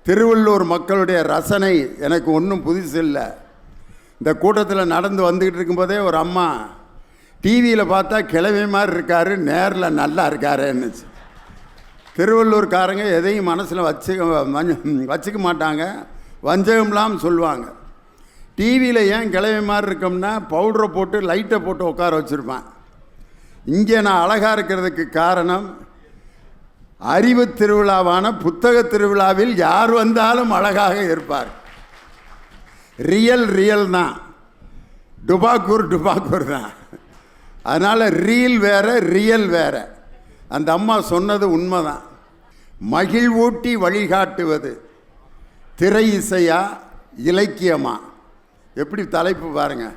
திருவள்ளூர் மக்களுடைய ரசனை எனக்கு ஒன்றும் புதுசு இல்லை. இந்த கூட்டத்தில் நடந்து வந்துக்கிட்டு இருக்கும்போதே ஒரு அம்மா டிவியில் பார்த்தா கிழமை மாதிரி இருக்கார், நேரில் நல்லா இருக்காருன்னுச்சு. திருவள்ளூர்காரங்க எதையும் மனசில் வச்சுக்க மாட்டாங்க, வஞ்சகம்லாம் சொல்லுவாங்க. டிவியில் ஏன் கிழமை மாதிரி இருக்கோம்னா பவுடரை போட்டு லைட்டை போட்டு உட்கார வச்சுருப்பேன். இங்கே நான் அழகாக இருக்கிறதுக்கு காரணம் அறிவு திருவிழாவான புத்தக திருவிழாவில் யார் வந்தாலும் அழகாக இருப்பார். ரியல் தான், டுபாக்கூர் தான். அதனால் ரீல் வேறு ரியல் வேறு. அந்த அம்மா சொன்னது உண்மைதான். மகிழ்வூட்டி வழிகாட்டுவது திரை இசையா இலக்கியமா? எப்படி தலைப்பு பாருங்க.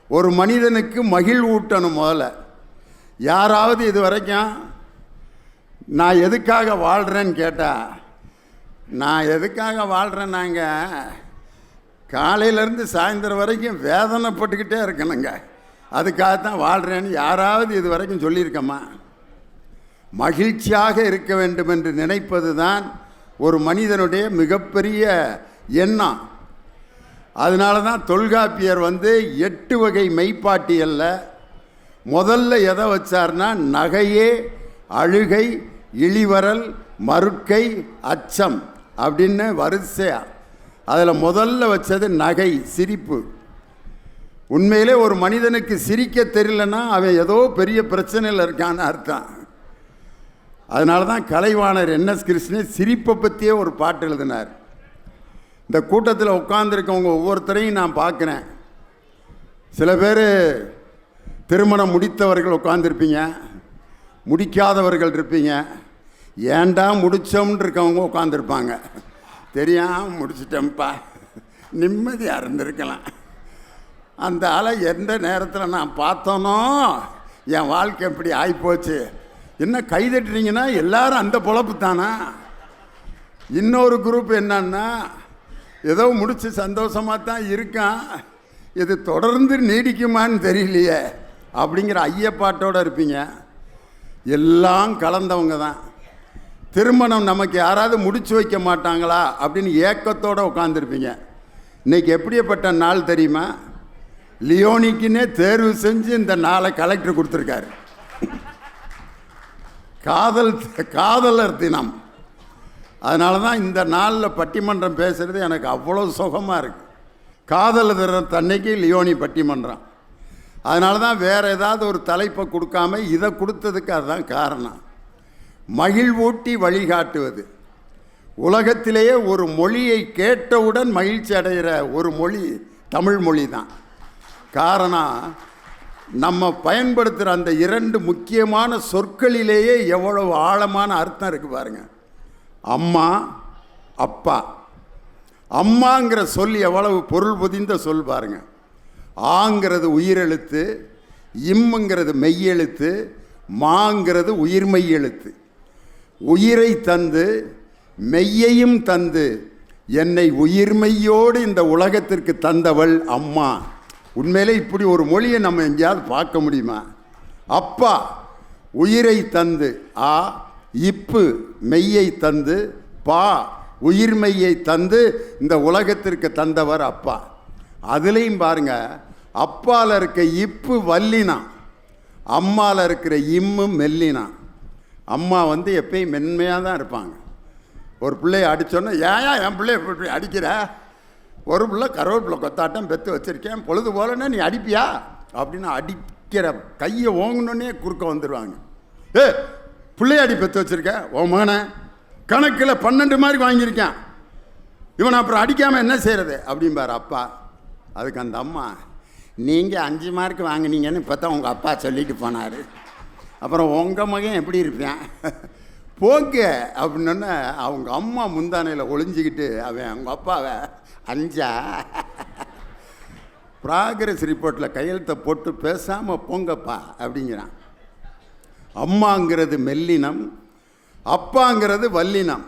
ஒரு மனிதனுக்கு மகிழ்வூட்டணும். முதல்ல யாராவது இது வரைக்கும் நான் எதுக்காக வாழ்கிறேன்னு கேட்டால், நான் எதுக்காக வாழ்கிறேன்னாங்க காலையிலேருந்து சாயந்தரம் வரைக்கும் வேதனைப்பட்டுக்கிட்டே இருக்கணுங்க, அதுக்காகத்தான் வாழ்கிறேன்னு யாராவது இது வரைக்கும் சொல்லியிருக்கம்மா? மகிழ்ச்சியாக இருக்க வேண்டும் என்று நினைப்பது தான் ஒரு மனிதனுடைய மிகப்பெரிய எண்ணம். அதனால தான் தொல்காப்பியர் 8 வகை மெய்ப்பாட்டியல்ல முதல்ல எதை வச்சார்னா நகையே, அழுகை, இழிவரல், மறுக்கை, அச்சம் அப்படின்னு வரிசையா. அதில் முதல்ல வச்சது நகை, சிரிப்பு. உண்மையிலே ஒரு மனிதனுக்கு சிரிக்க தெரியலன்னா அவன் ஏதோ பெரிய பிரச்சனையில் இருக்கான்னு அர்த்தம். அதனால தான் கலைவாணர் என்எஸ் கிருஷ்ணன் சிரிப்பை பற்றியே ஒரு பாட்டு எழுதினார். இந்த கூட்டத்தில் உட்கார்ந்துருக்கவங்க ஒவ்வொருத்தரையும் நான் பார்க்குறேன். சில பேர் திருமணம் முடித்தவர்கள் உட்காந்துருப்பீங்க, முடிக்காதவர்கள் இருப்பீங்க, ஏண்டா முடித்தோம்னு இருக்கவங்க உட்காந்துருப்பாங்க. தெரியாமல் முடிச்சிட்டேன்ப்பா, நிம்மதியாக இருந்திருக்கலாம். அந்த ஆளை எந்த நேரத்தில் நான் பார்த்தோனோ என் வாழ்க்கை எப்படி ஆகிப்போச்சு. என்ன கைதட்டுறீங்கன்னா எல்லாரும் அந்த பொழப்பு தானா? இன்னொரு குரூப் என்னன்னா ஏதோ முடித்து சந்தோஷமாக தான் இருக்கான், இது தொடர்ந்து நீடிக்குமான்னு தெரியலையே அப்படிங்கிற ஐயப்பாட்டோடு இருப்பீங்க. எல்லாம் கலந்தவங்க தான். திருமணம் நமக்கு யாராவது முடிச்சு வைக்க மாட்டாங்களா அப்படின்னு ஏக்கத்தோடு உட்காந்துருப்பீங்க. இன்றைக்கி எப்படிப்பட்ட நாள் தெரியுமா? லியோனிக்குன்னே தேர்வு செஞ்சு இந்த நாளை கலெக்டர் கொடுத்துருக்காரு. காதலர் தினம். அதனால தான் இந்த நாளில் பட்டிமன்றம் பேசுகிறது எனக்கு அவ்வளோ சுகமாக இருக்குது. காதலர் தினத்தன்னைக்கு லியோனி பட்டிமன்றம். அதனால தான் வேறு ஏதாவது ஒரு தலைப்பை கொடுக்காம இதை கொடுத்ததுக்கு அதுதான் காரணம். மகிழ்வூட்டி வழிகாட்டுவது. உலகத்திலேயே ஒரு மொழியை கேட்டவுடன் மகிழ்ச்சி அடைகிற ஒரு மொழி தமிழ் மொழி தான். காரணம், நம்ம பயன்படுத்துகிற அந்த 2 முக்கியமான சொற்களிலேயே எவ்வளவு ஆழமான அர்த்தம் இருக்குது பாருங்கள். அம்மா, அப்பா. அம்மாங்கிற சொல் எவ்வளவு பொருள் பொதிந்த சொல் பாருங்கள். ஆங்கிறது உயிரெழுத்து, இம்முங்கிறது மெய்யெழுத்து, மாங்கிறது உயிர்மெய் எழுத்து. உயிரை தந்து மெய்யையும் தந்து என்னை உயிர்மெய்யோடு இந்த உலகத்திற்கு தந்தவள் அம்மா. உண்மையிலே இப்படி ஒரு மொழியை நம்ம எங்கேயாவது பார்க்க முடியுமா? அப்பா உயிரை தந்து, ஆ இப்பு மெய்யை தந்து, பா உயிர்மெய்யை தந்து இந்த உலகத்திற்கு தந்தவர் அப்பா. அதுலேயும் பாருங்க, அப்பால் இருக்க இப்பு வல்லினா, அம்மாவில் இருக்கிற இம்மு மெல்லினா. அம்மா எப்பயும் மென்மையாக தான் இருப்பாங்க. ஒரு பிள்ளைய அடித்தோன்னா ஏன் என் பிள்ளைய இப்படி அடிக்கிற? ஒரு பிள்ளை கருவேப்பிலை கொத்தாட்டம் பெற்று வச்சுருக்கேன், பொழுது போலன்னா நீ அடிப்பியா அப்படின்னு அடிக்கிற கையை ஓங்கணுன்னே குறுக்க வந்துடுவாங்க. பிள்ளைய அடி பெற்று வச்சுருக்க, ஓ மகனை கணக்கில் 12 மார்க் வாங்கியிருக்கேன், இவனை அப்புறம் அடிக்காமல் என்ன செய்கிறது அப்படிம்பார் அப்பா. அதுக்கு அந்த அம்மா, நீங்கள் 5 மார்க் வாங்கினீங்கன்னு இப்போ தான் உங்கள் அப்பா சொல்லிட்டு போனார், அப்புறம் உங்கள் மகன் எப்படி இருப்பேன் போங்க அப்படின்னா அவங்க அம்மா முந்தானையில் ஒளிஞ்சிக்கிட்டு அவன் அவங்க அப்பாவை 5 ப்ராக்ரஸ் ரிப்போர்ட்டில் கையெழுத்தை போட்டு பேசாமல் போங்கப்பா அப்படிங்கிறான். அம்மாங்கிறது மெல்லினம், அப்பாங்கிறது வல்லினம்.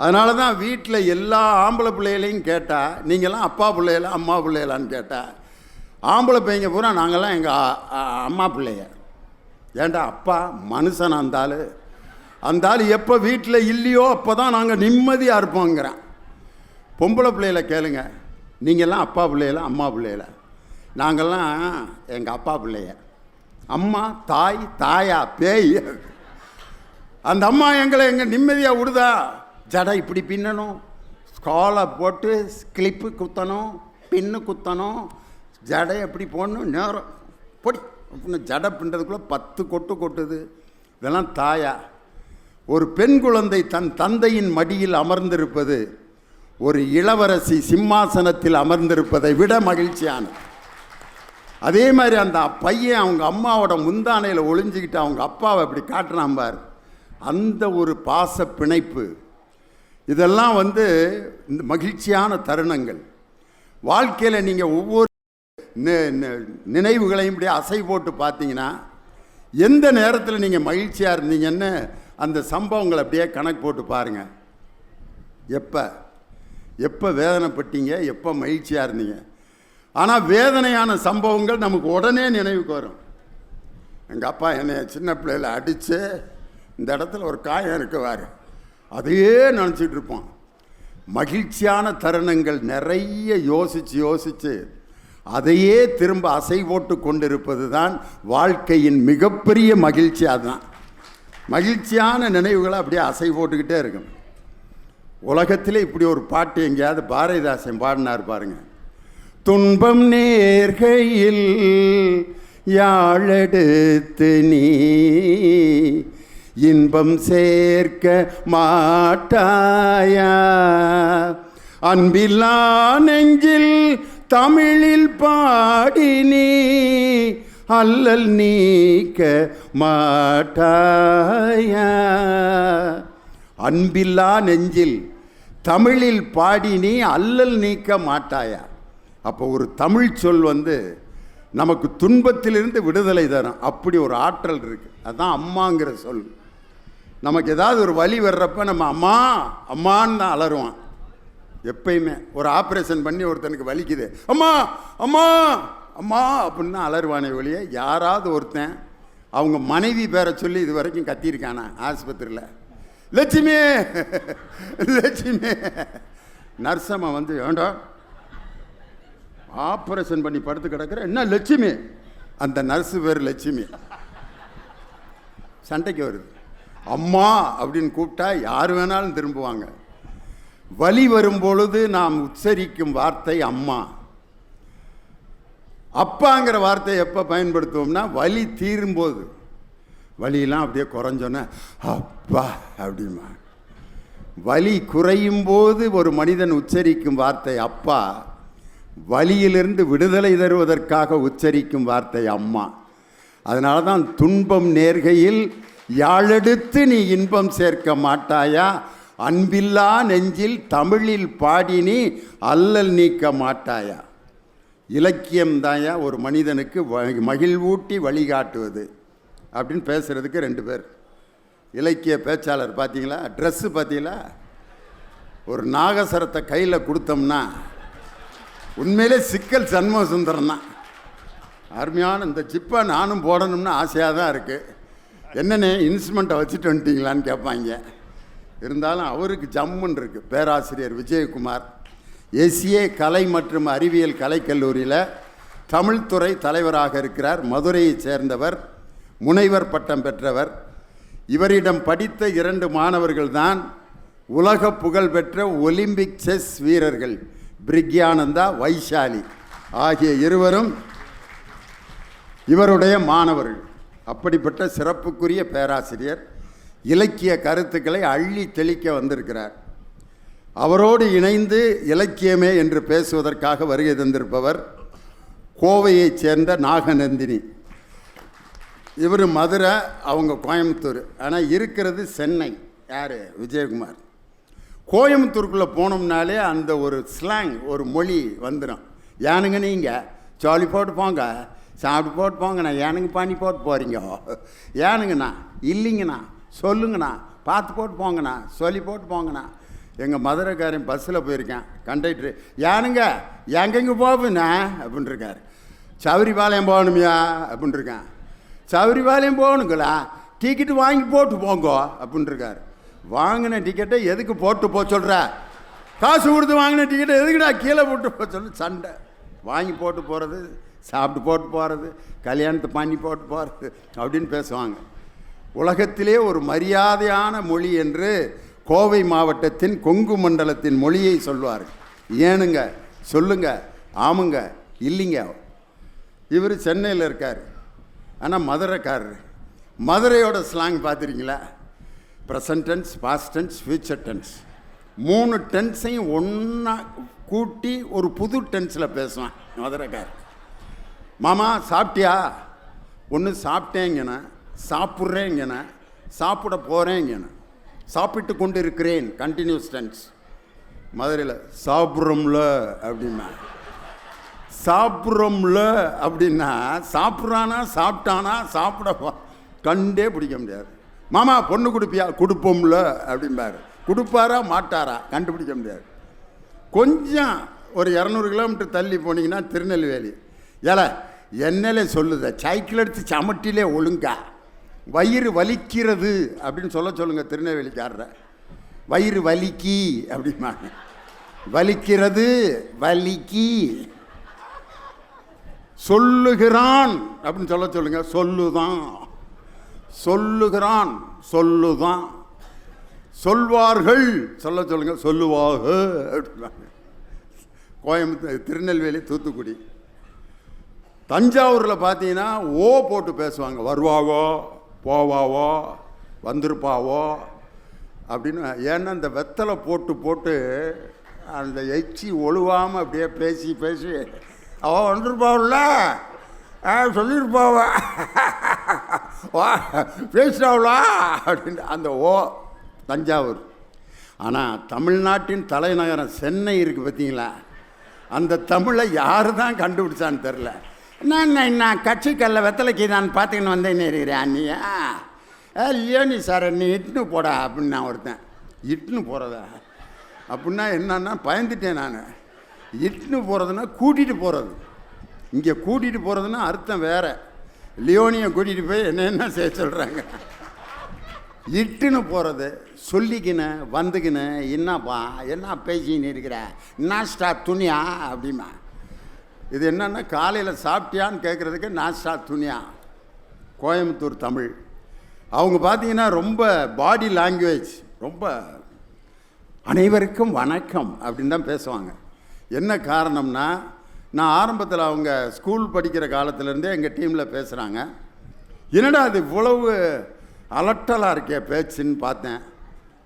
அதனால தான் வீட்டில் எல்லா ஆம்பளை பிள்ளைகளையும் கேட்டால், நீங்கள்லாம் அப்பா பிள்ளைகளா அம்மா பிள்ளைகளான்னு கேட்டால், ஆம்பளை பையங்க பூரா நாங்கள்லாம் எங்கள் அம்மா பிள்ளைய. ஏண்டா அப்பா மனுஷனாக இருந்தாலும் அந்த ஆள் எப்போ வீட்டில் இல்லையோ அப்போ தான் நாங்கள் நிம்மதியாக இருப்போங்கிறேன். பொம்பளை பிள்ளைகளை கேளுங்க, நீங்கள்லாம் அப்பா பிள்ளைகளா அம்மா பிள்ளைகளா? நாங்கள்லாம் எங்கள் அப்பா பிள்ளைய. அம்மா தாய், தாயா பேய். அந்த அம்மா எங்களை எங்கள் நிம்மதியாக விடுதா? ஜடை இப்படி பின்னணும், ஸ்காலை போட்டு கிளிப்பு குத்தணும், பின்னு குத்தணும், ஜடை எப்படி போடணும், நேரம் பொடி அப்படின்னு ஜடை பின்றதுக்குள்ளே 10 கொட்டு கொட்டுது. இதெல்லாம் தாயா? ஒரு பெண் குழந்தை தன் தந்தையின் மடியில் அமர்ந்திருப்பது ஒரு இளவரசி சிம்மாசனத்தில் அமர்ந்திருப்பதை விட மகிழ்ச்சியானது. அதே மாதிரி அந்த பையன் அவங்க அம்மாவோட முந்தானையில் ஒளிஞ்சிக்கிட்டு அவங்க அப்பாவை அப்படி காட்டுறான் பார், அந்த ஒரு பாச பிணைப்பு. இதெல்லாம் இந்த மகிழ்ச்சியான தருணங்கள். வாழ்க்கையில் நீங்கள் ஒவ்வொரு நினைவுகளையும் இப்படியே அசை போட்டு பார்த்தீங்கன்னா எந்த நேரத்தில் நீங்கள் மகிழ்ச்சியாக இருந்தீங்கன்னு அந்த சம்பவங்களை அப்படியே கணக்கு போட்டு பாருங்கள். எப்போ வேதனைப்பட்டீங்க, எப்போ மகிழ்ச்சியாக இருந்தீங்க. ஆனால் வேதனையான சம்பவங்கள் நமக்கு உடனே நினைவுக்கு வரும். எங்கள் அப்பா என்னை சின்ன பிள்ளையில் அடித்து இந்த இடத்துல ஒரு காயம் இருக்குவார், அதையே நினச்சிட்டு இருப்போம். மகிழ்ச்சியான தருணங்கள் நிறைய யோசித்து அதையே திரும்ப அசை போட்டு கொண்டிருப்பது தான் வாழ்க்கையின் மிகப்பெரிய மகிழ்ச்சி. அதுதான் மகிழ்ச்சியான நினைவுகளை அப்படியே அசை போட்டுக்கிட்டே இருக்கும். உலகத்தில் இப்படி ஒரு பாட்டு எங்கேயாவது பாரதிதாசன் பாடினார் பாருங்க. துன்பம் நேர்கையில் யாழெடுத்து நீ இன்பம் சேர்க்க மாட்டாயா, அன்பில்லா நெஞ்சில் தமிழில் பாடி நீ அல்லல் நீக்க மாட்டாயா. அன்பில்லா நெஞ்சில் தமிழில் பாடி நீ அல்லல் நீக்க மாட்டாயா. அப்போ ஒரு தமிழ் சொல் நமக்கு துன்பத்திலிருந்து விடுதலை தரும். அப்படி ஒரு ஆற்றல் இருக்குது. அதுதான் அம்மாங்கிற சொல். நமக்கு ஏதாவது ஒரு வலி வர்றப்ப நம்ம அம்மா அம்மான்னு தான் அலறுவான். எப்பயுமே ஒரு ஆப்ரேஷன் பண்ணி ஒருத்தனுக்கு வலிக்குது, அம்மா அம்மா அம்மா அப்படின்னு தான் அலறுவானே ஒழிய யாராவது ஒருத்தன் அவங்க மனைவி பேரை சொல்லி இது வரைக்கும் கத்தியிருக்கானா ஆஸ்பத்திரியில்? லட்சுமி லட்சுமி நர்சம்மா வேண்டாம் ஆப்ரேஷன் பண்ணி படுத்து கிடக்கிற என்ன லட்சுமி, அந்த நர்ஸு பேர் லட்சுமி. சண்டைக்கு வருது. அம்மா அப்படின்னு கூப்பிட்டா யார் வேணாலும் திரும்புவாங்க. வலி வரும்பொழுது நாம் உச்சரிக்கும் வார்த்தை அம்மா. அப்பாங்கிற வார்த்தையை எப்போ பயன்படுத்துவோம்னா வலி தீரும்போது. வலியெல்லாம் அப்படியே குறைஞ்சோன்னே அப்பா அப்படிமா. வலி குறையும் போது ஒரு மனிதன் உச்சரிக்கும் வார்த்தை அப்பா. வலியிலிருந்து விடுதலை தருவதற்காக உச்சரிக்கும் வார்த்தை அம்மா. அதனால தான் துன்பம் நேர்கையில் யாழெடுத்து நீ இன்பம் சேர்க்க மாட்டாயா, அன்பில்லா நெஞ்சில் தமிழில் பாடி நீ அல்லல் நீக்க மாட்டாயா. இலக்கியம் தாயா ஒரு மனிதனுக்கு மகிழ்வூட்டி வழிகாட்டுவது அப்படின்னு பேசுகிறதுக்கு 2 பேர் இலக்கிய பேச்சாளர். பார்த்தீங்களா? ட்ரெஸ்ஸு பார்த்தீங்களா? ஒரு நாகசரத்தை கையில் கொடுத்தோம்னா உண்மையிலே சிக்கல் சண்முக சுந்தரம் தான். அருமையான இந்த ஜிப்பை நானும் போடணும்னு ஆசையாக தான் இருக்குது. என்னென்ன இன்ஸ்ட்ருமெண்ட்டை வச்சுட்டு வந்துட்டீங்களான்னு கேட்பாங்க. இருந்தாலும் அவருக்கு ஜம்முன்னு இருக்குது. பேராசிரியர் விஜயகுமார் எஸ்ஏ கலை மற்றும் அறிவியல் கலைக்கல்லூரியில் தமிழ்துறை தலைவராக இருக்கிறார். மதுரையைச் சேர்ந்தவர், முனைவர் பட்டம் பெற்றவர். இவரிடம் படித்த 2 மாணவர்கள் தான் உலக புகழ்பெற்ற ஒலிம்பிக் செஸ் வீரர்கள் பிரிக்யானந்தா, வைஷாலி ஆகிய இருவரும் இவருடைய மாணவர்கள். அப்படிப்பட்ட சிறப்புக்குரிய பேராசிரியர் இலக்கிய கருத்துக்களை அள்ளி தெளிக்க வந்திருக்கிறார். அவரோடு இணைந்து இலக்கியமே என்று பேசுவதற்காக வருகை தந்திருப்பவர் கோவையைச் சேர்ந்த நாகநந்தினி. இவர் மதுரை, அவங்க கோயம்புத்தூர். ஆனால் இருக்கிறது சென்னை. யார்? விஜயகுமார். கோயம்புத்தூருக்குள்ளே போனோம்னாலே அந்த ஒரு ஸ்லாங், ஒரு மொழி வந்துடும். ஏனுங்க நீங்கள் ஜாலி போட்டு போங்க, சாப்பிட்டு போட்டு போங்கண்ணா, ஏனுங்க பண்ணி போட்டு போகிறீங்க, ஏனுங்கண்ணா இல்லைங்கண்ணா சொல்லுங்கண்ணா, பார்த்து போட்டு போங்கண்ணா, சொல்லி போட்டு போங்கண்ணா. எங்கள் மதுரைக்காரன் பஸ்ஸில் போயிருக்கேன், கண்டக்டரு ஏனுங்க எங்கெங்கே போகுண்ணா அப்படின்ட்டுருக்கார். சௌரிபாளையம் போகணுமையா அப்படின்ட்டுருக்கேன். சௌரிபாளையம் போகணுங்களா, டிக்கெட்டு வாங்கி போட்டு போங்கோ அப்படின்ட்டுருக்காரு. வாங்கின டிக்கெட்டை எதுக்கு போட்டு போக சொல்கிற? காசு கொடுத்து வாங்கின டிக்கெட்டை எதுக்குடா கீழே போட்டு போக சொல்லு. சண்டை. வாங்கி போட்டு போகிறது, சாப்பிட்டு போட்டு போகிறது, கல்யாணத்தை பண்ணி போட்டு போகிறது அப்படின்னு பேசுவாங்க. உலகத்திலே ஒரு மரியாதையான மொழி என்று கோவை மாவட்டத்தின் கொங்கு மண்டலத்தின் மொழியை சொல்வார்கள். ஏனுங்க, சொல்லுங்க, ஆமுங்க, இல்லைங்க. இவர் சென்னையில் இருக்கார், ஆனால் மதுரைக்காரர். மதுரையோட ஸ்லாங் பார்த்துருக்கீங்களா? Present tense, past tense, future tense, 3 டென்ஸையும் ஒன்றா கூட்டி ஒரு புது டென்ஸில் பேசுவான் மதுரைக்காரர். மாமா சாப்பிட்டியா? ஒன்று சாப்பிட்டேங்கண்ணா, சாப்பிட்றேங்கண்ணா, சாப்பிட போகிறேங்கண்ணா, சாப்பிட்டு கொண்டு இருக்கிறேன் கண்டினியூஸ் டென்ஸ். மதுரையில் சாப்பிட்றோம்ல அப்படின்னா, சாப்பிட்றோம்ல அப்படின்னா சாப்பிட்றானா சாப்பிட்டானா சாப்பிட கண்டே பிடிக்க முடியாது. மாமா பொண்ணு கொடுப்பியா? கொடுப்போம்ல அப்படிம்பாரு. கொடுப்பாரா மாட்டாரா கண்டுபிடிக்க முடியாது. கொஞ்சம் ஒரு 200 கிலோமீட்டர் தள்ளி போனீங்கன்னா திருநெல்வேலி. ஏல என்னலே சொல்லுத, சைக்கிள் எடுத்து சமட்டிலே ஒழுங்கா வயிறு வலிக்கிறது அப்படின்னு சொல்லுங்க திருநெல்வேலிக்காரரை. வயிறு வலிக்கி அப்படிம்பாங்க. வலிக்கிறது வலிக்கி. சொல்லுகிறான் அப்படின்னு சொல்லுங்க. சொல்லுதான், சொல்லுகிறான், சொல்லுதான். சொல்வார்கள் சொல்லுங்க. சொல்லுவாக அப்படிம்பாங்க. கோயம்புத்தூர், திருநெல்வேலி, தூத்துக்குடி. தஞ்சாவூரில் பார்த்தீங்கன்னா ஓ போட்டு பேசுவாங்க. வருவாவோ, போவாவோ, வந்திருப்பாவோ அப்படின்னு. ஏன்னா இந்த வெத்தலை போட்டு போட்டு அந்த எச்சி ஒழுவாமல் அப்படியே பேசி பேசி அவள் வந்திருப்பாவுல்ல, சொல்லியிருப்பாவா, பேசிட்டாவளா அப்படின்னு அந்த ஓ தஞ்சாவூர். ஆனால் தமிழ்நாட்டின் தலைநகரம் சென்னை இருக்குது பார்த்தீங்களா, அந்த தமிழை யார் தான் கண்டுபிடிச்சான்னு தெரில. நான் கட்சிக்கல்ல வெத்தலைக்கு நான் பார்த்துக்கின்னு வந்தேன்னு இருக்கிறேன். அண்ணியா இல்லையோ நீ சார் நீ இட்டுன்னு போடா அப்படின்னு நான் ஒருத்தன். இட்டுன்னு போகிறதா அப்படின்னா என்னன்னா பயந்துட்டேன் நான். இட்டுன்னு போகிறதுனா கூட்டிகிட்டு போகிறது. இங்கே கூட்டிகிட்டு போகிறதுனா அர்த்தம் வேறு. லியோனியை கூட்டிகிட்டு போய் என்ன செய்ய சொல்கிறாங்க. இட்டுன்னு போகிறது சொல்லிக்கின வந்துக்கின. என்னப்பா என்ன பேசின்னு இருக்கிற, நாஸ்டா துணியா அப்படிமா. இது என்னன்னா காலையில் சாப்பிட்டியான்னு கேட்குறதுக்கு நாஸ்டா துணியா. கோயம்புத்தூர் தமிழ். அவங்க பார்த்தீங்கன்னா ரொம்ப பாடி லாங்குவேஜ், ரொம்ப அனைவருக்கும் வணக்கம் அப்படின்னு தான் பேசுவாங்க. என்ன காரணம்னா, நான் ஆரம்பத்தில் அவங்க ஸ்கூல் படிக்கிற காலத்துலேருந்தே எங்கள் டீமில் பேசுகிறாங்க. என்னடா அது இவ்வளவு அலட்டலாக இருக்கே பேச்சுன்னு பார்த்தேன்.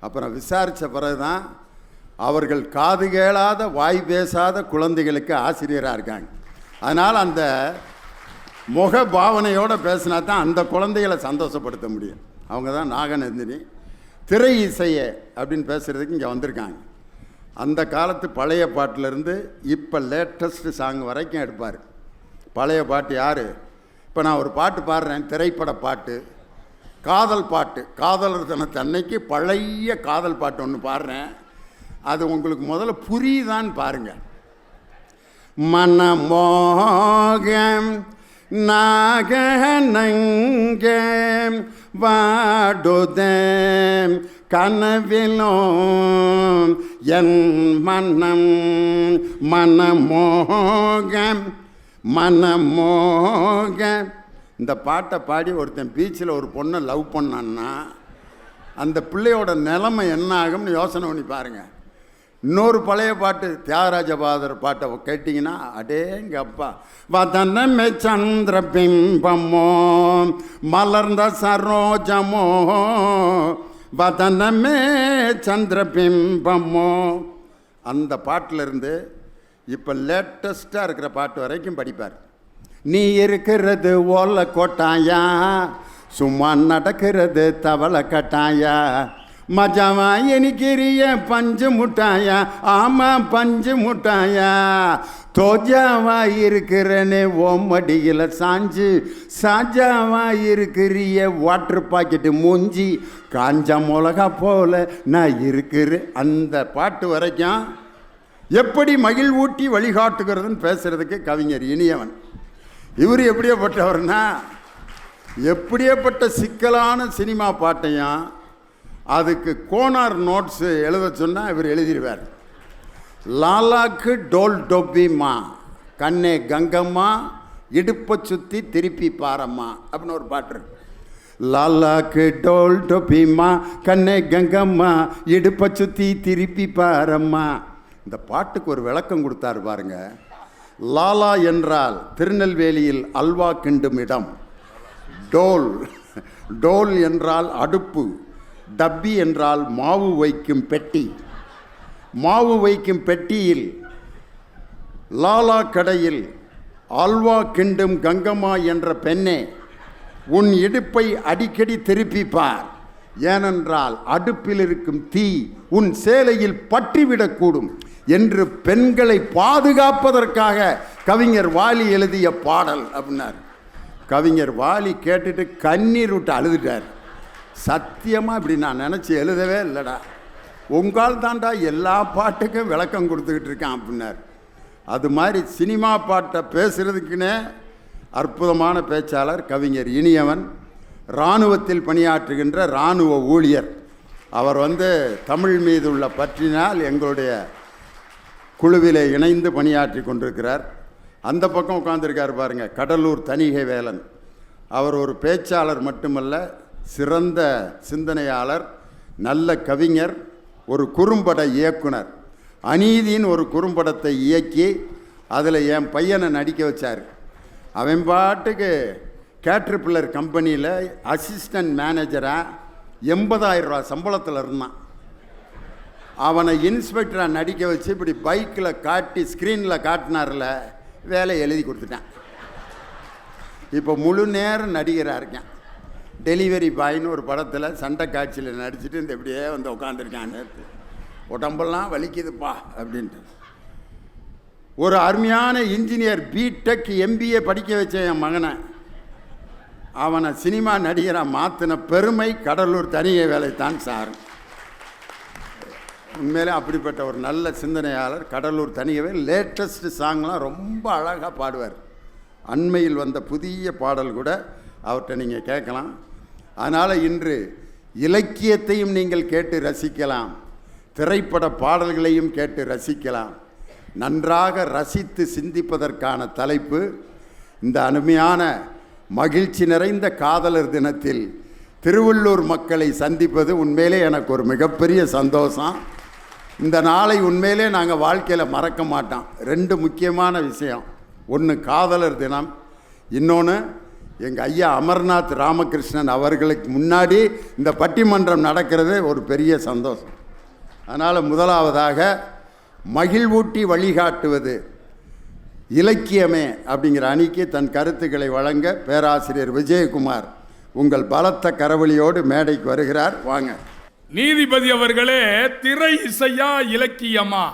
அப்புறம் விசாரித்த பிறகு தான் அவர்கள் காது கேளாத வாய் பேசாத குழந்தைகளுக்கு ஆசிரியராக இருக்காங்க. அதனால் அந்த முக பாவனையோடு பேசினா தான் அந்த குழந்தைகளை சந்தோஷப்படுத்த முடியும். அவங்க தான் நாகநந்தினி. திரை இசையை அப்படின்னு பேசுகிறதுக்கு இங்கே வந்திருக்காங்க. அந்த காலத்து பழைய பாட்டிலேருந்து இப்போ லேட்டஸ்ட்டு சாங் வரைக்கும் எடுப்பார். பழைய பாட்டு யார்? இப்போ நான் ஒரு பாட்டு பாடுறேன், திரைப்பட பாட்டு, காதல் பாட்டு. காதலர் தினத்து அன்னைக்கு பழைய காதல் பாட்டு ஒன்று பாடுறேன். அது உங்களுக்கு முதல்ல புரியுதான்னு பாருங்கள். மனமோகம் நாகநங்கம் வாடுதேம் கனவிலும் என் மனம் மனமோகம் மனமோகம். இந்த பாட்டை பாடி ஒருத்தன் பீச்சில் ஒரு பொண்ணை லவ் பண்ணான்னா அந்த பிள்ளையோட நிலைமை என்ன ஆகும்னு யோசனை பண்ணி பாருங்கள். இன்னொரு பழைய பாட்டு தியாகராஜ பாதர் பாட்டை கேட்டிங்கன்னா அடேங்க அப்பா. வதனமே சந்திர பிம்பமோ மலர்ந்த சரோஜமோ, வதனமே சந்திர பிம்பமோ. அந்த பாட்டிலிருந்து இப்போ லேட்டஸ்ட்டாக இருக்கிற பாட்டு வரைக்கும் படிப்பார். நீ இருக்கிறது ஓலை கொட்டாயா, சும்மா நடக்கிறது தவளை கட்டாயா, மஜாவா எனிக்கிறிய பஞ்சு முட்டாயா, ஆமாம் பஞ்சு முட்டாயா, தோஜாவா இருக்கிறனே ஓமடியில் சாஞ்சு, சாஜாவா இருக்கிறிய வாட்டர் பாக்கெட்டு மூஞ்சி, காஞ்ச மிளகா போல நான் இருக்கிறேன். அந்த பாட்டு வரைக்கும் எப்படி மகிழ்வூட்டி வழிகாட்டுகிறதுன்னு பேசுகிறதுக்கு கவிஞர் இனியவன். இவர் எப்படியப்பட்டவர்னா எப்படியேப்பட்ட சிக்கலான சினிமா பாட்டையும் அதுக்கு கோனார் நோட்ஸு எழுத சொன்னால் இவர் எழுதிடுவார். லாலாக்கு டோல் டொப்பிமா, கண்ணே கங்கம்மா, இடுப்பை சுற்றி திருப்பி பாரம்மா அப்படின்னு ஒரு பாட்டு இருக்கு. லாலாக்கு டோல் டொப்பிமா, கண்ணே கங்கம்மா, இடுப்பை சுற்றி திருப்பி பாரம்மா. இந்த பாட்டுக்கு ஒரு விளக்கம் கொடுத்தாரு பாருங்க. லாலா என்றால் திருநெல்வேலியில் அல்வா கிண்டும் இடம். டோல், டோல் என்றால் அடுப்பு. டப்பி என்றால் மாவு வைக்கும் பெட்டி. மாவு வைக்கும் பெட்டியில் லாலா கடையில் அல்வா கிண்டும் கங்கம்மா என்ற பெண்ணே, உன் இடுப்பை அடிக்கடி திருப்பி பார். ஏனென்றால் அடுப்பில் இருக்கும் தீ உன் சேலையில் பற்றிவிடக்கூடும் என்று பெண்களை பாதுகாப்பதற்காக கவிஞர் வாலி எழுதிய பாடல் அப்படின்னார். கவிஞர் வாலி கேட்டுட்டு கண்ணீர் விட்டு அழுதுட்டார். சத்தியமாக இப்படி நான் நினச்சி எழுதவே இல்லைடா, உங்கால் தாண்டா எல்லா பாட்டுக்கும் விளக்கம் கொடுத்துக்கிட்டு இருக்கேன் அப்படின்னார். அது மாதிரி சினிமா பாட்டை பேசுகிறதுக்குன்னே அற்புதமான பேச்சாளர் கவிஞர் இனியவன். இராணுவத்தில் பணியாற்றுகின்ற இராணுவ ஊழியர். அவர் தமிழ் மீது உள்ள பற்றினால் எங்களுடைய குழுவிலே இணைந்து பணியாற்றி கொண்டிருக்கிறார். அந்த பக்கம் உட்கார்ந்துருக்கார் பாருங்க, கடலூர் தணிகை வேலன். அவர் ஒரு பேச்சாளர் மட்டுமல்ல, சிறந்த சிந்தனையாளர், நல்ல கவிஞர், ஒரு குறும்பட இயக்குனர். அநீதியின் ஒரு குறும்படத்தை இயக்கி அதில் என் பையனை நடிக்க வச்சார். அவன் பாட்டுக்கு கேட்ரிபில்லர் கம்பெனியில் அசிஸ்டன்ட் மேனேஜராக 80,000 ரூபா சம்பளத்தில் இருந்தான். அவனை இன்ஸ்பெக்டராக நடிக்க வச்சு இப்படி பைக்கில் காட்டி ஸ்க்ரீனில் காட்டினார்ல, வேலையை எழுதி கொடுத்துட்டான். இப்போ முழு நேரம் நடிகராக இருக்கேன். டெலிவரி பாய்னு ஒரு படத்தில் சண்டை காட்சியில் நடிச்சுட்டு இந்த இப்படியே உட்காந்துருக்கான். நேற்று உடம்பெல்லாம் வலிக்குதுப்பா அப்படின்ட்டு. ஒரு அருமையான இன்ஜினியர், பிடெக் எம்பிஏ படிக்க வச்ச என் மகனை, அவனை சினிமா நடிகராக மாற்றின பெருமை கடலூர் தனிகை வேலைத்தான் சார். உண்மையிலே அப்படிப்பட்ட ஒரு நல்ல சிந்தனையாளர் கடலூர் தனிகை. லேட்டஸ்ட் சாங்லாம் ரொம்ப அழகாக பாடுவார். அண்மையில் வந்த புதிய பாடல் கூட அவர்கிட்ட நீங்கள் கேட்கலாம். அதனால் இன்று இலக்கியத்தையும் நீங்கள் கேட்டு ரசிக்கலாம், திரைப்பட பாடல்களையும் கேட்டு ரசிக்கலாம். நன்றாக ரசித்து சிந்திப்பதற்கான தலைப்பு இந்த அருமையான மகிழ்ச்சி நிறைந்த காதலர் தினத்தில் திருவள்ளூர் மக்களை சந்திப்பது உண்மையிலே எனக்கு ஒரு மிகப்பெரிய சந்தோஷம். இந்த நாளை உண்மையிலே நாங்கள் வாழ்க்கையில் மறக்க மாட்டோம். 2 முக்கியமான விஷயம். ஒன்று காதலர் தினம், இன்னொன்று எங்கள் ஐயா அமர்நாத் ராமகிருஷ்ணன் அவர்களுக்கு முன்னாடி இந்த பட்டிமன்றம் நடக்கிறது ஒரு பெரிய சந்தோஷம். அதனால் முதலாவதாக மகிழ்வூட்டி வழிகாட்டுவது இலக்கியமே அப்படிங்கிற அணிக்கு தன் கருத்துக்களை வழங்க பேராசிரியர் விஜயகுமார் உங்கள் பலத்த கரவொலியோடு மேடைக்கு வருகிறார். வாங்க. நீதிபதி அவர்களே, திரை இசையா இலக்கியமா?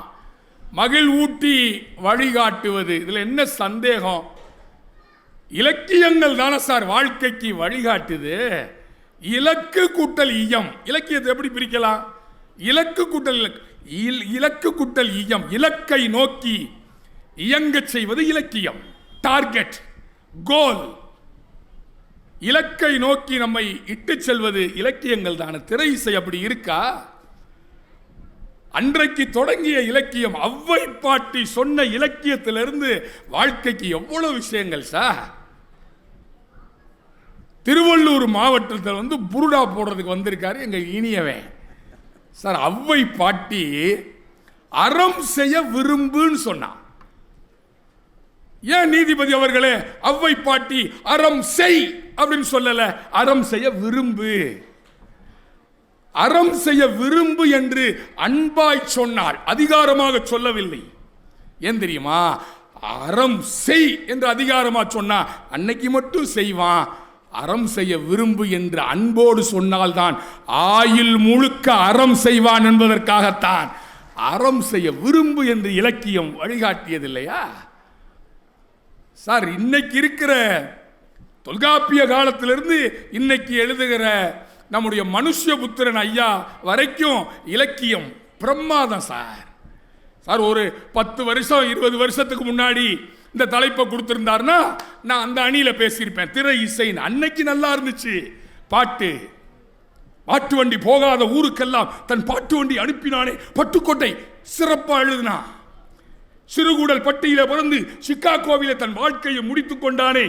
மகிழ்வூட்டி வழிகாட்டுவது, இதில் என்ன சந்தேகம்? இலக்கியங்கள் தானே சார் வாழ்க்கைக்கு வழிகாட்டுது. இலக்கு கூட்டல் இயம், இலக்கியத்தை எப்படி பிரிக்கலாம்? இலக்கு கூட்டல் இலக்கு கூட்டல் இயம், இலக்கை நோக்கி இயங்க செய்வது இலக்கியம். டார்கெட், கோல், இலக்கை நோக்கி நம்மை இட்டு செல்வது இலக்கியங்கள் தானே. திரை இசை அப்படி இருக்கா? அன்றைக்கு தொடங்கிய இலக்கியம், ஔவை பாட்டி சொன்ன இலக்கியத்திலிருந்து வாழ்க்கைக்கு எவ்வளவு விஷயங்கள் சார். திருவள்ளூர் மாவட்டத்தில் புருடா போடுறதுக்கு வந்திருக்காரு எங்க இனியவன் சார். ஔவை பாட்டி அறம் செய்ய விரும்புன்னு சொன்னான். ஏன் நீதிபதி அவர்களே ஔவை பாட்டி அறம் செய் அப்படின்னு சொல்லல, அறம் செய்ய விரும்பு? அறம் செய்ய விரும்பு என்று அன்பாய் சொன்னால், அதிகாரமாக சொல்லவில்லை. ஏன் தெரியுமா? அறம் செய் என்று அதிகாரமா சொன்னா அன்னைக்கு மட்டும் செய்வான். அறம் செய்ய விரும்பு என்று அன்போடு சொன்னால்தான் ஆயுள் முழுக்க அறம் செய்வான் என்பதற்காகத்தான் அறம் செய்ய விரும்பு என்று இலக்கியம் வழிகாட்டியது இல்லையா சார்? இன்னைக்கு இருக்கிற தொல்காப்பிய காலத்திலிருந்து இன்னைக்கு எழுதுகிற நம்முடைய மனுஷ்யபுத்திரன் ஐயா வரைக்கும் இலக்கியம் பிரமாதம் சார். சார் ஒரு 10 வருஷம் 20 வருஷத்துக்கு முன்னாடி இந்த தலைப்பை கொடுத்திருந்தாருன்னா நான் அந்த அணியில பேசியிருப்பேன். திரை இசைன்னு அன்னைக்கு நல்லா இருந்துச்சு. பாட்டு வண்டி போகாத ஊருக்கெல்லாம் தன் பாட்டு வண்டி அனுப்பினானே பட்டுக்கோட்டை சிறப்பா எழுதினா. சிறுகூடல் பட்டியிலே பிறந்து சிக்காகோவிலே தன் வாழ்க்கையை முடித்துக் கொண்டானே.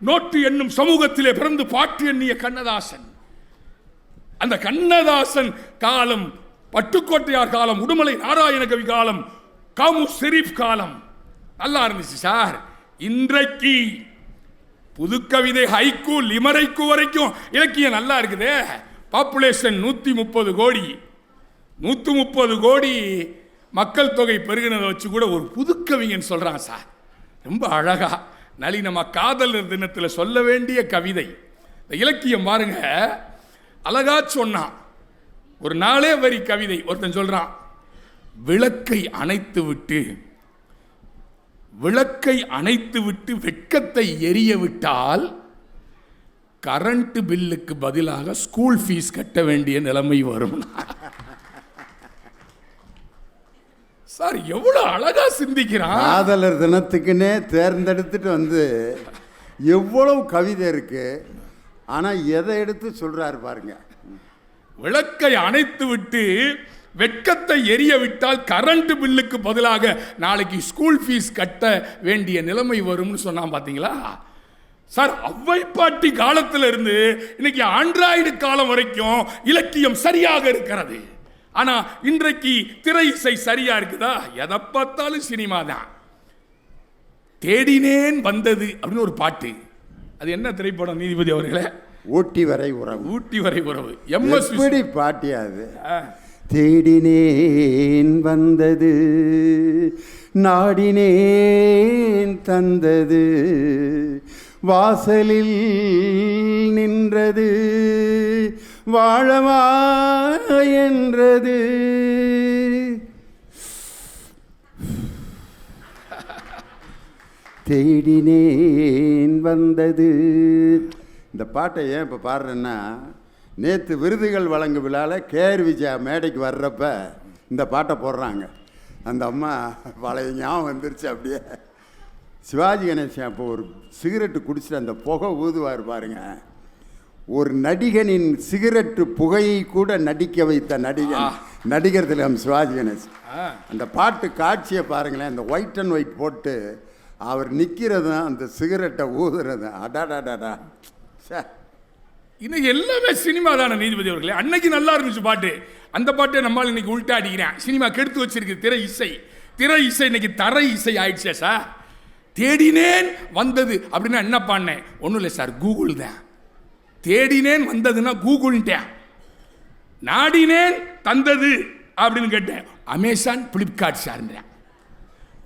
நோட்டு என்னும் சமூகத்திலே பிறந்து பாட்டு எண்ணிய கண்ணதாசன். அந்த கண்ணதாசன் காலம், பட்டுக்கோட்டையார் காலம், உடுமலை நாராயணகவி காலம், காமு ஷெரீப் காலம் நல்லா இருந்துச்சு சார். இன்றைக்கு புதுக்கவிதை ஹைக்கூ லிமரைக்கு வரைக்கும் இலக்கியம் நல்லா இருக்குது. பாப்புலேஷன் 130 கோடி, 130 கோடி மக்கள் தொகை பெருகினதை வச்சு கூட ஒரு புதுக்கவிஞன் சொல்றான் சார். ரொம்ப அழகா நளினமா காதலர் தினத்தில் சொல்ல வேண்டிய கவிதை. இந்த இலக்கியம் பாருங்க, அழகா சொன்னான். ஒரு 4 வரி கவிதை. ஒருத்தன் சொல்றான், விளக்கை அணைத்து விட்டு வெட்கத்தை எரிய விட்டால் கரண்ட் பில்லுக்கு பதிலாக ஸ்கூல் ஃபீஸ் கட்ட வேண்டிய நிலைமை வரும். சார் எவ்வளவு அழகா சிந்திக்கிறான். காதலர் தினத்துக்குன்னே தேர்ந்தெடுத்துட்டு வந்து எவ்வளவு கவிதை இருக்கு. ஆனா எதை எடுத்து சொல்றாரு பாருங்க. விளக்கை அணைத்து விட்டு வெட்கத்தை எரிய விட்டால் கரண்ட் பில்லுக்கு பதிலாக நாளைக்கு ஸ்கூல் ஃபீஸ் கட்ட வேண்டிய நிலைமை வரும்னு சொன்னான். பாத்தீங்களா சார்? அவ்வை பாட்டி காலத்துல இருந்து இன்னைக்கு ஆண்ட்ராய்டு காலம் வரைக்கும் இலக்கியம் சரியாக இருக்கிறது. ஆனா இன்றைக்கு திரை இசை சரியா இருக்குதா? எதை பார்த்தாலும் சினிமா தான். தேடினேன் வந்தது அப்படின்னு ஒரு பாட்டு. அது என்ன திரைப்படம் நீதிபதி அவர்களே? ஊட்டி வரை உறவு. ஊட்டி வரை உறவு. எம்எஸ் பாட்டியாது. தேடினேன் வந்தது, நாடினேன் தந்தது, வாசலில் நின்றது, வாழவா என்றது. தேடினேன் வந்தது. இந்த பாட்டை ஏன் இப்போ பாடுறேன்னா, நேற்று விருதுகள் வழங்கும் விழாவில் கேஆர் விஜயா மேடைக்கு வர்றப்ப இந்த பாட்டை போடுறாங்க. அந்த அம்மா பழைய ஞாபகம் வந்துருச்சு. அப்படியே சிவாஜி கணேசன் அப்போ ஒரு சிகரெட்டு குடிச்சிட்டு அந்த புகை ஊதுவார் பாருங்க. ஒரு நடிகனின் சிகரெட்டு புகையை கூட நடிக்க வைத்த நடிகர் திலகம் சிவாஜி கணேசன். அந்த பாட்டு காட்சியை பாருங்களேன். அந்த ஒயிட் அண்ட் ஒயிட் போட்டு அவர் நிற்கிறதும் அந்த சிகரெட்டை ஊதுறதும் அடாடாடாடா. இன்னைக்கு எல்லாமே சினிமா தானே நீதிபதி அவர்களே. அன்னைக்கு நல்லா இருந்துச்சு பாட்டு. அந்த பாட்டை நம்மளால் இன்னைக்கு உள்டா அடிக்கிறேன். சினிமா கெடுத்து வச்சிருக்கு திரை இசை இன்னைக்கு தரை இசை ஆயிடுச்சே சார். தேடினேன் வந்தது அப்படின்னா என்ன பண்ணேன்? ஒன்றும் இல்லை சார், கூகுள் தான். தேடினேன் வந்ததுன்னா கூகுள்ட்டேன். நாடினேன் தந்தது அப்படின்னு கேட்டேன், அமேசான் பிளிப்கார்ட் சார்ன்றேன்.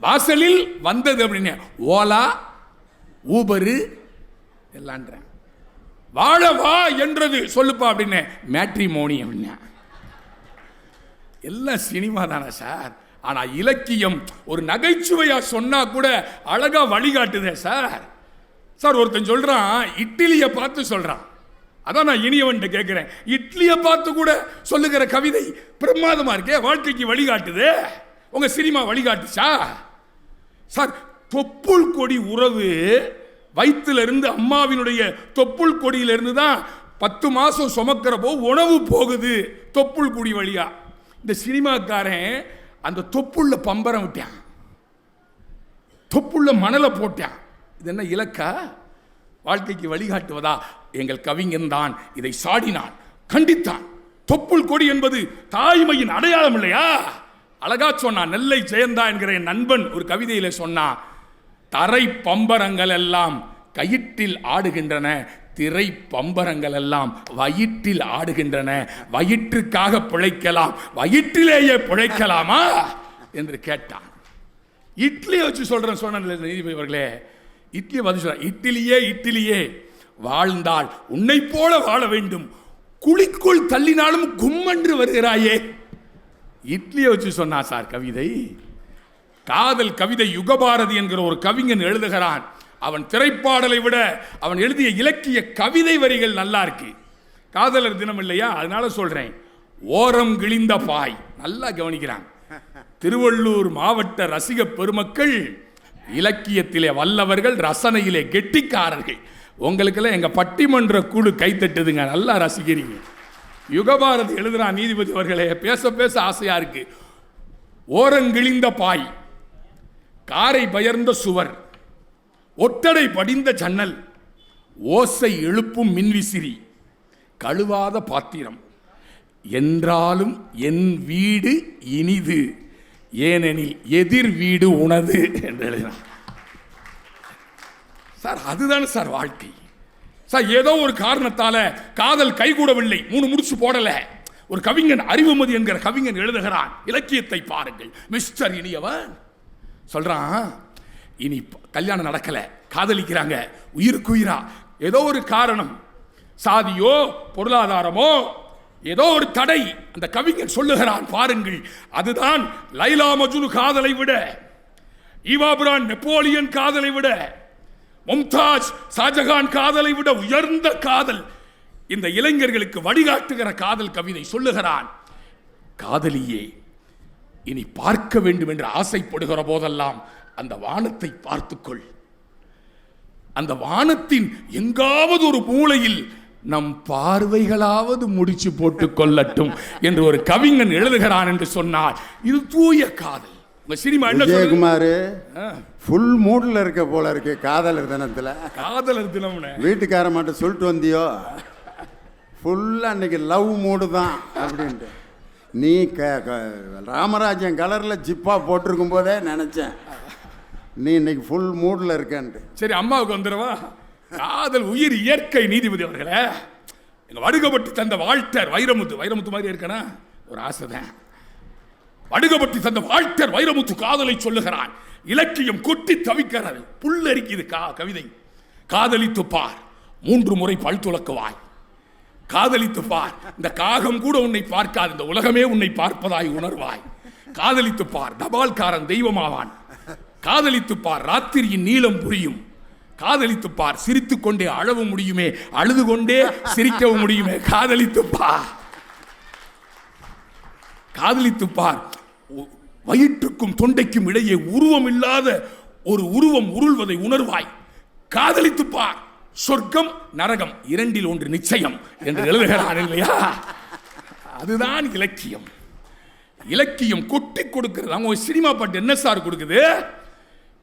வாசலில் வந்தது அப்படின்னு ஓலா ஊபரு எல்லான்றேன். வாழ வா என்றது சொல்லுப்பா அப்படின்னு மேட்ரிமோனி அப்படின்னா. எல்லாம் சினிமா தானே சார். ஆனா இலக்கியம் ஒரு நகைச்சுவையா சொன்னா கூட அழகா வழிகாட்டுதே சார். சார் ஒருத்தன் சொல்றான், இட்லியை பார்த்து சொல்றான். அதான் நான் இனியவன் கேட்கிறேன், இட்லியை பார்த்து கூட சொல்லுகிற கவிதை பிரமாதமா இருக்கே, வாழ்க்கைக்கு வழிகாட்டுது. உங்க சினிமா வழிகாட்டுச்சா சார்? தொப்புள் கொடி உறவு வயிற்றிலிருந்து அம்மாவினுடைய தொப்புள் கொடியிலிருந்து தான் 10 மாசம் சுமக்கிறப்போ உணவு போகுது தொப்புள் கொடி வழியா. இந்த சினிமாக்காரன் அந்த தொப்புள்ள பம்பரம் விட்டான், தொப்புள்ள மணலை போட்டான். இது என்ன இலக்கா? வாழ்க்கைக்கு வழிகாட்டுவதா? எங்கள் கவிஞன் தான் இதை சாடினான், கண்டித்தான். தொப்புள் கொடி என்பது தாய்மையின் அடையாளம் இல்லையா? அழகா சொன்னான். நெல்லை ஜெயந்தா என்கிற என் நண்பன் ஒரு கவிதையில சொன்னான், தரை பம்பரங்கள் எல்லாம் கயிற்றில் ஆடுகின்றன, திரை பம்பரங்கள் எல்லாம் வயிற்றில் ஆடுகின்றன. வயிற்றுக்காக பிழைக்கலாம், வயிற்றிலேயே பிழைக்கலாமா என்று கேட்டான். இட்லியை வச்சு சொல்றேன் சொன்ன நீதிபதி அவர்களே. இட்லியை பதில் சொல்ற, இட்லியே வாழ்ந்தால் உன்னை போல வாழ வேண்டும், குழிக்குள் தள்ளினாலும் கும்மன்று வருகிறாயே. இட்லியை வச்சு சொன்னா சார் கவிதை. காதல் கவிதை யுகபாரதி என்கிற ஒரு கவிஞன் எழுதுகிறான். அவன் திரைப்பாடலை விட அவன் எழுதிய இலக்கிய கவிதை வரிகள் நல்லா இருக்கு. காதலர் தினம் இல்லையா, அதனால சொல்றேன். ஓரம் கிழிந்த பாய் நல்லா கவனிக்கிறான். திருவள்ளூர் மாவட்ட ரசிக பெருமக்கள் இலக்கியத்திலே வல்லவர்கள், ரசனையிலே கெட்டிக்காரர்கள். உங்களுக்கெல்லாம் எங்க பட்டிமன்ற குழு கைத்தட்டுதுங்க, நல்லா ரசிக்கிறீங்க. யுகபாரதி எழுதுறான் நீதிபதி அவர்களே, பேச பேச ஆசையா இருக்கு. ஓரங்கிழிந்த பாய், காரை பயர்ந்த சுவர், ஒட்டடை படிந்த ஜன்னல், ஓசை எழுப்பும் மின்விசிறி, கழுவாத பாத்திரம், என்றாலும் என் வீடு இனிது, ஏனெனில் எதிர் வீடு உனது என்று எழுதினார். சார் அதுதானே சார் வாழ்க்கை. சார் ஏதோ ஒரு காரணத்தால காதல் கைகூடவில்லை, 3 முடிச்சு போடல. ஒரு கவிஞன், அறிவுமதி என்கிற கவிஞன் எழுதுகிறான், இலக்கியத்தை பாருங்கள். மிஸ்டர் இனியவன் சொல்றான், இனி கல்யாணம் நடக்கல, காதலிக்கிறாங்க உயிருக்கு உயிரா. ஏதோ ஒரு காரணம், சாதியோ பொருளாதாரமோ ஏதோ ஒரு தடை. அந்த கவிஞன் சொல்லுகிறான் பாருங்கள், அதுதான் லைலா மஜ்னு காதலை விட, ஈவா பிரவுன் நெப்போலியன் காதலை விட, மும்தாஜ் ஷாஜகான் காதலை விட உயர்ந்த காதல். இந்த இளைஞர்களுக்கு வழிகாட்டுகிற காதல் கவிதை சொல்லுகிறான், காதலியே இனி பார்க்க வேண்டும் என்று ஆசைப்படுகிற போதெல்லாம் அந்த வானத்தை பார்த்துக்கொள். அந்த வானத்தின் எங்காவது ஒரு மூலையில் நம் பார்வைகளாவது முடிச்சு போட்டுக் கொள்ளட்டும் என்று ஒரு கவிஞன் எழுதுகிறான் என்று சொன்னார். இது தூய காதல். உங்க சினிமா என்ன விஜயகுமார் ஃபுல் மூட்ல இருக்க போல இருக்கு காதலர் தினத்துல. காதலர் தினம் வீட்டுக்கார மாட்ட சொல்லிட்டு வந்தியோ, ஃபுல்லா அன்னைக்கு லவ் மூடு தான் அப்படின்ட்டு. நீ ராமராஜன் கலர்ல ஜிப்பா போட்டிருக்கும் போதே நினைச்சேன் நீ இன்னைக்கு ஃபுல் மூட்ல இருக்கேன்ட்டு. சரி, அம்மாவுக்கு வந்துடுவா. காதல் உயிர் இயற்கை. நீதிபதி அவர்களே, எங்க வடுகப்பட்டி தந்த வால்டர் வைரமுத்து, வைரமுத்து மாதிரி இருக்கனா ஒரு ஆசைதான். வடுகப்பட்டி தந்த வால்டர் வைரமுத்து காதலை சொல்லுகிறான். இலக்கியம் கொட்டி தவிக்கிறது, புல்லரிக்குது கவிதை. காதலித்து பார், 3 முறை பல் துலக்குவாய். காதலித்து பார், இந்த காகம் கூட உன்னை பார்க்காது, இந்த உலகமே உன்னை பார்ப்பதாய் உணர்வாய். காதலித்து பார், தபால்காரன் தெய்வமாவான். காதலித்து பார், ராத்திரியின் நீளம் புரியும். காதலித்து பார், சிரித்துக் கொண்டே அழவும் முடியுமே, அழுது கொண்டே சிரிக்கவும் முடியுமே. காதலித்து பார், காதலித்து பார், வயிற்றுக்கும் தொண்டைக்கும் இடையே உருவம் இல்லாத ஒரு உருவம் உருள்வதை உணர்வாய். காதலித்து பார், சொர்க்கம் நரகம் 2இல் 1 நிச்சயம் என்று எழுதுகிறான் இல்லையா? அதுதான் இலக்கியம். இலக்கியம் கொட்டி கொடுக்கிறது. அவங்க சினிமா பாட்டு என்ன சார் கொடுக்குது?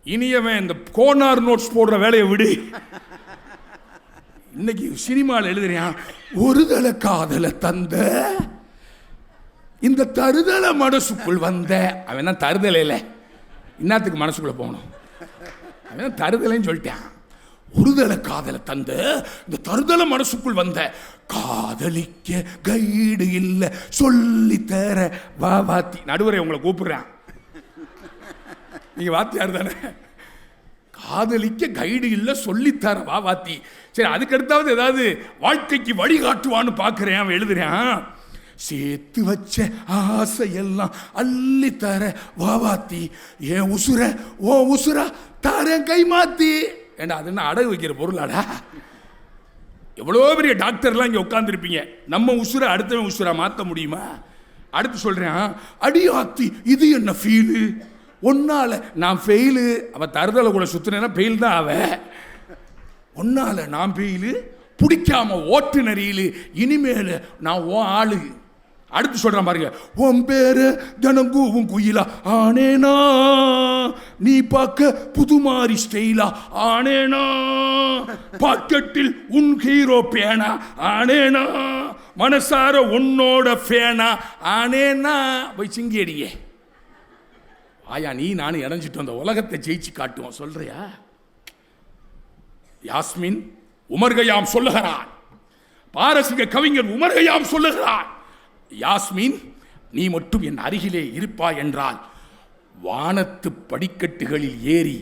இனியவன் இந்த கோனார் நோட்ஸ் போடுற வேலையை விடு. இன்னைக்கு சினிமாவில் எழுதுறியான், ஒருதல காதல தந்த இந்த தருதல மனசுக்குள் வந்த. அவன் தான் தருதலை இல்லை, இன்னத்துக்கு மனசுக்குள்ள போகணும். அவன் தருதலைன்னு சொல்லிட்டான். ஒருதல காதல தந்த இந்த தருதல மனசுக்குள் வந்த, காதலிக்க கைடு இல்லை சொல்லி தர வாத்தி. நடுவரை உங்களை கூப்பிடுறான், நீங்க வாத்தியார் தானே. காதலிக்க கைடு இல்லை சொல்லித்தர வாத்தி. சரி, அதுக்கு அடுத்தாவது ஏதாவது வாழ்க்கைக்கு வழிகாட்டுவான்னு பார்க்கிறேன். அவன் எழுதுறேன், சேர்த்து வச்ச ஆசையெல்லாம் அள்ளி தர வாத்தி, ஏன் உசுர ஓ உசுரா தாரேன் கை மாத்தி. ஏண்டா அது என்ன அடகு வைக்கிற பொருளாடா? எவ்வளோ பெரிய டாக்டர்லாம் இங்கே உட்காந்துருப்பீங்க, நம்ம உசுரை அடுத்தவன் உசுரா மாற்ற முடியுமா? அடுத்து சொல்றேன், அடியாத்தி இது என்ன ஃபீலு, ஒன்னால நான் ஃபெயிலு. அவன் தருதலை கூட சுத்தினா ஃபெயில் தான். அவன் ஒன்னால நான் ஃபெயிலு, பிடிக்காம ஓட்டு நெறியிலு, இனிமேல் நான் ஓ ஆளு. அடுத்து சொல்றான் பாருங்க, உன் பேரு தினங்கூவும் குயிலா ஆனேனா, நீ பார்க்க புதுமாரி ஸ்டைலா ஆனேனா, பாக்கெட்டில் உன் ஹீரோ பேனா ஆனேனா, மனசார உன்னோட ஃபேனா ஆனேனா. போய் சிங்கி அடிங்க ஆயா, நீ நானும் இணைஞ்சிட்டு வந்த உலகத்தை ஜெயிச்சு காட்டுவோம் சொல்றியா? யாஸ்மின் உமர்கயாம் சொல்லுகிறான், பாரசீக கவிஞர் உமர்கயாம் சொல்லுகிறான், யாஸ்மின் நீ மட்டும் என் அருகிலே இருப்பாய் என்றால் வானத்து படிக்கட்டுகளில் ஏறி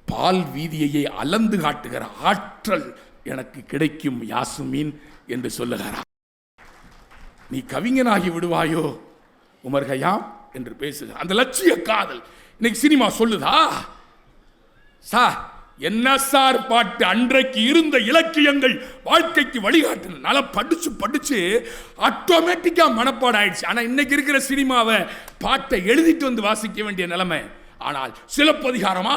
பால் வீதியையே அளந்து காட்டுகிற ஆற்றல் எனக்கு கிடைக்கும் யாஸ்மின் என்று சொல்லுகிறார். நீ கவிஞனாகி விடுவாயோ உமர்கயாம் என்று பேசுகிறார். அந்த லட்சிய காதல் இன்னைக்கு சினிமா சொல்லுதா? சார் என்ன சார் பாட்டு? அன்றைக்கு இருந்த இலக்கியங்கள் வாழ்க்கைக்கு வழிகாட்டு. நல்லா படிச்சு படிச்சு ஆட்டோமேட்டிக்கா மனப்பாடம் ஆயிடுச்சு. ஆனா இன்னைக்கு இருக்கிற சினிமாவை பாட்டை எழுதிட்டு வந்து வாசிக்க வேண்டிய நிலைமை. ஆனால் சிலப்பதிகாரமா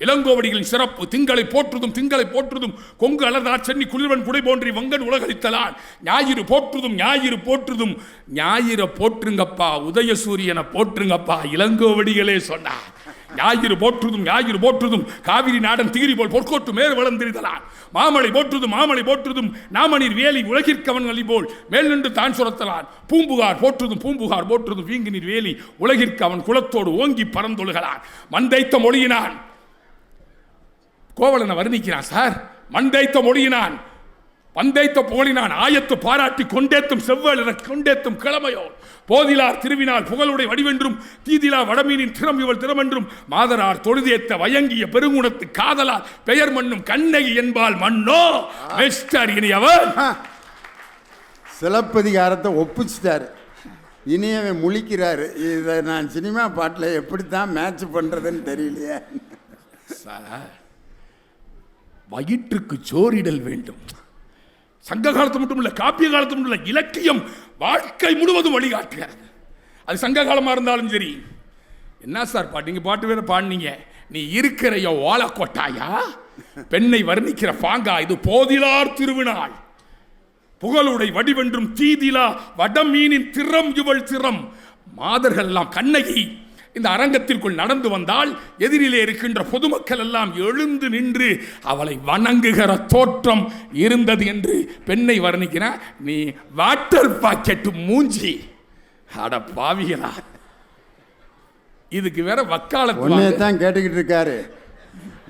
இளங்கோவடிகளின் சிறப்பு. திங்களை போற்றுதும் திங்களை போற்றுதும் கொங்கு அலர்தா சென்னி குளிர்வன் குடை போன்றி வங்கன் உலகளித்தலான் ஞாயிறு போற்றுதும் ஞாயிறு போற்றுதும். ஞாயிறை போற்றுங்கப்பா, உதயசூரியனை போற்றுங்கப்பா, இளங்கோவடிகளே சொன்னார். ஞாயிறு போற்றுதும் ஞாயிறு போற்றுதும் காவிரி நாடன் திகிரி போல் பொற்கோட்டு மேல் வளர்ந்திருந்தலான். மாமலை போற்றுதும் மாமலை போற்றுதும் நாமநீர் வேலி உலகிற்கவன் அலி போல் மேல் நின்று தான் சுரத்தலான். பூம்புகார் போற்றுதும் பூம்புகார் போற்றுதும் வீங்கு நீர் வேலி உலகிற்கு அவன் குலத்தோடு ஓங்கி பறந்தொழுகலான். மண்டைத்த மொழியினான். கோவலனை வர்ணிக்கிறான் சார். மண்டைத்த மொழியினான் பந்தைத்த புகழினான் ஆயத்து பாராட்டி கொண்டேத்தும் செவ்வழ கொண்டேத்தும் கிழமையோர் போதிலார் திருவினால் புகழுடைய வடிவென்றும் தீதிலா வடமீனின் திறம் இவள் திறமென்றும் மாதரார் தொழுதேத்த வயங்கிய பெருங்குணத்து காதலால் பெயர் மண்ணும் கண்ணகி என்பால் மண்ணோ வெஸ்டர் இனியவர். சிலப்பதிகாரத்தை ஒப்பிச்சிட்டாரு. இனியவன் முழிக்கிறாரு. இதை நான் சினிமா பாட்டில் எப்படித்தான் மேட்ச் பண்ணுறதுன்னு தெரியலையே சார். வயிற்றுக்கு சோறிடல் வேண்டும். சங்க காலத்து மட்டும் இல்ல, காப்பிய காலத்து மட்டும் இல்ல, இலக்கியம் வாழ்க்கை முழுவதும் வழிகாட்டுகிறது. அது சங்க காலமா இருந்தாலும் சரி. என்ன சார் பாட்டு? நீங்க பாட்டு வேற பாடினீங்க. நீ இருக்கிறையோ ஓலக்கோட்டாயா, பெண்ணை வர்ணிக்கிற பாங்கா, இது போதிலார் திருவினாள் புகழுடை வடிவென்றும் தீதிலா வடமீனின் திறம் இவள் திறம். மாதர்கள் எல்லாம் கண்ணகி இந்த அரங்கத்திற்குள் நடந்து வந்தால் எதிரிலே இருக்கின்ற பொதுமக்கள் எல்லாம் எழுந்து நின்று அவளை வணங்குகிற தோற்றம் இருந்தது என்று பெண்ணை வர்ணிக்கிறார். நீ வாட்டர் பாக்கெட் மூஞ்சி, அட பாவிகளா. இதுக்கு வேற வக்காலத்து தான் கேட்டுக்கிட்டு இருக்காரு.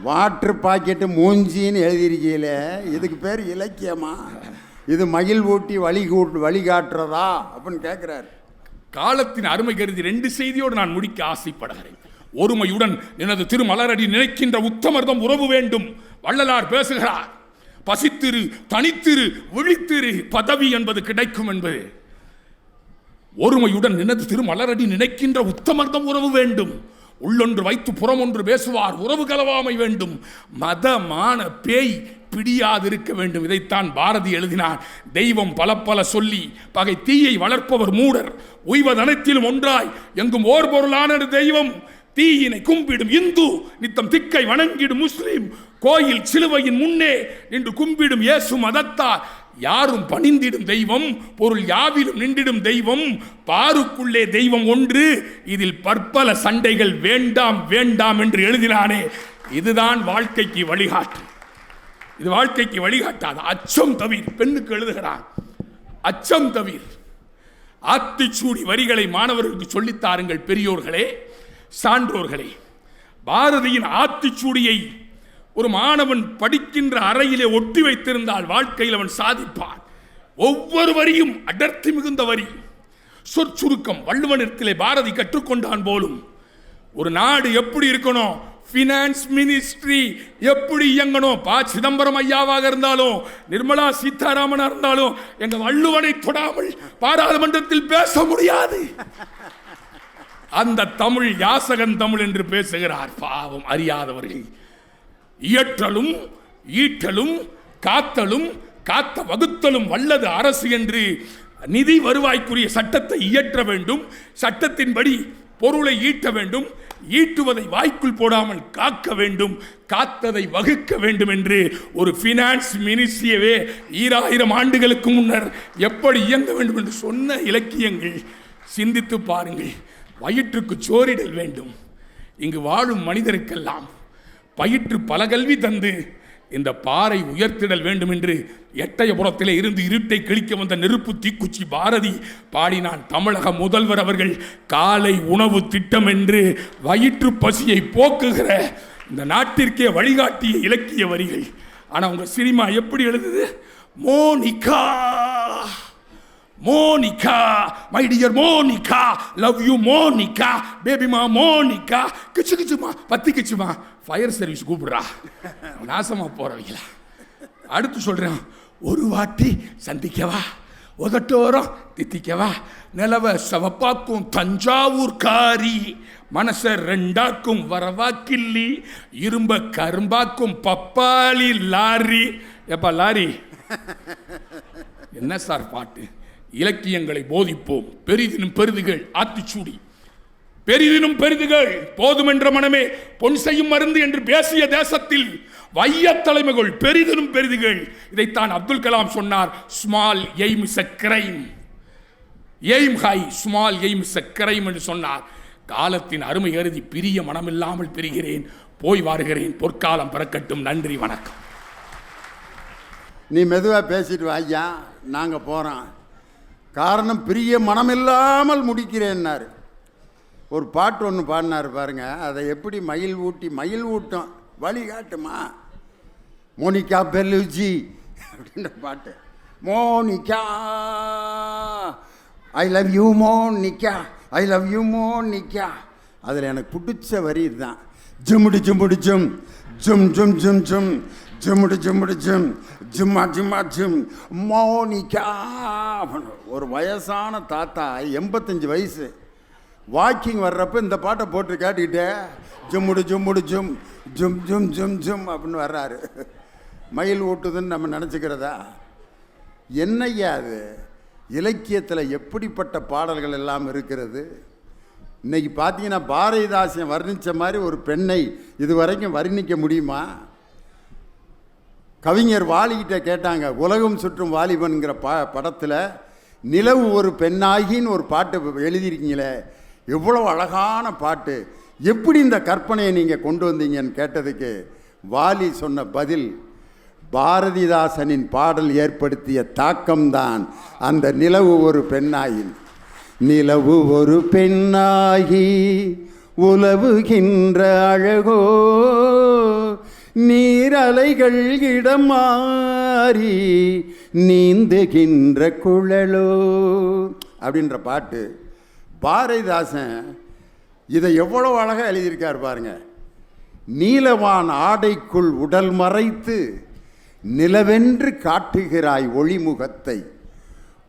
வாட்டர் பாக்கெட்டு மூஞ்சின்னு எழுதியிருக்கீங்கள, இதுக்கு பேர் இலக்கியமா? இது மகிழ் ஊட்டி வழிகாட்டுறதா அப்படின்னு கேட்கிறாரு. காலத்தின் அருமை கருதி 2 செய்தியோடு நான் முடிக்க ஆசைப்படுகிறேன். ஒருமையுடன் எனது திருமலரடி நினைக்கின்ற உத்தமர்தம் உறவு வேண்டும். வள்ளலார் பேசுகிறார், பசித்திரு தனித்திரு விழித்திரு பதவி என்பது கிடைக்கும் என்பது. ஒருமையுடன் எனது திருமலரடி நினைக்கின்ற உத்தமர்தம் உறவு வேண்டும். உள்ளொன்று வைத்து புறம் ஒன்று பேசுவார் உறவு கலவாமை வேண்டும். மதமான பேய் பிடியாதிருக்க வேண்டும். இதைத்தான் பாரதி எழுதினார். தெய்வம் பல பல சொல்லி பகை தீயை வளர்ப்பவர் மூடர். உய்வதனைத்திலும் ஒன்றாய் எங்கும் ஓர் பொருளான தெய்வம். தீயினை கும்பிடும் இந்து நித்தம் திக்கை வணங்கிடும் முஸ்லிம். கோயில் சிலுவையின் முன்னே நின்று கும்பிடும் இயேசு மதத்தார். யாரும் பணிந்திடும் தெய்வம், பொருள் யாவிலும் நின்றிடும் தெய்வம். பாருக்குள்ளே தெய்வம் ஒன்று, இதில் பற்பல சண்டைகள் வேண்டாம் வேண்டாம் என்று எழுதினானே. இதுதான் வாழ்க்கைக்கு வழிகாட்டு. இது வாழ்க்கைக்கு வழிகாட்டாது. அச்சம் தவிர பெண்ணுக்கு எழுதுகிறான். அச்சம் தவிர. ஆத்திச்சூடி வரிகளை மாணவர்களுக்கு சொல்லித்தாருங்கள் பெரியோர்களே, சான்றோர்களே. பாரதியின் ஆத்திச்சூடியை ஒரு மாணவன் படிக்கின்ற அறையிலே ஒட்டி வைத்திருந்தால் வாழ்க்கையில் அவன் சாதிப்பான். ஒவ்வொரு வரியும் அடர்த்தி மிகுந்த வரி. சொற்சுருக்கம் வள்ளுவனிடத்திலே பாரதி கற்றுக்கொண்டான் போலும். ஒரு நாடு எப்படி இருக்கணும், பினான்ஸ் மினிஸ்ட்ரி எப்படி இயங்கணும், ப சிதம்பரம் ஐயாவாக இருந்தாலும் நிர்மலா சீதாராமனா இருந்தாலும் எங்க வள்ளுவனை தொடாமல் பாராளுமன்றத்தில் பேச முடியாது. அந்த தமிழ் யாசகன் தமிழ் என்று பேசுகிறார். பாவம் அறியாதவர்கள். இயற்றலும் ஈட்டலும் காத்தலும் காத்த வகுத்தலும் வல்லது அரசு என்று நிதி வருவாய்க்குரிய சட்டத்தை இயற்ற வேண்டும். சட்டத்தின்படி பொருளை ஈட்ட வேண்டும். ஈட்டுவதை வாய்க்குள் போடாமல் காக்க வேண்டும். காத்ததை வகுக்க வேண்டும் என்று ஒரு பினான்ஸ் மினிஸ்ட்ரியவே 2000 ஆண்டுகளுக்கு முன்னர் எப்படி இயங்க வேண்டும் என்று சொன்ன இலக்கியங்கள். சிந்தித்து பாருங்கள். வயிற்றுக்கு சோறிடல் வேண்டும். இங்கு வாழும் மனிதருக்கெல்லாம் பயிற்று பல கல்வி தந்து இந்த பாறை உயர்த்திடல் வேண்டும் என்று எட்டயபுரத்திலே இருந்து இருட்டை கிழிக்க வந்த நெருப்பு தீக்குச்சி பாரதி பாடினான். தமிழக முதல்வர் அவர்கள் காலை உணவு திட்டம் என்று வயிற்று பசியை போக்குகிற இந்த நாட்டிற்கே வழிகாட்டிய இலக்கிய வரிகள். ஆனால் உங்க சினிமா எப்படி எழுதுது? Monica Monica my dear Monica love you Monica பேபிமா மோனிகா கிச்சு கிச்சுமா பத்தி கிச்சுமா ஃபயர் சர்வீஸ் கூப்பிடுறா நாசமா போறவங்களா. அடுத்து சொல்றேன், ஒரு வாட்டி சந்திக்கவா உதட்டோரம் தித்திக்கவா, நிலவ சவப்பாக்கும் தஞ்சாவூர் காரி, மனச ரெண்டாக்கும் வரவா கிள்ளி, இரும்ப கரும்பாக்கும் பப்பாளி லாரி. எப்பா லாரி என்ன சார் பாட்டு? இலக்கியங்களை போதிப்போம், பெரிதினும் பெரிதுகள் ஆத்திச்சூடி, பெரிதினும் பெரிதுகள் போதுமென்ற மனமே பொன் செய்யும் மருந்து என்று பேசிய தேசத்தில் வைய தலைமைகள் பெரிதினும் பெரிதுகள். இதைத்தான் அப்துல் கலாம் சொன்னார். Small aim is a crime, aim high, small aim is a crime என்று சொன்னார். காலத்தின் அருமை கருதி பிரிய மனமில்லாமல் பிரிகிறேன், போய் வாருகிறேன், பொற்காலம் பிறக்கட்டும். நன்றி, வணக்கம். நீ மெதுவாக பேசிட்டு வாய்யா, நாங்கள் போகிறோம். காரணம் பிரிய மனமில்லாமல் முடிக்கிறேன்னாரு. ஒரு பாட்டு ஒன்று பாடினார் பாருங்க, அதை எப்படி மயில் ஊட்டும் வழிகாட்டுமா, மோனிகா பெல்லுஜி அப்படின்ற பாட்டு. Monica I love you Monica, I love you Monica. அதில் எனக்கு பிடிச்ச வரி இதுதான். ஜும்முடு ஜும்முடு ஜும், ஜும் ஜும் ஜும் ஜும், ஜும்முடு ஜும்முடு ஜும், ஜும்மா ஜும்மா ஜும், மோனிகா. ஒரு வயசான தாத்தா, 85 வயசு, வாக்கிங் வர்றப்ப இந்த பாட்டை போட்டு கேட்டுக்கிட்டே ஜும்முடு ஜும்முடு ஜும், ஜும் ஜும் ஜும் ஜும் அப்படின்னு வர்றாரு. மயில் ஊட்டுதுன்னு நம்ம நினச்சிக்கிறதா? என்னையா அது? இலக்கியத்தில் எப்படிப்பட்ட பாடல்கள் எல்லாம் இருக்கிறது. இன்றைக்கி பார்த்தீங்கன்னா பாரதிதாசன் வர்ணித்த மாதிரி ஒரு பெண்ணை இதுவரைக்கும் வர்ணிக்க முடியுமா? கவிஞர் வாலிகிட்ட கேட்டாங்க, உலகம் சுற்றும் வாலிபன்கிற படத்தில் நிலவு ஒரு பெண்ணாகின்னு ஒரு பாட்டு எழுதியிருக்கீங்களே, எவ்வளோ அழகான பாட்டு, எப்படி இந்த கற்பனையை நீங்கள் கொண்டு வந்தீங்கன்னு கேட்டதுக்கு வாலி சொன்ன பதில், பாரதிதாசனின் பாடல் ஏற்படுத்திய தாக்கம்தான் அந்த நிலவு ஒரு பெண்ணாகி. நிலவு ஒரு பெண்ணாகி உலவுகின்ற அழகோ, நீரலைகள் இடம் மாறி நீந்துகின்ற குழலோ அப்படின்ற பாட்டு. பாரதிதாசன் இதை எவ்வளோ அழகாக எழுதியிருக்கார் பாருங்க. நீலவான் ஆடைக்குள் உடல் மறைத்து நிலவென்று காட்டுகிறாய் ஒளிமுகத்தை,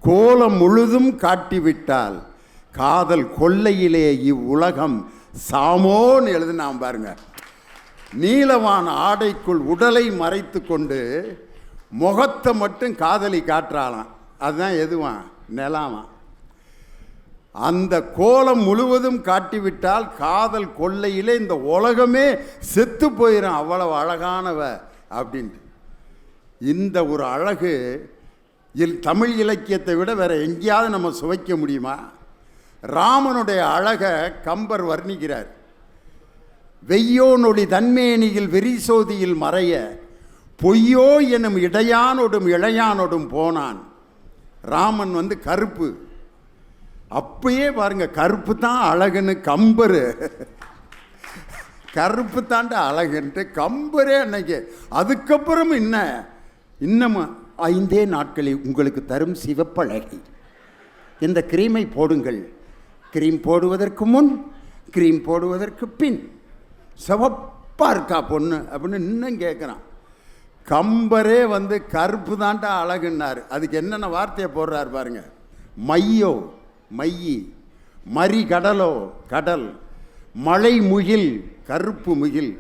கோலம் முழுதும் காட்டிவிட்டால் காதல் கொல்லையிலே இவ்வுலகம் சாமோன்னு எழுதுனாம் பாருங்க. நீலவான் ஆடைக்குள் உடலை மறைத்து கொண்டு முகத்தை மட்டும் காதலி காட்டுறாளாம். அதுதான் எதுவான்? நிலாவான். அந்த கோலம் முழுவதும் காட்டிவிட்டால் காதல் கொல்லையிலே இந்த உலகமே செத்து போயிடும், அவ்வளவு அழகானவ அப்படின்ட்டு. இந்த ஒரு அழகு தமிழ் இலக்கியத்தை விட வேற எங்கேயாவது நம்ம சுவைக்க முடியுமா? ராமனுடைய அழகை கம்பர் வர்ணிக்கிறார். வெய்யோ நொடி தன்மேனியில் வெறிசோதியில் மறைய பொய்யோ எனும் இடையானோடும் இளையானோடும் போனான். ராமன் கருப்பு. அப்பயே பாருங்க, கருப்பு தான் அழகுன்னு கம்பர், கருப்பு தாண்ட அழகுன்ட்டு கம்பரே அன்னைக்கு. அதுக்கப்புறம் இன்னமும் 5 நாட்களில் உங்களுக்கு தரும் சிவப்பழகி, இந்த கிரீமை போடுங்கள், கிரீம் போடுவதற்கு முன், கிரீம் போடுவதற்கு பின், சிவப்பா இருக்கா பொண்ணு அப்படின்னு இன்னும் கேட்குறான். கம்பரே கருப்பு தாண்டா அழகுன்னாரு. அதுக்கு என்னென்ன வார்த்தையை போடுறாரு பாருங்க. மையோ மையி, மறி கடலோ கடல், மலை முகில் கருப்பு முகில்,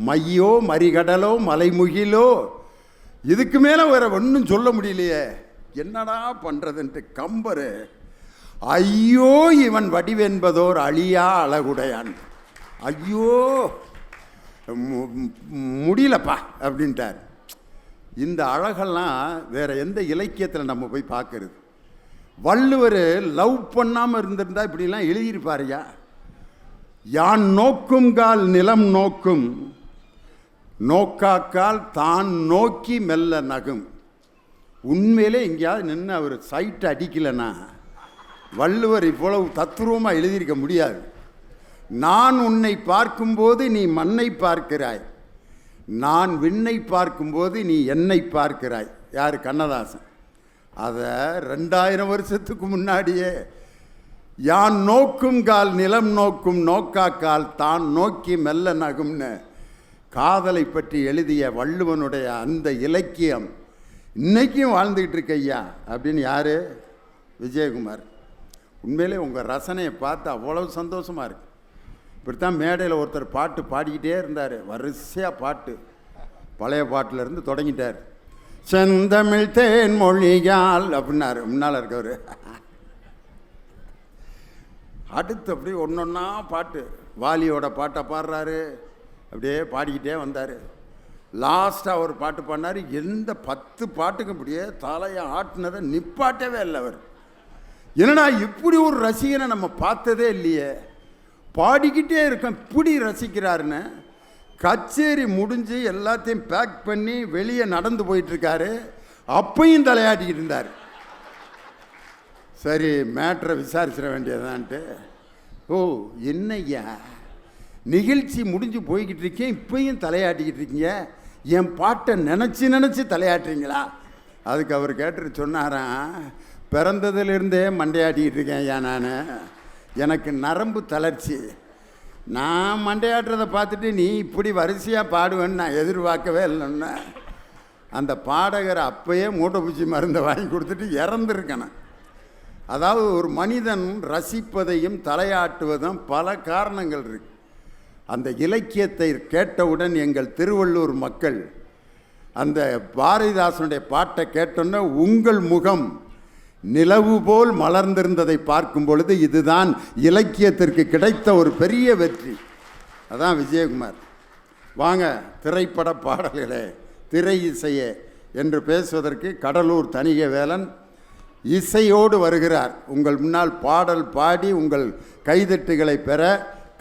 மையோ மறிகடலோ மலை முகிலோ, இதுக்கு மேலே வேற ஒன்றும் சொல்ல முடியலையே, என்னடா பண்ணுறதுன்ட்டு கம்பரு ஐயோ இவன் வடிவென்பதோர் அழியா அழகுடையான், ஐயோ முடியலப்பா அப்படின்ட்டார். இந்த அழகெல்லாம் வேற எந்த இலக்கியத்தில் நம்ம போய் பார்க்கறது? வள்ளுவர் லவ் பண்ணாமல் இருந்திருந்தா இப்படிலாம் எழுதியிருப்பாருயா. யான் நோக்கும் கால் நிலம் நோக்கும், நோக்காக்கால் தான் நோக்கி மெல்ல நகும். உண்மையிலே எங்கேயாவது நின்று அவர் சைட்டை அடிக்கலைன்னா வள்ளுவர் இவ்வளவு தத்துரூபமாக எழுதியிருக்க முடியாது. நான் உன்னை பார்க்கும்போது நீ மண்ணை பார்க்கிறாய், நான் விண்ணை பார்க்கும்போது நீ என்னை பார்க்கிறாய். யார்? கண்ணதாசன். அதை 2000 வருஷத்துக்கு முன்னாடியே யான் நோக்கும் கால் நிலம் நோக்கும், நோக்காக்கால் தான் நோக்கி மெல்ல நகும்னு காதலை பற்றி எழுதிய வள்ளுவனுடைய அந்த இலக்கியம் இன்னைக்கும் வாழ்ந்துக்கிட்டு இருக்க ஐயா அப்படின்னு யார்? விஜயகுமார். உண்மையிலே உங்கள் ரசனையை பார்த்து அவ்வளவு சந்தோஷமாக இருக்குது. இப்படித்தான் மேடையில் ஒருத்தர் பாட்டு பாடிக்கிட்டே இருந்தார், வரிசையாக பாட்டு, பழைய பாட்டிலேருந்து தொடங்கிட்டார். செந்தமிழ் தேன் மொழியால் அப்படின்னாரு முன்னால் இருக்கவர். அடுத்து அப்படி ஒன்று ஒன்றா பாட்டு, வாலியோட பாட்டை பாடுறாரு, அப்படியே பாடிக்கிட்டே வந்தார். லாஸ்ட்டாக ஒரு பாட்டு பாடினார். எந்த 10 பாட்டுக்கும் அப்படியே தலையை ஆட்டினதை நிப்பாட்டவே இல்லை அவர். என்னடா இப்படி ஒரு ரசிகனை நம்ம பார்த்ததே இல்லையே, பாடிக்கிட்டே இருக்கேன் இப்படி ரசிக்கிறாருன்னு. கச்சேரி முடிஞ்சு எல்லாத்தையும் பேக் பண்ணி வெளியே நடந்து போயிட்டுருக்காரு, அப்பையும் தலையாட்டிக்கிட்டு இருந்தார். சரி, மேட்ரை விசாரிச்சிட வேண்டியதான்ட்டு, ஓ என்னய்யா நிகழ்ச்சி முடிஞ்சு போய்கிட்டு இருக்கேன், இப்பையும் தலையாட்டிக்கிட்டு இருக்கீங்க, என் பாட்டை நினச்சி தலையாட்டுறீங்களா? அதுக்கு அவர் கேட்டு சொன்னாராம், பிறந்ததுலேருந்தே மண்டையாட்டிக்கிட்டு இருக்கேன் ஐயா, நான் எனக்கு நரம்பு தளர்ச்சி, நான் மண்டையாட்டுறதை பார்த்துட்டு நீ இப்படி வரிசையாக பாடுவேன்னு நான் எதிர்பார்க்கவே இல்லைன்னா. அந்த பாடகரை அப்போயே மூட்டை பூச்சி மருந்தை வாங்கி கொடுத்துட்டு இறந்துருக்கணும். அதாவது ஒரு மனிதன் ரசிப்பதையும் தலையாட்டுவதும் பல காரணங்கள் இருக்கு. அந்த இலக்கியத்தை கேட்டவுடன் எங்கள் திருவள்ளூர் மக்கள் அந்த பாரதிதாசனுடைய பாட்டை கேட்டோன்னே உங்கள் முகம் நிலவு போல் மலர்ந்திருந்ததை பார்க்கும் பொழுது இதுதான் இலக்கியத்திற்கு கிடைத்த ஒரு பெரிய வெற்றி. அதான் விஜயகுமார். வாங்க, திரைப்பட பாடல்களே, திரை இசையே என்று பேசுவதற்கு கடலூர் தணிகைவேலன் இசையோடு வருகிறார். உங்கள் முன்னால் பாடல் பாடி உங்கள் கைதட்டுகளை பெற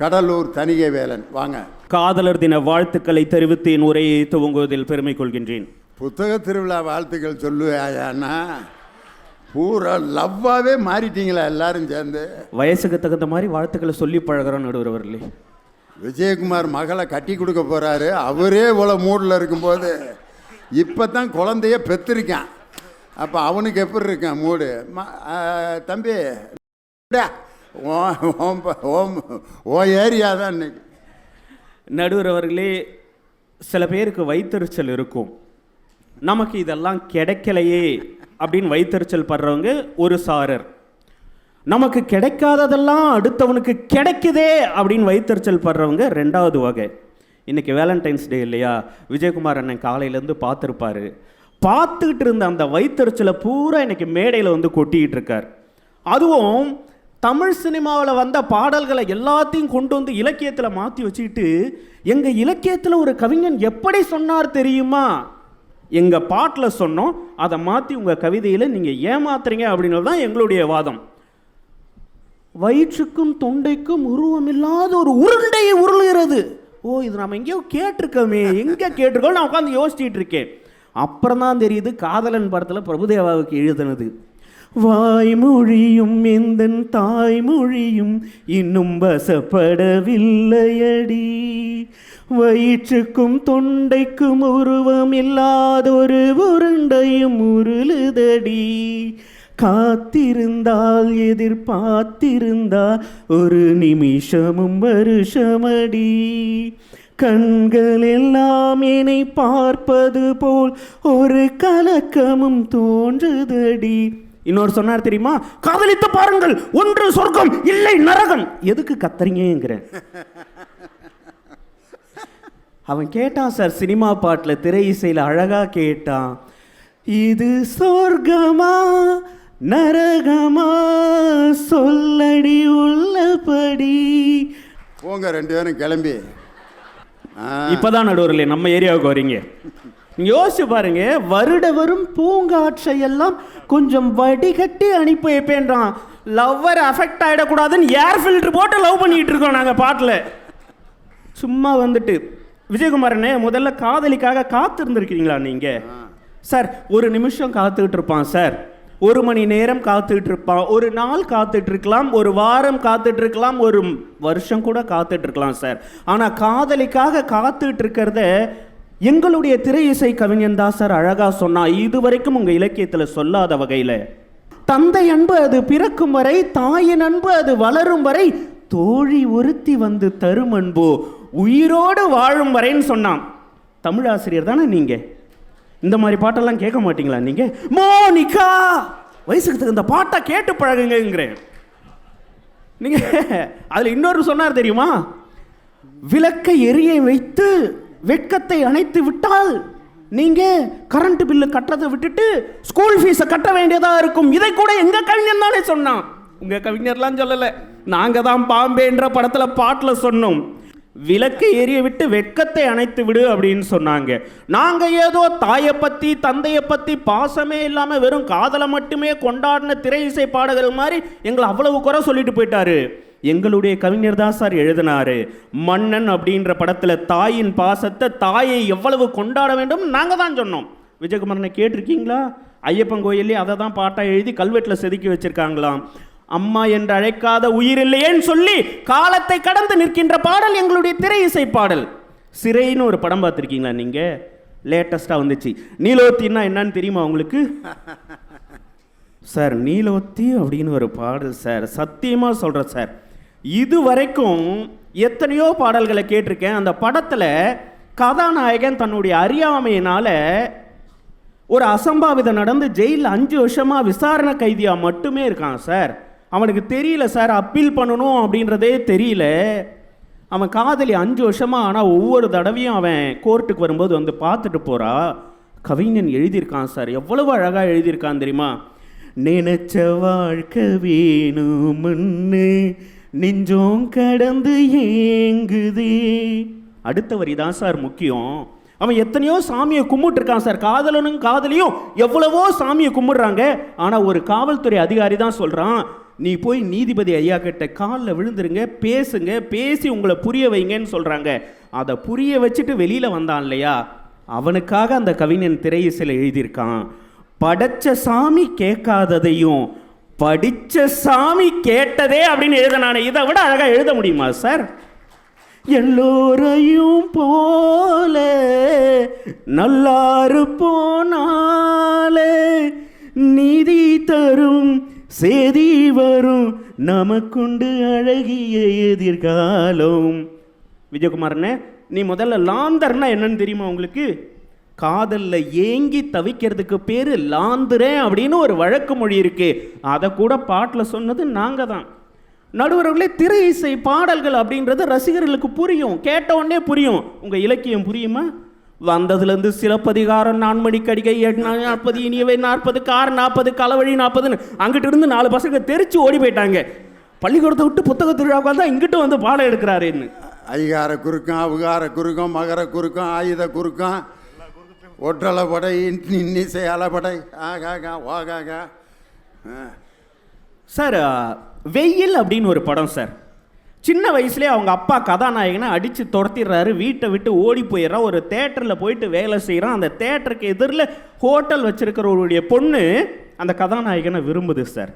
கடலூர் தணிகைவேலன். வாங்க. காதலர் தின வாழ்த்துக்களை தெரிவித்து என் உரையை துவங்குவதில் பெருமை கொள்கின்றேன். புத்தக திருவிழா வாழ்த்துக்கள் சொல்லுவாயான்னா பூரா லவ்வாகவே மாறிட்டீங்களா எல்லாரும் சேர்ந்து? வயசுக்கு தகுந்த மாதிரி வாழ்த்துக்களை சொல்லி பழகிறோம் நடுவர் அவர்களே. விஜயகுமார் மகளை கட்டி கொடுக்க போகிறாரு, அவரே இவ்வளோ மூடில் இருக்கும்போது இப்போ தான் குழந்தைய பெற்றிருக்கான், அப்போ அவனுக்கு எப்படி இருக்கான் மூடு? தம்பி ஓ ஏரியா தான் இன்னைக்கு. நடுவர் அவர்களே, சில பேருக்கு வைத்தறிச்சல் இருக்கும், நமக்கு இதெல்லாம் கிடைக்கலையே அப்படின்னு வைத்தறிச்சல் படுறவங்க ஒரு சாரர். நமக்கு கிடைக்காததெல்லாம் அடுத்தவனுக்கு கிடைக்குதே அப்படின்னு வைத்தறிச்சல் படுறவங்க ரெண்டாவது வகை. இன்றைக்கி வேலண்டைன்ஸ் டே இல்லையா? விஜயகுமார் அண்ணன் காலையிலேருந்து பார்த்துருப்பாரு. பார்த்துக்கிட்டு இருந்த அந்த வைத்தறிச்சலை பூரா இன்றைக்கி மேடையில் வந்து கொட்டிக்கிட்டு இருக்கார். அதுவும் தமிழ் சினிமாவில் வந்த பாடல்களை எல்லாத்தையும் கொண்டு வந்து இலக்கியத்தில் மாற்றி வச்சுக்கிட்டு, எங்கள் இலக்கியத்தில் ஒரு கவிஞன் எப்படி சொன்னார் தெரியுமா, எங்கள் பாட்டில் சொன்னோம், அதை மாற்றி உங்கள் கவிதையில் நீங்கள் ஏமாத்துறீங்க அப்படின்றது தான் எங்களுடைய வாதம். வயிற்றுக்கும் தொண்டைக்கும் உருவமில்லாத ஒரு உருண்டையை உருளுகிறது. ஓ, இது நம்ம எங்கேயோ கேட்டிருக்கோமே, எங்கே கேட்டிருக்கோம் நான் உட்காந்து யோசிச்சுட்டு இருக்கேன். அப்புறம் தான் தெரியுது காதலன் படத்தில் பிரபுதேவாவுக்கு எழுதுனது. வாய்மொழியும் எந்தன் தாய்மொழியும் இன்னும் வசப்படவில்லையடி, வயிற்றுக்கும் தொண்டைக்கும் உருவம் இல்லாதொரு உருண்டையும் உருளுதடி, காத்திருந்தால் எதிர்பார்த்திருந்தால் ஒரு நிமிஷமும் வருஷமடி, கண்கள் எல்லாம் என்னை பார்ப்பது போல் ஒரு கலக்கமும் தோன்றுதடி. இன்னொரு சொன்னார் தெரியுமா, காதலித்து பாருங்கள், ஒன்று சொர்க்கம் இல்லை நரகம். எதுக்கு கத்துறீங்கிறேன். அவன் கேட்டான் சார், சினிமா பாட்டில் திரை இசையில் அழகாக கேட்டான், இது சொர்க்கமா நரகமா சொல்லடி உள்ளபடி. போங்க ரெண்டு பேரும் கிளம்பி. இப்பதான் நடுவர்களே நம்ம ஏரியாவுக்கு வரீங்க. யோசிச்சு பாருங்க, வருட வரும் பூங்காற்றையெல்லாம் கொஞ்சம் வடிகட்டி அனுப்பி வைப்பேன்றான். லவ்வர் அஃபெக்ட் ஆகிடக்கூடாதுன்னு ஏர் ஃபில்டர் போட்டு லவ் பண்ணிட்டு இருக்கோம் நாங்கள் பாட்டில். சும்மா வந்துட்டு விஜயகுமாரனே, முதல்ல காதலிக்காக காத்திருந்துருக்கீங்களா நீங்கள்? சார், ஒரு நிமிஷம் காத்துக்கிட்டு இருப்பான் சார், 1 மணி நேரம் காத்துக்கிட்டு இருப்பான், ஒரு நாள் காத்துட்டு இருக்கலாம், ஒரு வாரம் காத்துட்டு இருக்கலாம், ஒரு வருஷம் கூட காத்துட்டு இருக்கலாம் சார். ஆனால் காதலிக்காக காத்துட்டு இருக்கிறத எங்களுடைய திரை இசை கவிஞன் தான் சார் அழகாக சொன்னான். இதுவரைக்கும் உங்கள் இலக்கியத்தில் சொல்லாத வகையில், தந்தை அன்பு அது பிறக்கும் வரை, தாயின் அன்பு அது வளரும் வரை, தோழி ஒருத்தி வந்து தரும் அன்போ உயிரோடு வாழும் வரைன்னு சொன்னான். தமிழாசிரியர் தானே நீங்கள்? இந்த மாதிரி பாட்டெல்லாம் கேட்க மாட்டீங்களா நீங்க? மோனிகா வயசுக்கு தகுந்த பாட்டை கேட்டு பழகுங்கிறேன். நீங்க அதுல இன்னொரு சொன்னார் தெரியுமா? விளக்கை எரிய வைத்து வெட்கத்தை அணைத்து விட்டால் நீங்க கரண்ட் பில்லு கட்டுறதை விட்டுட்டு ஸ்கூல் ஃபீஸை கட்ட வேண்டியதா இருக்கும். இதை கூட எங்க கவிஞர் தானே சொன்னான். உங்க கவிஞர்லாம் சொல்லல, நாங்க தான் பாம்பேன்ற படத்துல பாட்டுல சொன்னோம். விளக்கை எரிய விட்டு வெட்கத்தை அணைத்து விடு அப்படின்னு சொன்னாங்க. நாங்க ஏதோ தாயை பத்தி தந்தையை பத்தி பாசமே இல்லாம வெறும் காதலை மட்டுமே கொண்டாடின திரை இசை பாடகர்கள் மாதிரி எங்களை அவ்வளவு குறை சொல்லிட்டு போயிட்டாரு. எங்களுடைய கவிஞர் தான் சார் எழுதினாரு, மன்னன் அப்படின்ற படத்துல தாயின் பாசத்தை, தாயை எவ்வளவு கொண்டாட வேண்டும் நாங்க தான் சொன்னோம். விஜயகுமாரனை கேட்டிருக்கீங்களா? ஐயப்பன் கோயிலே அதை தான் பாட்டா எழுதி கல்வெட்டில் செதுக்கி வச்சிருக்காங்களாம். அம்மா என்று அழைக்காத உயிர் இல்லையேன்னு சொல்லி காலத்தை கடந்து நிற்கின்ற பாடல் எங்களுடைய திரை இசை பாடல். சிறைன்னு ஒரு படம் பார்த்துருக்கீங்களா நீங்க? லேட்டஸ்டா வந்துச்சு. நீலோத்தின்னா என்னன்னு தெரியுமா உங்களுக்கு? சார் நீலோத்தி அப்படின்னு ஒரு பாடல் சார், சத்தியமா சொல்றேன் சார், இது வரைக்கும் எத்தனையோ பாடல்களை கேட்டிருக்கேன். அந்த படத்துல கதாநாயகன் தன்னுடைய அறியாமையினால ஒரு அசம்பாவிதம் நடந்து ஜெயிலில் 5 வருஷமா விசாரணை கைதியா மட்டுமே இருக்கான் சார். அவனுக்கு தெரியல சார், அப்பீல் பண்ணணும் அப்படின்றதே தெரியல. அவன் காதலி 5 வருஷமா, ஆனால் ஒவ்வொரு தடவையும் அவன் கோர்ட்டுக்கு வரும்போது வந்து பார்த்துட்டு போறா. கவிஞன் எழுதியிருக்கான் சார், எவ்வளவு அழகா எழுதியிருக்கான் தெரியுமா? நினைச்ச வாழ்க்கை வேணும்னு நெஞ்சோம் கடந்து ஏங்குதே. அடுத்த வரி தான் சார் முக்கியம். அவன் எத்தனையோ சாமியை கும்பிட்டுருக்கான் சார். காதலனும் காதலியும் எவ்வளவோ சாமியை கும்பிடுறாங்க. ஆனால் ஒரு காவல்துறை அதிகாரி தான் சொல்கிறான், நீ போய் நீதிபதி ஐயா கிட்ட காலில் விழுந்துருங்க, பேசுங்க, பேசி உங்களை புரிய வைங்கன்னு சொல்கிறாங்க. அதை புரிய வச்சுட்டு வெளியில் வந்தான் இல்லையா, அவனுக்காக அந்த கவிஞன் திரை இசையில் எழுதியிருக்கான், படைச்ச சாமி கேட்காததையும் படிச்ச சாமி கேட்டதே அப்படின்னு எழுதினானே. இதை விட அழகாக எழுத முடியுமா சார்? எல்லோரையும் போல நல்லாறு போனாலே நீதி தரும் செய்தி வரும் நமக்குண்டு அழகிய எதிர்காலம். விஜயகுமாரனே, நீ முதல்ல லாந்தர்னா என்னன்னு தெரியுமா உங்களுக்கு? காதல்ல ஏங்கி தவிக்கிறதுக்கு பேரு லாந்துறேன் அப்படின்னு ஒரு வழக்கு மொழி இருக்கு. அதை கூட பாட்டில் சொன்னது நாங்க தான். நடுவர்களே, திரை இசை பாடல்கள் அப்படின்றது ரசிகர்களுக்கு புரியும், கேட்ட உடனே புரியும். உங்க இலக்கியம் புரியுமா? வந்ததுலேருந்து சிலப்பதிகாரம், 4 மணி கடிகை, 40 இனியவை 40 கார் 40 களவழி 40ன்னு அங்கிட்டு இருந்து 4 பசங்க தெரிச்சு ஓடி போயிட்டாங்க. பள்ளிக்கூடத்தை விட்டு புத்தக திருவிழாவுக்கு தான் இங்கிட்டு வந்து பாடம் எடுக்கிறாருன்னு. ஐகார குறுக்கம், அவுகார குறுக்கம், மகர குறுக்கம், ஆயுத குறுக்கம், ஒற்றலை படை, இன்னிசை அலப்படை, ஆகாகா வாகாகா. சார், வெயில் அப்படின்னு ஒரு படம் சார். சின்ன வயசுலேயே அவங்க அப்பா கதாநாயகனை அடித்து துரத்திடுறாரு, வீட்டை விட்டு ஓடி போயிடுறான். ஒரு தேட்டரில் போயிட்டு வேலை செய்கிறான். அந்த தேட்டருக்கு எதிரில் ஹோட்டல் வச்சிருக்கிறவருடைய பொண்ணு அந்த கதாநாயகனை விரும்புது சார்.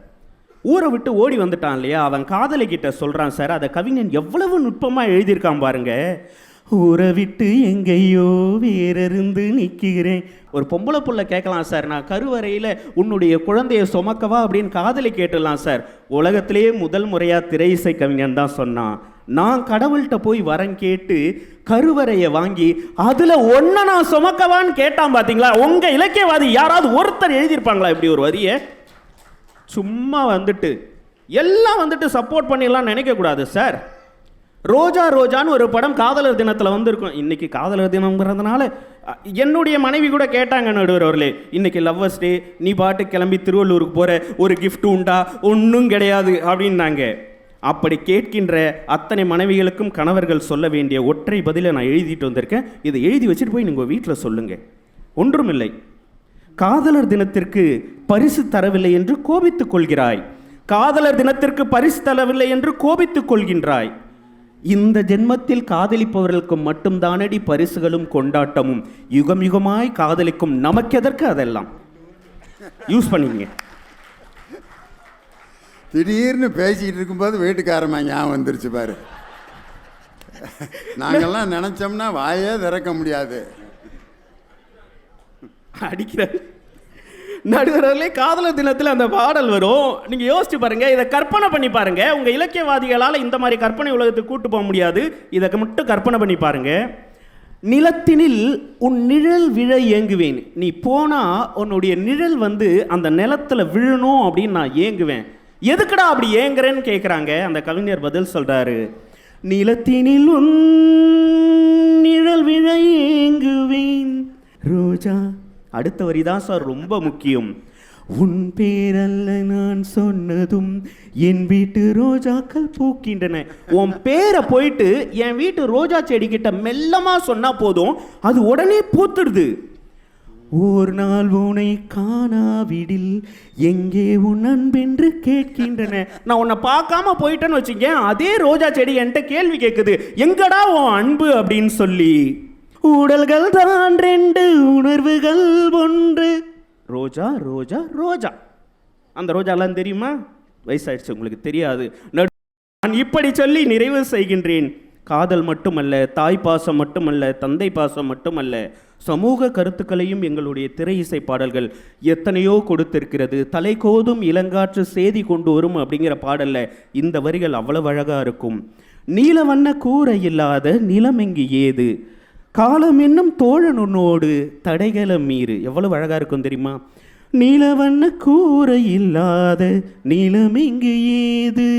ஊரை விட்டு ஓடி வந்துட்டான் இல்லையா, அவன் காதலிக்கிட்ட சொல்கிறான் சார். அதை கவிஞன் எவ்வளவு நுட்பமாக எழுதியிருக்கான் பாருங்க. ஊரை விட்டு எங்கேயோ வேறிருந்து நிற்கிறேன். ஒரு பொம்பளை புள்ள கேட்கலாம் சார், நான் கருவறையில் உன்னுடைய குழந்தைய சுமக்கவா அப்படின்னு காதலி கேட்டுடலாம் சார். உலகத்திலேயே முதல் முறையாக திரை இசை கவிஞன் தான் சொன்னான், நான் கடவுள்கிட்ட போய் வரம் கேட்டு கருவறையை வாங்கி அதில் ஒன்றை நான் சுமக்கவான்னு கேட்டான். பார்த்தீங்களா? உங்கள் இலக்கியவாதி யாராவது ஒருத்தர் எழுதியிருப்பாங்களா இப்படி ஒரு வரியை? சும்மா வந்துட்டு எல்லாம் வந்துட்டு சப்போர்ட் பண்ணிடலாம் நினைக்கக்கூடாது சார். ரோஜா ரோஜான்னு ஒரு படம் காதலர் தினத்தில் வந்திருக்கும். இன்னைக்கு காதலர் தினம்ங்கிறதுனால என்னுடைய மனைவி கூட கேட்டாங்க நடுவர் அவர்களே, இன்னைக்கு லவ்வர்ஸ் டே, நீ பாட்டு கிளம்பி திருவள்ளூருக்கு போகிற, ஒரு கிஃப்ட் உண்டா? ஒன்றும் கிடையாது அப்படின்னாங்க. அப்படி கேட்கின்ற அத்தனை மனைவிகளுக்கும் கணவர்கள் சொல்ல வேண்டிய ஒற்றை பதிலை நான் எழுதிட்டு வந்திருக்கேன். இதை எழுதி வச்சுட்டு போய் நீங்கள் வீட்டில் சொல்லுங்கள். ஒன்றுமில்லை, காதலர் தினத்திற்கு பரிசு தரவில்லை என்று கோபித்துக் கொள்கிறாய், காதலர் தினத்திற்கு பரிசு தரவில்லை என்று கோபித்துக் கொள்கின்றாய். இந்த ஜென்மத்தில் காதலிப்பவர்களுக்கு மட்டும்தானடி பரிசுகளும் கொண்டாட்டமும். யுகம் யுகமாய் காதலிக்கும் நமக்கெதற்கு அதெல்லாம்? யூஸ் பண்ணிங்க. திடீர்னு பேசிக்கிட்டு இருக்கும்போது வீட்டுக்காரமா ஞாபகம் வந்துருச்சு பாரு. நாங்கள்லாம் நினச்சோம்னா வாயே திறக்க முடியாது. அடிக்கிற நடுவர்களே, காதலர் தினத்தில் அந்த பாடல் வரும். நீங்கள் யோசிச்சு பாருங்க, இதை கற்பனை பண்ணி பாருங்க. உங்கள் இலக்கியவாதிகளால் இந்த மாதிரி கற்பனை உலகத்துக்கு கூட்டு போக முடியாது. இதை மட்டும் கற்பனை பண்ணி பாருங்க. நிலத்தினில் உன் நிழல் விழ ஏங்குவேன். நீ போனா உன்னுடைய நிழல் வந்து அந்த நிலத்துல விழணும் அப்படின்னு நான் ஏங்குவேன். எதுக்குடா அப்படி ஏங்குறேன்னு கேட்குறாங்க. அந்த கவிஞர் பதில் சொல்றாரு, நிலத்தினில் உன் நிழல் விழ ஏங்குவேன் ரோஜா. அடுத்த வரி தான் சார் ரொம்ப முக்கியம். உன் பேரல்ல நான் சொன்னதும் என் வீட்டு ரோஜாக்கள் பூக்கின்றன. உன் பேரை போயிட்டு என் வீட்டு ரோஜா செடி கிட்ட மெல்லமா சொன்னா போதும், அது உடனே பூத்துடுது. ஒரு நாள் உன்னை காணாவிடில் எங்கே உன் அன்பென்று கேட்கின்றன. நான் உன்னை பார்க்காம போயிட்டேன்னு வச்சுங்க, அதே ரோஜா செடி என்கிட்ட கேள்வி கேட்குது, எங்கடா உன் அன்பு அப்படின்னு சொல்லி. உடல்கள் தான் ரெண்டு, உணர்வுகள் ஒன்று. ரோஜா ரோஜா ரோஜா. அந்த ரோஜாலாம் தெரியுமா? வயசாயிடுச்சு உங்களுக்கு தெரியாது. நான் இப்படி சொல்லி நிறைவு செய்கின்றேன். காதல் மட்டுமல்ல, தாய் பாசம் மட்டுமல்ல, தந்தை பாசம் மட்டுமல்ல, சமூக கருத்துக்களையும் எங்களுடைய திரை இசை பாடல்கள் எத்தனையோ கொடுத்திருக்கிறது. தலை கோதும் இளங்காற்று செய்தி கொண்டு வரும் அப்படிங்கிற பாடல்ல இந்த வரிகள் அவ்வளவு அழகா இருக்கும். நீல வண்ண கூரை இல்லாத நிலம் இங்கு ஏது, காலம் என்னும் தோழன் உன்னோடு தடைகளம் மீறு. எவ்வளவு அழகா இருக்கும் தெரியுமா? நீலவண்ண கூரை இல்லாத நீலம் இங்கு ஏது,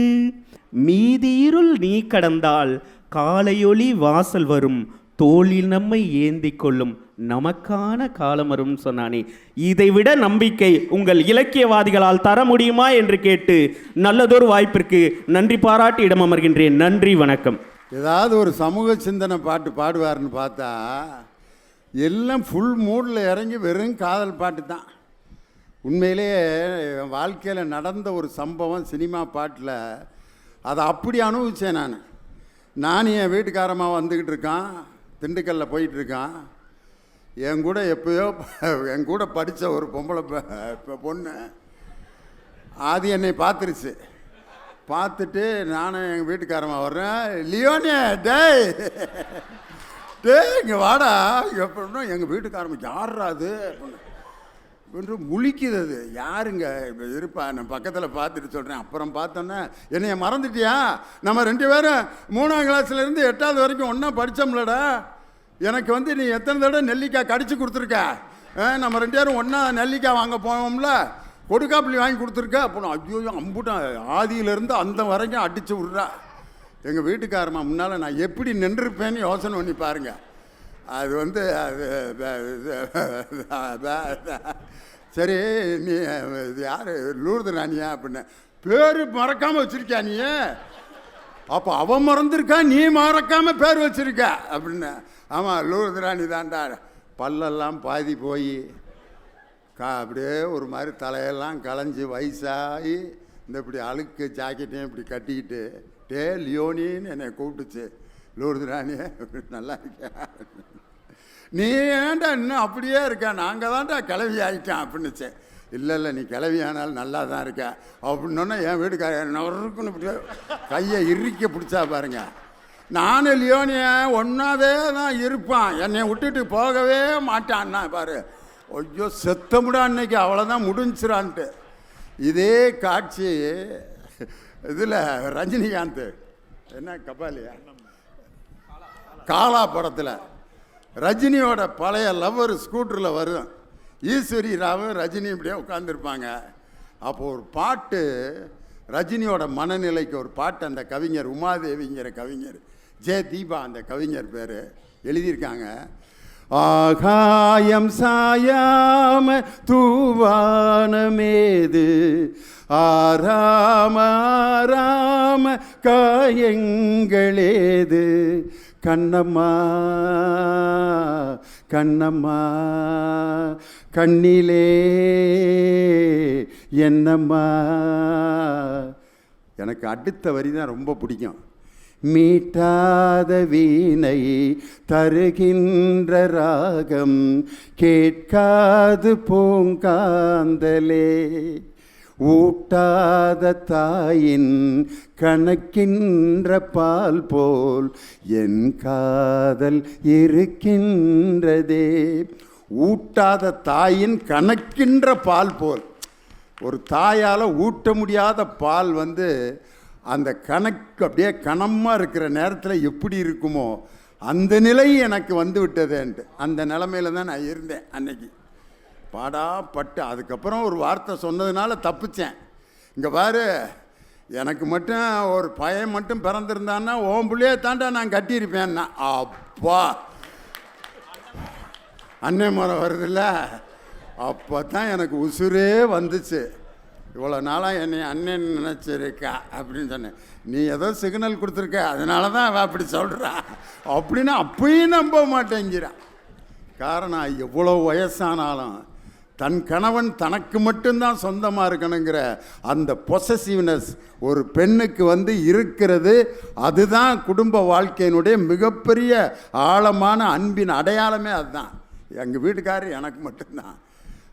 மீதியிருள் நீ கடந்தால் காலையொளி வாசல் வரும், தோளில் நம்மை ஏந்தி கொள்ளும் நமக்கான காலம் வரும் சொன்னானே. இதைவிட நம்பிக்கை உங்கள் இலக்கியவாதிகளால் தர முடியுமா என்று கேட்டு நல்லதொரு வாய்ப்பிற்கு நன்றி பாராட்டி இடம் அமர்கின்றேன். நன்றி, வணக்கம். ஏதாவது ஒரு சமூக சிந்தனை பாட்டு பாடுவார்னு பார்த்தா எல்லாம் ஃபுல் மூடில் இறங்கி வெறும் காதல் பாட்டு தான். உண்மையிலேயே என் வாழ்க்கையில் நடந்த ஒரு சம்பவம் சினிமா பாட்டில் அதை அப்படி அனுபவித்தேன். நானும் என் வீட்டுக்காரமாக வந்துக்கிட்டு இருக்கான், திண்டுக்கல்ல போயிட்டுருக்கான். என் கூட எப்போயோ என் கூட படித்த ஒரு பொம்பளை பொண்ணு அது என்னை பார்த்துருச்சு. பார்த்துட்டு நானும் எங்கள் வீட்டுக்காரமாக வர்றேன், லியோனே டேய் டேய் இங்கே வாடா எப்படின்னா எங்கள் வீட்டுக்காரமாக யாரா அது என்று முழிக்குது. அது யாருங்க இருப்பா, நான் பக்கத்தில் பார்த்துட்டு சொல்கிறேன். அப்புறம் பார்த்தோன்னே என்னைய மறந்துட்டியா, நம்ம 2 பேரும் 3ஆம் கிளாஸ்லேருந்து 8வது வரைக்கும் ஒன்றா படித்தோம்லடா, எனக்கு வந்து நீ எத்தனை தடவை நெல்லிக்காய் கடிச்சு கொடுத்துருக்க, நம்ம 2 பேரும் ஒன்றா நெல்லிக்காய் வாங்க போவோம்ல, கொடுக்காப்புளி வாங்கி கொடுத்துருக்க. அப்புறம் ஐயோ அம்புட்டான் ஆதியிலேருந்து அந்த வரைக்கும் அடித்து விட்றா. எங்கள் வீட்டுக்காரமா முன்னால் நான் எப்படி நின்றுருப்பேன்னு யோசனை பண்ணி பாருங்கள். அது வந்து சரி நீ யார் லூர்து ராணியா அப்படின்னு பேர் மறக்காமல் வச்சுருக்கியா நீ, அப்போ அவன் மறந்துருக்கா நீ மறக்காமல் பேர் வச்சுருக்க அப்படின்னு. ஆமாம் லூர்து ராணி தான்டா. பல்லெல்லாம் பாதி போய் அப்படியே ஒரு மாதிரி தலையெல்லாம் களைஞ்சி வயசாகி இந்த இப்படி அழுக்கு ஜாக்கெட்டையும் இப்படி கட்டிக்கிட்டு டே லியோனின்னு என்னை கூப்பிட்டுச்சு. லூர்து ராணியே நல்லா இருக்கேன், நீ ஏன்டா இன்னும் அப்படியே இருக்க, நாங்கள் தான்டா கிளவி ஆகிட்டேன் அப்படின்னுச்சு. இல்லை இல்லை நீ கிளவி ஆனாலும் நல்லா தான் இருக்க அப்படின்னோன்னா என் வீட்டுக்காரர் நொறுக்குன்னு இப்படி கையை இறுக்க பிடிச்சா பாருங்க. நானும் லியோனிய ஒன்றாவே தான் இருப்பான், என்னை விட்டுட்டு போகவே மாட்டான்னா பாரு. ஐயோ செத்தமுடா அன்னைக்கு அவ்வளோதான் முடிஞ்சிடான்ட்டு. இதே காட்சி இதில் ரஜினிகாந்த் என்ன கபாலியா காலா படத்தில் ரஜினியோட பழைய லவ்வர் ஸ்கூட்டரில் வரும், ஈஸ்வரி ராவும் ரஜினி இப்படியே உட்காந்துருப்பாங்க. அப்போ ஒரு பாட்டு ரஜினியோட மனநிலைக்கு ஒரு பாட்டு அந்த கவிஞர் உமாதேவிங்கிற கவிஞர், ஜே தீபா அந்த கவிஞர் பேர் எழுதியிருக்காங்க. ஆகாயம் சாயாம தூவானமேது ஆராம ஆராம காயங்களேது கண்ணம்மா கண்ணம்மா கண்ணிலே என்னம்மா. எனக்கு அடுத்த வரி தான் ரொம்ப பிடிக்கும். மீட்டாத வீணை தருகின்ற ராகம் கேட்காது பூங்காந்தலே, ஊட்டாத தாயின் கணக்கின்ற பால் போல் என் காதல் இருக்கின்றதே. ஊட்டாத தாயின் கணக்கின்ற பால் போல், ஒரு தாயால் ஊட்ட முடியாத பால் வந்து அந்த கணக்கு அப்படியே கனமாக இருக்கிற நேரத்தில் எப்படி இருக்குமோ அந்த நிலை எனக்கு வந்து விட்டதுன்ட்டு அந்த நிலமையில தான் நான் இருந்தேன் அன்னைக்கு. பாடாப்பட்டு அதுக்கப்புறம் ஒரு வார்த்தை சொன்னதுனால தப்பிச்சேன். இங்கே பாரு, எனக்கு மட்டும் ஒரு பையன் மட்டும் பிறந்திருந்தான்னா ஓம் பிள்ளையே தாண்டா நான் கட்டியிருப்பேன்னா. அப்பா அன்னை முறை வருதில்ல, அப்போ தான் எனக்கு உசுரே வந்துச்சு. இவ்வளோ நாளாக என்னை அண்ணன் நினச்சிருக்கா அப்படின்னு சொன்னேன். நீ ஏதோ சிக்னல் கொடுத்துருக்க, அதனால தான் அவள் அப்படி சொல்கிறா அப்படின்னு அப்பயும் நம்ப மாட்டேங்கிறான். காரணம், எவ்வளோ வயசானாலும் தன் கணவன் தனக்கு மட்டும்தான் சொந்தமாக இருக்கணுங்கிற அந்த பொசசிவ்னஸ் ஒரு பெண்ணுக்கு வந்து இருக்கிறது. அதுதான் குடும்ப வாழ்க்கையினுடைய மிகப்பெரிய ஆழமான அன்பின் அடையாளமே. அதுதான் எங்கள் வீட்டுக்காரர் எனக்கு மட்டும்தான்.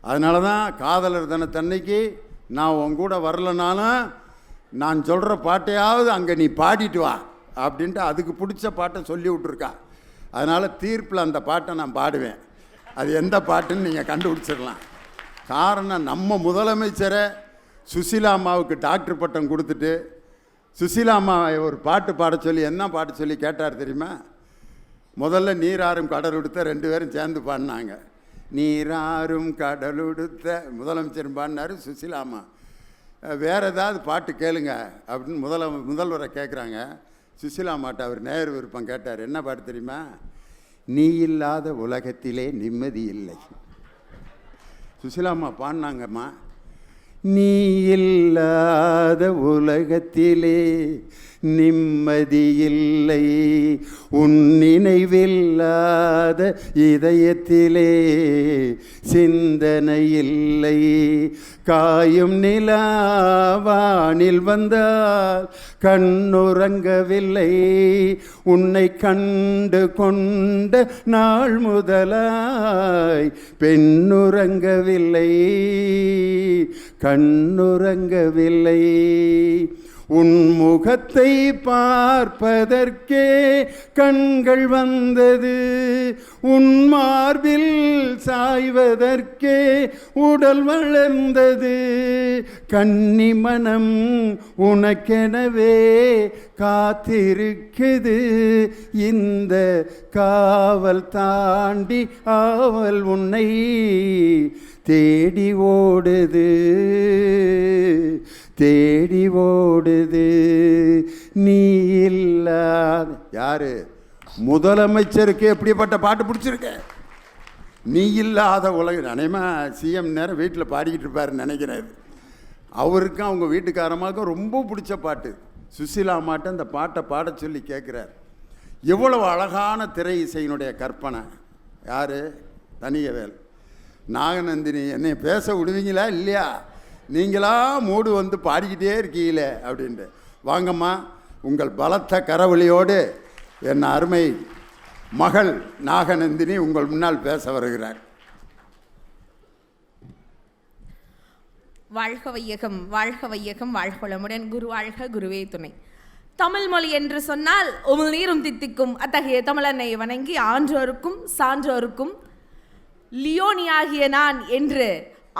அதனால தான் காதலர் தினத்தன்னைக்கு நான் உன் கூட வரலனாலும் நான் சொல்கிற பாட்டையாவது அங்கே நீ பாடிட்டு வா அப்படின்ட்டு அதுக்கு பிடிச்ச பாட்டை சொல்லி விட்ருக்கா. அதனால் தீர்ப்பில் அந்த பாட்டை நான் பாடுவேன். அது எந்த பாட்டுன்னு நீங்கள் கண்டுபிடிச்சிடலாம். காரணம், நம்ம முதலமைச்சரை சுசீலா அம்மாவுக்கு டாக்டர் பட்டம் கொடுத்துட்டு சுசீலா அம்மாவை ஒரு பாட்டு பாட சொல்லி என்ன பாட்டு சொல்லி கேட்டார் தெரியுமா? முதல்ல நீராறும் கடலுடுத்த 2 பேரும் சேர்ந்து பாடினாங்க. நீராறும் கடலுடுத்த முதலமைச்சர் பாடினார், சுசீலா அம்மா வேறு ஏதாவது பாட்டு கேளுங்க அப்படின்னு முதல்வரை கேட்குறாங்க. சுசீலா அம்மாட்ட அவர் நேர் விருப்பம் கேட்டார். என்ன பாட்டு தெரியுமா? நீ இல்லாத உலகத்திலே நிம்மதி இல்லை. சுசீலா அம்மா பாடினாங்கம்மா. நீ இல்லாத உலகத்திலே நிம்மதி இல்லை, உன் நினைவில்லாத இதயத்திலே சிந்தனை இல்லை. காயும் நிலாவானில் வந்தால் கண்ணுறங்கவில்லை, உன்னை கண்டு கொண்ட நாள் முதலாய் பெண்ணுறங்கவில்லை, கண்ணுறங்கவில்லை. உன் முகத்தை பார்ப்பதற்கே கண்கள் வந்தது, உன் மார்பில் சாய்வதற்கே உடல் வளர்ந்தது. கன்னி மனம் உனக்கெனவே காத்திருக்குது, இந்த காவல் தாண்டி ஆவல் உன்னை தேடி ஓடுது, தேடி ஓடுது. நீ இல்லாத யாரு முதலமைச்சருக்கு எப்படிப்பட்ட பாட்டு பிடிச்சிருக்க? நீ இல்லாத உலகம். அனைமா சிஎம் நேரம் வீட்டில் பாடிக்கிட்டு இருப்பாருன்னு நினைக்கிறேன். அவருக்கும் அவங்க வீட்டுக்காரமாக்கும் ரொம்ப பிடிச்ச பாட்டு. சுசீலா அம்மாட்ட அந்த பாட்டை பாட சொல்லி கேட்குறார். எவ்வளவு அழகான திரை இசையினுடைய கற்பனை. யார்? தனியவேல். நாகநந்தினி, என்னை பேச விடுவீங்களா இல்லையா? நீங்களா மூடு வந்து பாடிக்கிட்டே இருக்கீங்களே அப்படின்ட்டு. வாங்கம்மா, உங்கள் பலத்த கரவொலியோடு என் அருமை மகள் நாகநந்தினி உங்கள் முன்னால் பேச வருகிறார். வாழ்க வையகம், வாழ்க வையகம், வாழ்கொளமுடன். குரு வாழ்க, குருவே துணை. தமிழ் மொழி என்று சொன்னால் உமிழ் நீரும் தித்திக்கும். அத்தகைய தமிழன்னை வணங்கி ஆன்றோருக்கும் சான்றோருக்கும் லியோனியாகிய நான் என்று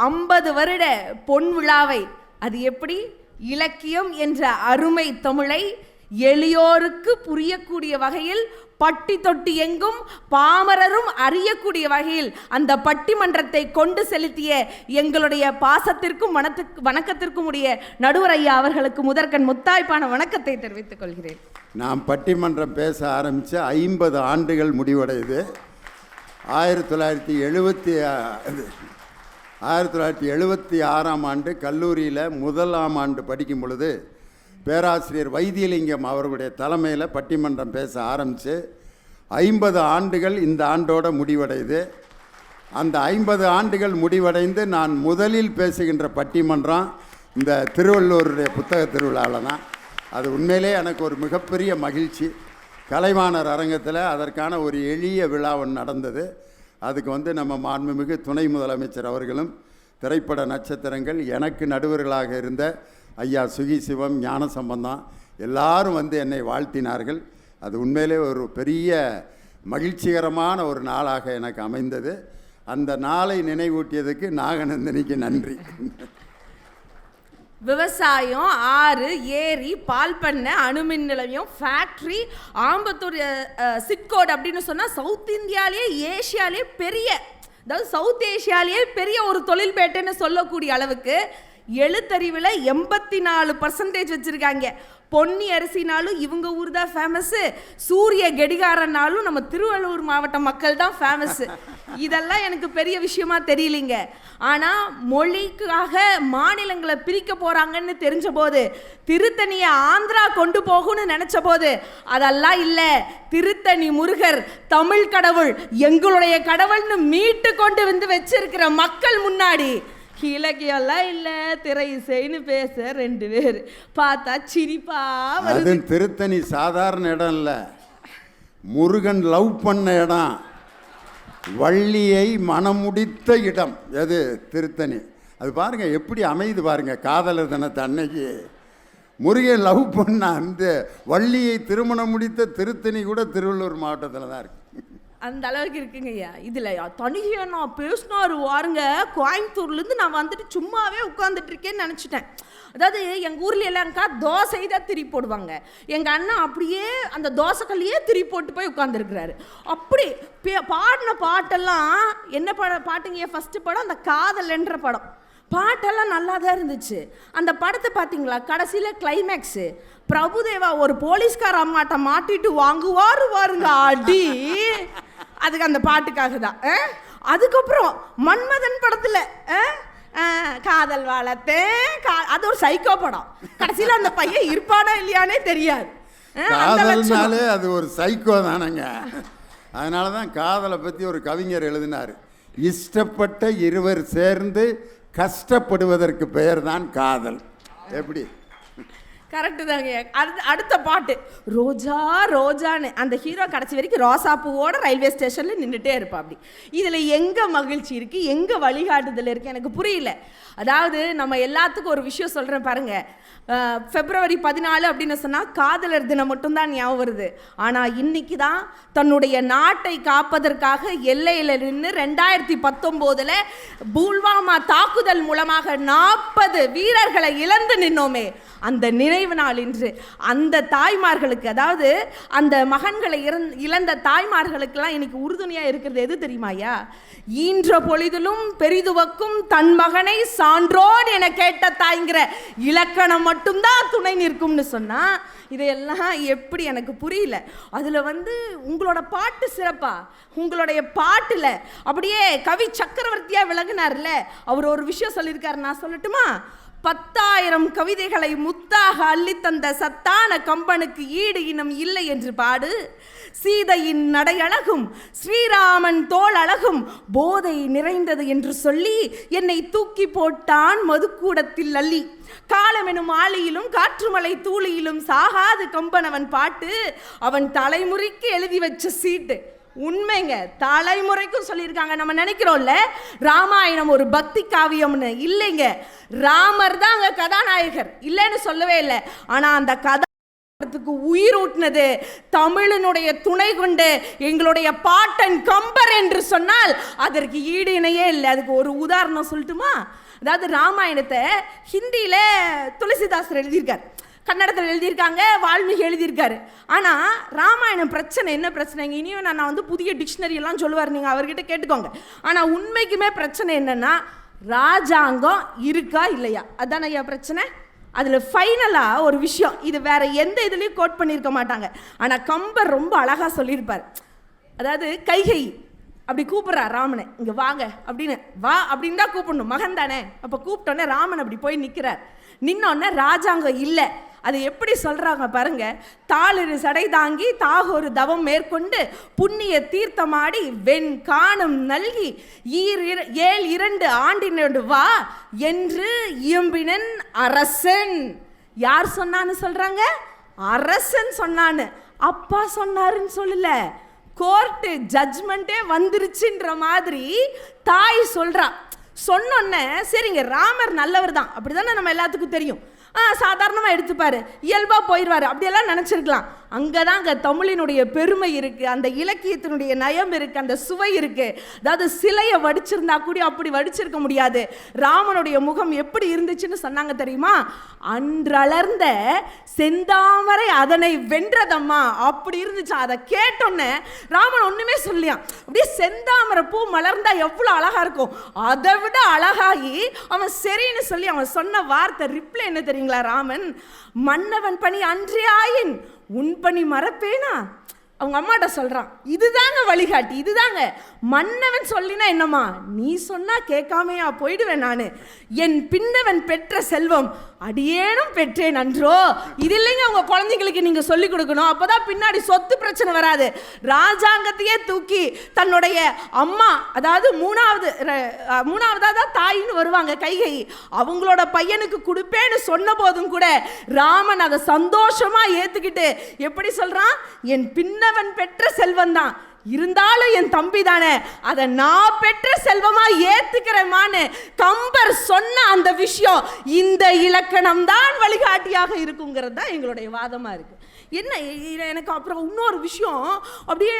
50 வருட பொன் விழாவை, அது எப்படி இலக்கியம் என்ற அருமை தமிழை எளியோருக்கு புரியக்கூடிய வகையில், பட்டி தொட்டி எங்கும் பாமரரும் அறியக்கூடிய வகையில் அந்த பட்டிமன்றத்தை கொண்டு செலுத்திய எங்களுடைய பாசத்திற்கும் வணக்கத்திற்கும் உடைய நடுவர் ஐயா அவர்களுக்கு முதற்கண் முத்தாய்ப்பான வணக்கத்தை தெரிவித்துக் கொள்கிறேன். நாம் பட்டிமன்றம் பேச ஆரம்பித்து 50 ஆண்டுகள் முடிவடையுது. 1976ஆம் ஆண்டு கல்லூரியில் 1ஆம் ஆண்டு படிக்கும் பொழுது பேராசிரியர் வைத்தியலிங்கம் அவர்களுடைய தலைமையில் பட்டிமன்றம் பேச ஆரம்பித்து 50 ஆண்டுகள் இந்த ஆண்டோட முடிவடையுது. அந்த 50 ஆண்டுகள் முடிவடைந்து நான் முதலில் பேசுகின்ற பட்டிமன்றம் இந்த திருவள்ளுவருடைய புத்தக திருவிழாவில் தான். அது உண்மையிலே எனக்கு ஒரு மிகப்பெரிய மகிழ்ச்சி. கலைவாணர் அரங்கத்தில் அதற்கான ஒரு எளிய விழா ஒன்று நடந்தது. அதுக்கு நம்ம மாண்புமிகு துணை முதலமைச்சர் அவர்களும் திரைப்பட நட்சத்திரங்கள், எனக்கு நடுவர்களாக இருந்த ஐயா சுகி சிவம், ஞான சம்பந்தம் எல்லாரும் என்னை வாழ்த்தினார்கள். அது உண்மையிலே ஒரு பெரிய மகிழ்ச்சிகரமான ஒரு நாளாக எனக்கு அமைந்தது. அந்த நாளை நினைவூட்டியதுக்கு நாகநந்தினிக்கு நன்றி. விவசாயம், ஆறு, ஏரி, பால் பண்ணை, அணுமின் நிலையம், ஃபேக்ட்ரி, ஆம்பத்தூர் சிட்கோட் அப்படின்னு சொன்னால் சவுத் இந்தியாவிலே ஏஷியாலே பெரிய, அதாவது சவுத் ஏஷியாலேயே பெரிய ஒரு தொழில்பேட்டைன்னு சொல்லக்கூடிய அளவுக்கு எழுத்தறிவில் 84% வச்சுருக்காங்க. பொன்னி அரிசினாலும் இவங்க ஊர் தான் ஃபேமஸ்ஸு, சூரிய கடிகாரனாலும் நம்ம திருவள்ளூர் மாவட்ட மக்கள் தான் ஃபேமஸ்ஸு. இதெல்லாம் எனக்கு பெரிய விஷயமா தெரியலிங்க. ஆனால் மொழிக்காக மாநிலங்களை பிரிக்க போகிறாங்கன்னு தெரிஞ்ச போது, திருத்தணியை ஆந்திரா கொண்டு போகணும்னு நினச்ச போது, அதெல்லாம் இல்லை, திருத்தணி முருகர் தமிழ் கடவுள், எங்களுடைய கடவுள்னு மீட்டு கொண்டு வந்து வச்சிருக்கிற மக்கள் முன்னாடி இலக்கியெல்லாம் இல்லை, திரை இசைன்னு பேச 2 பேர் பார்த்தா சிரிப்பா வருது. அது திருத்தணி சாதாரண இடம் இல்லை, முருகன் லவ் பண்ண இடம், வள்ளியை மனமுடித்த இடம். எது? திருத்தணி. அது பாருங்க எப்படி அமைது பாருங்க. காதலர் தினத்தை அன்னைக்கு முருகன் லவ் பண்ண அந்த வள்ளியை திருமணம் முடித்த திருத்தணி கூட திருவள்ளூர் மாவட்டத்தில் தான் இருக்கு. அந்த அளவுக்கு இருக்குங்க ஐயா. இதில் தனியாக நான் பேசினாரு வாருங்க, கோயம்புத்தூர்லேருந்து நான் வந்துட்டு சும்மாவே உட்காந்துட்டு இருக்கேன்னு நினச்சிட்டேன். அதாவது எங்கள் ஊரில் எல்லாம்க்கா தோசை தான் திரி போடுவாங்க, எங்கள் அண்ணன் அப்படியே அந்த தோசைக்கல்லையே திரி போட்டு போய் உட்காந்துருக்கிறாரு. அப்படி பாடின பாட்டெல்லாம் என்ன பாட்டுங்க? ஃபஸ்ட்டு படம் அந்த காதல் என்ற படம். பாட்டெல்லாம் நல்லா தான் இருந்துச்சு. அந்த படத்தை பார்த்தீங்களா? கடைசியில் கிளைமேக்ஸு பிரபுதேவா ஒரு போலீஸ்கார அம்மாட்ட மாட்டிட்டு வாருங்க அடி. அதுக்கு அந்த பாட்டுக்காக தான். அதுக்கப்புறம் மன்மதன் படத்தில் காதல் வளர்த்தேன், அது ஒரு சைக்கோ படம். கடைசியில் அந்த பையன் இருப்பானா இல்லையானே தெரியாது. காதல்னாலே அது ஒரு சைக்கோ தானங்க. அதனால தான் காதலை பற்றி ஒரு கவிஞர் எழுதினார், இஷ்டப்பட்ட இருவர் சேர்ந்து கஷ்டப்படுவதற்கு பெயர் தான் காதல். எப்படி? கரெக்டு தாங்க. அடுத்த பாட்டு ரோஜா ரோஜான்னு அந்த ஹீரோ கடைசி வரைக்கும் ரோசா பூவோட ரயில்வே ஸ்டேஷனில் நின்றுட்டே இருப்பா. அப்படி இதில் எங்கே மகிழ்ச்சி இருக்குது, எங்கே வழிகாட்டுதல் இருக்குது எனக்கு புரியல. அதாவது நம்ம எல்லாத்துக்கும் ஒரு விஷயம் சொல்கிறேன் பாருங்கள். February 14 அப்படின்னு சொன்னால் காதலர் தினம் மட்டும்தான் ஞாபகம் வருது. ஆனால் இன்னைக்கு தான் தன்னுடைய நாட்டை காப்பதற்காக எல்லையில் நின்று 2019 புல்வாமா தாக்குதல் மூலமாக 40 வீரர்களை இழந்து நின்னோமே, அந்த நினைவு நாள் இன்று. அந்த தாய்மார்களுக்கு, அதாவது அந்த மகன்களை இழந்த தாய்மார்களுக்கெல்லாம் இன்னைக்கு உறுதுணையாக இருக்கிறது எது தெரியுமாயா? ஈன்ற பொழுதிலும் பெரிதுவக்கும் தன் மகனை சான்றோன் என கேட்ட தாய்ங்கிற இலக்கணம் மட்டும்தான் துணை நிற்கும்னு சொன்னா, இதையெல்லாம் எப்படி எனக்கு புரியல. அதில் உங்களோட பாட்டு சிறப்பா, உங்களுடைய பாட்டில் அப்படியே கவி சக்கரவர்த்தியாக விளங்குனார்ல, அவர் ஒரு விஷயம் சொல்லியிருக்காரு, நான் சொல்லட்டுமா? 10,000 கவிதைகளை முத்தாக அள்ளித்தந்த சத்தான கம்பனுக்கு ஈடு இனம் இல்லை என்று பாடு. சீதையின் நடையழகும் ஸ்ரீராமன் தோள் அழகும் போதை நிறைந்தது என்று சொல்லி என்னை தூக்கி போட்டான் மதுக்கூடத்தில் அள்ளி. காலமெனும் ஆளியிலும் காற்றுமலை தூளியிலும் சாகாது கம்பனவன் பாட்டு, அவன் தலைமுறைக்கு எழுதி வச்ச சீட்டு. உண்மைங்க, தலைமுறைக்கும் சொல்லியிருக்காங்க. நம்ம நினைக்கிறோம்ல ராமாயணம் ஒரு பக்தி காவியம்னு, இல்லைங்க. ராமர் தான் அங்கே கதாநாயகர், இல்லைன்னு சொல்லவே இல்லை. ஆனால் அந்த கதாபாத்திரத்துக்கு உயிர் ஊட்டினது தமிழனுடைய துணை கொண்டு எங்களுடைய பாட்டன் கம்பர் என்று சொன்னால் அதற்கு ஈடு இணையே இல்லை. அதுக்கு ஒரு உதாரணம் சொல்லட்டுமா? அதாவது ராமாயணத்தை ஹிந்தியில் துளசிதாசர் எழுதியிருக்கார், கன்னடத்தில் எழுதியிருக்காங்க, வால்மீகி எழுதியிருக்காரு. ஆனால் ராமாயணம் பிரச்சனை என்ன பிரச்சனைங்க? இனியும் நான் புதிய டிக்ஷனரி எல்லாம் சொல்லுவார், நீங்கள் அவர்கிட்ட கேட்டுக்கோங்க. ஆனால் உண்மைக்குமே பிரச்சனை என்னன்னா, ராஜாங்கம் இருக்கா இல்லையா, அதான் ஐயா பிரச்சனை. அதில் ஃபைனலாக ஒரு விஷயம், இது வேற எந்த இதுலேயும் கோட் பண்ணியிருக்க மாட்டாங்க, ஆனால் கம்பர் ரொம்ப அழகாக சொல்லியிருப்பார். அதாவது கைகை அப்படி கூப்பிட்றா ராமனை, இங்கே வாங்க அப்படின்னு, வா அப்படின்னு தான் கூப்பிடணும், மகன் தானே. அப்போ கூப்பிட்டோன்னே ராமன் அப்படி போய் நிற்கிறார். நின்னோடனே ராஜாங்கம் இல்லை. அது எப்படி சொல்கிறாங்க பாருங்க. தாளிரு சடை தாங்கி தாகொரு தவம் மேற்கொண்டு புண்ணிய தீர்த்தமாடி வெண் காணும் நல்கி 7 ஆண்டினோடு வா என்று இயம்பினன் அரசன். யார் சொன்னான்னு சொல்கிறாங்க? அரசன் சொன்னான்னு. அப்பா சொன்னாருன்னு சொல்லல, கோர்ட்டு ஜட்ஜ்மெண்ட்டே வந்துருச்சுன்ற மாதிரி தாய் சொல்கிறா. சொன்னோன்னே சரிங்க ராமர் நல்லவர் தான், அப்படி தானே நம்ம எல்லாத்துக்கும் தெரியும், சாதாரணமாக எடுத்துப்பார், இயல்பாக போயிடுவார், அப்படியெல்லாம் நினச்சிருக்கலாம். அங்கதாங்க தமிழினுடைய பெருமை இருக்கு, அந்த இலக்கியத்தினுடைய நயம் இருக்கு, அந்த சுவை இருக்கு. அதாவது சிலையை வடிச்சிருந்தா கூட அப்படி வடிச்சிருக்க முடியாது. ராமனுடைய முகம் எப்படி இருந்துச்சுன்னு சொன்னாங்க தெரியுமா? அன்றளர்ந்த செந்தாமரை அதனை வென்றதம்மா, அப்படி இருந்துச்சு. அதை கேட்டோன்னே ராமன் ஒண்ணுமே சொல்லியா, அப்படியே செந்தாமரை பூ மலர்ந்தா எவ்வளவு அழகா இருக்கும், அதை விட அழகாகி அவன் சரின்னு சொல்லி அவன் சொன்ன வார்த்தை ரிப்ளை என்ன தெரியுங்களா? ராமன், மன்னவன் பணி அன்றே ஆயின் உன் பணி மறப்பேனா? அவங்க அம்மாட்ட சொல்றான், இதுதாங்க வழிகாட்டி, இதுதாங்க மன்னவன் சொல்லினா என்னம்மா, நீ சொன்னா கேட்காமையா போயிடுவேன் நானு. என் பின்னவன் பெற்ற செல்வம் அடியேனும் பெற்றேன் அன்றோ. இது இல்லைங்க உங்க குழந்தைங்களுக்கு நீங்க சொல்லி கொடுக்கணும், அப்பதான் பின்னாடி சொத்து பிரச்சனை வராது. ராஜாங்கத்தையே தூக்கி தன்னுடைய அம்மா, அதாவது மூணாவதா தாயின்னு வருவாங்க கைகை, அவங்களோட பையனுக்கு கொடுப்பேன்னு சொன்ன போதும் கூட ராமன் அதை சந்தோஷமா ஏத்துக்கிட்டு எப்படி சொல்றான், என் பின்னவன் பெற்ற செல்வம் தான், இருந்தாலும் என் தம்பி தானே, அதை நான் பெற்ற செல்வமா ஏத்துக்கிறேமான்னு கம்பர் சொன்ன அந்த விஷயம், இந்த இலக்கணம் தான் வழிகாட்டியாக இருக்குங்கிறது தான் எங்களுடைய வாதமா இருக்கு. என்ன எனக்கு அப்புறம் இன்னொரு விஷயம், அப்படியே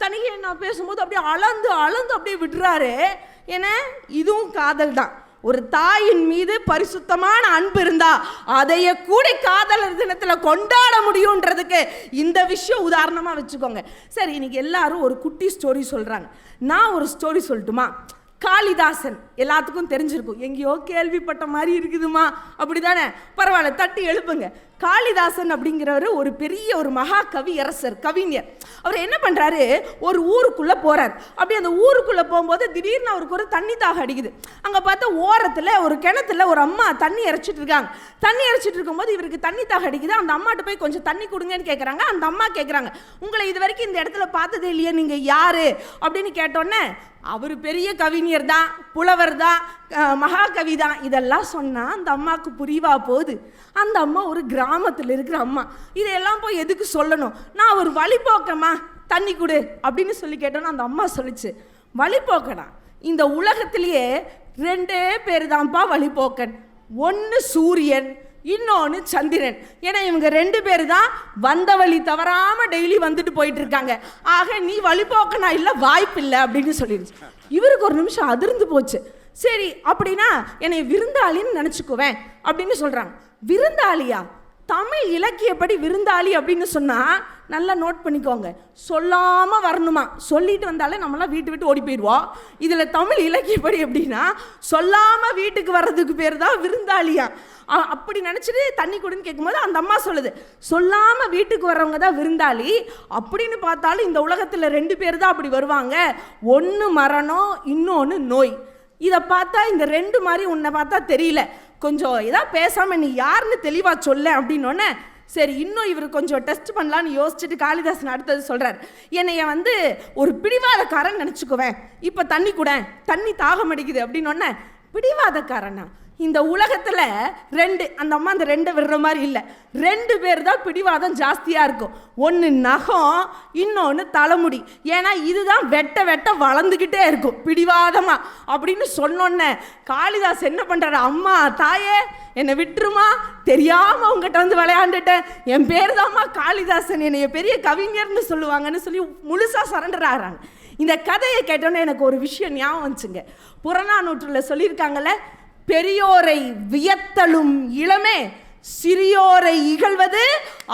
தனியே நான் பேசும்போது அப்படியே அளந்து அப்படியே விடுறாரு. ஏன்னா இதுவும் காதல் தான். ஒரு தாயின் மீது பரிசுத்தமான அன்பு இருந்தா அதைய கூட காதலர் தினத்துல கொண்டாட முடியும்ன்றதுக்கு இந்த விஷயம் உதாரணமா வச்சுக்கோங்க. சரி, இன்னைக்கு எல்லாரும் ஒரு குட்டி ஸ்டோரி சொல்றாங்க. நான் ஒரு ஸ்டோரி சொல்லட்டுமா? காளிதாசன் எல்லாத்துக்கும் தெரிஞ்சிருக்கும், எங்கேயோ கேள்விப்பட்ட மாதிரி இருக்குதுமா, அப்படிதானே? பரவாயில்ல, தட்டி எழுப்புங்க. காளிதாசன் அப்படிங்கிறவர் ஒரு பெரிய ஒரு மகா கவியரசர், கவிஞர். அவர் என்ன பண்றாரு, ஒரு ஊருக்குள்ள போறார். அப்படி அந்த ஊருக்குள்ள போகும்போது திடீர்னு அவருக்கு ஒரு தண்ணி தாக அடிக்குது. அங்க பார்த்தா ஓரத்துல ஒரு கிணத்துல ஒரு அம்மா தண்ணி இறைச்சிட்டு இருக்காங்க. தண்ணி இறைச்சிட்டு இருக்கும்போது இவருக்கு தண்ணி தாக அடிக்குது. அந்த அம்மாட்ட போய் கொஞ்சம் தண்ணி கொடுங்கன்னு கேட்கறாங்க. அந்த அம்மா கேட்கறாங்க, உங்களை இது வரைக்கும் இந்த இடத்துல பார்த்ததே இல்லையே, நீங்க யாரு அப்படின்னு கேட்டோன்னே, அவர் பெரிய கவிஞர் தான், புலவர் தான், மகாகவி தான், இதெல்லாம் சொன்னா அந்த அம்மாவுக்கு புரிவா போகுது. அந்த அம்மா ஒரு கிராமத்தில் இருக்கிற அம்மா, இதையெல்லாம் போய் எதுக்கு சொல்லணும், நான் ஒரு வழிபோக்கமா, தண்ணி கொடு அப்படின்னு சொல்லி கேட்டோன்னா அந்த அம்மா சொல்லிச்சு, வழிபோக்கனா இந்த உலகத்திலேயே 2 பேர் தான்ப்பா வழிபோக்கன், ஒன்று சூரியன், இன்னொன்று சந்திரன். ஏன்னா இவங்க 2 பேர் தான் வந்த வழி தவறாம டெய்லி வந்துட்டு போயிட்டு இருக்காங்க. ஆக நீ வழிபோக்கனா இல்லை, வாய்ப்பு இல்லை அப்படின்னு சொல்லிடுச்சு. இவருக்கு ஒரு நிமிஷம் அதிர்ந்து போச்சு. சரி, அப்படின்னா என்னை விருந்தாளின்னு நினச்சிக்குவேன் அப்படின்னு சொல்கிறாங்க. விருந்தாளியா? தமிழ் இலக்கியப்படி விருந்தாளி அப்படின்னு சொன்னால் நல்லா நோட் பண்ணிக்கோங்க, சொல்லாமல் வரணுமா, சொல்லிட்டு வந்தாலே நம்மளாம் வீட்டு விட்டு ஓடி போயிடுவோம். இதில் தமிழ் இலக்கியப்படி எப்படின்னா சொல்லாமல் வீட்டுக்கு வர்றதுக்கு பேர் தான் விருந்தாளியா. அப்படி நினச்சிட்டு தண்ணி கொடுன்னு கேட்கும்போது அந்த அம்மா சொல்லுது, சொல்லாமல் வீட்டுக்கு வர்றவங்க தான் விருந்தாளி. அப்படின்னு பார்த்தாலும் இந்த உலகத்தில் 2 பேர் தான் அப்படி வருவாங்க, ஒன்று மரணம், இன்னொன்று நோய். இதை பார்த்தா இந்த 2 மாதிரி உன்னை பார்த்தா தெரியல, கொஞ்சம் ஏதாவது பேசாமல் நீ யாருன்னு தெளிவாக சொல்ல அப்படின்னோடனே, சரி இன்னும் இவர் கொஞ்சம் டெஸ்ட் பண்ணலான்னு யோசிச்சுட்டு காளிதாசன் அடுத்தது சொல்கிறார், என்னைய ஒரு பிடிவாதக்காரன் நினச்சிக்குவேன், இப்போ தண்ணி கூட, தண்ணி தாகம் அடிக்குது அப்படின்னோடனே, பிடிவாதக்காரனா? இந்த உலகத்தில் 2, அந்த அம்மா அந்த 2 விடுற மாதிரி இல்லை, 2 பேர் தான் பிடிவாதம் ஜாஸ்தியாக இருக்கும். ஒன்று நகம், இன்னொன்று தலைமுடி. ஏன்னா இதுதான் வெட்ட வெட்ட வளர்ந்துக்கிட்டே இருக்கும் பிடிவாதமாக அப்படின்னு சொன்னோன்னே காளிதாஸ் என்ன பண்ணுறாரு, அம்மா தாயே என்னை விட்டுருமா, தெரியாமல் உங்ககிட்ட விளையாண்டுட்டேன், என் பேர் தான்மா காளிதாசன், என்னைய பெரிய கவிஞர்னு சொல்லுவாங்கன்னு சொல்லி முழுசாக சரண்டர் ஆகிறாங்க. இந்த கதையை கேட்டோன்னே எனக்கு ஒரு விஷயம் ஞாபகம் வந்துச்சுங்க. புறநானூற்றில் சொல்லியிருக்காங்கல்ல, பெரியோரை வியத்தலும் இளமே, சிறியோரை இகழ்வது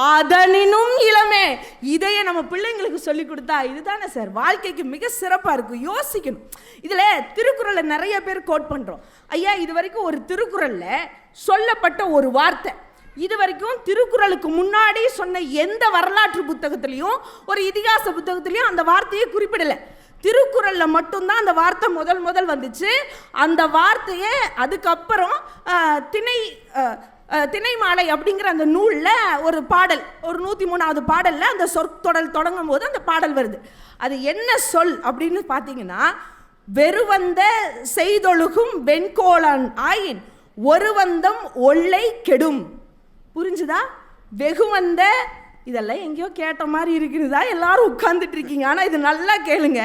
அதனினும் இளமே. இதையே நம்ம பிள்ளைங்களுக்கு சொல்லி கொடுத்தா இதுதானே சார் வாழ்க்கைக்கு மிக சிறப்பாக இருக்கும். யோசிக்கணும். இதில் திருக்குறளை நிறைய பேர் கோட் பண்ணுறோம். ஐயா, இது வரைக்கும் ஒரு திருக்குறளில் சொல்லப்பட்ட ஒரு வார்த்தை, இது வரைக்கும் திருக்குறளுக்கு முன்னாடி சொன்ன எந்த வரலாற்று புத்தகத்திலையும் ஒரு இதிகாச புத்தகத்திலையும் அந்த வார்த்தையை குறிப்பிடலை. திருக்குறளில் மட்டும்தான் அந்த வார்த்தை முதல் வந்துச்சு. அந்த வார்த்தையே அதுக்கப்புறம் திணைமாலை அப்படிங்கிற அந்த நூலில் ஒரு பாடல், ஒரு 103வது பாடலில் அந்த சொற்தொடல் தொடங்கும் போது அந்த பாடல் வருது. அது என்ன சொல் அப்படின்னு பார்த்தீங்கன்னா, வெறுவந்த செய்தொழுகும் வெண்கோளான் ஆயின் ஒருவந்தம் ஒல்லை கெடும். புரிஞ்சுதா? வெகுவந்த, இதெல்லாம் எங்கேயோ கேட்ட மாதிரி இருக்குதா, எல்லாரும் உட்கார்ந்துட்டு இருக்கீங்க. ஆனால் இது நல்லா கேளுங்க.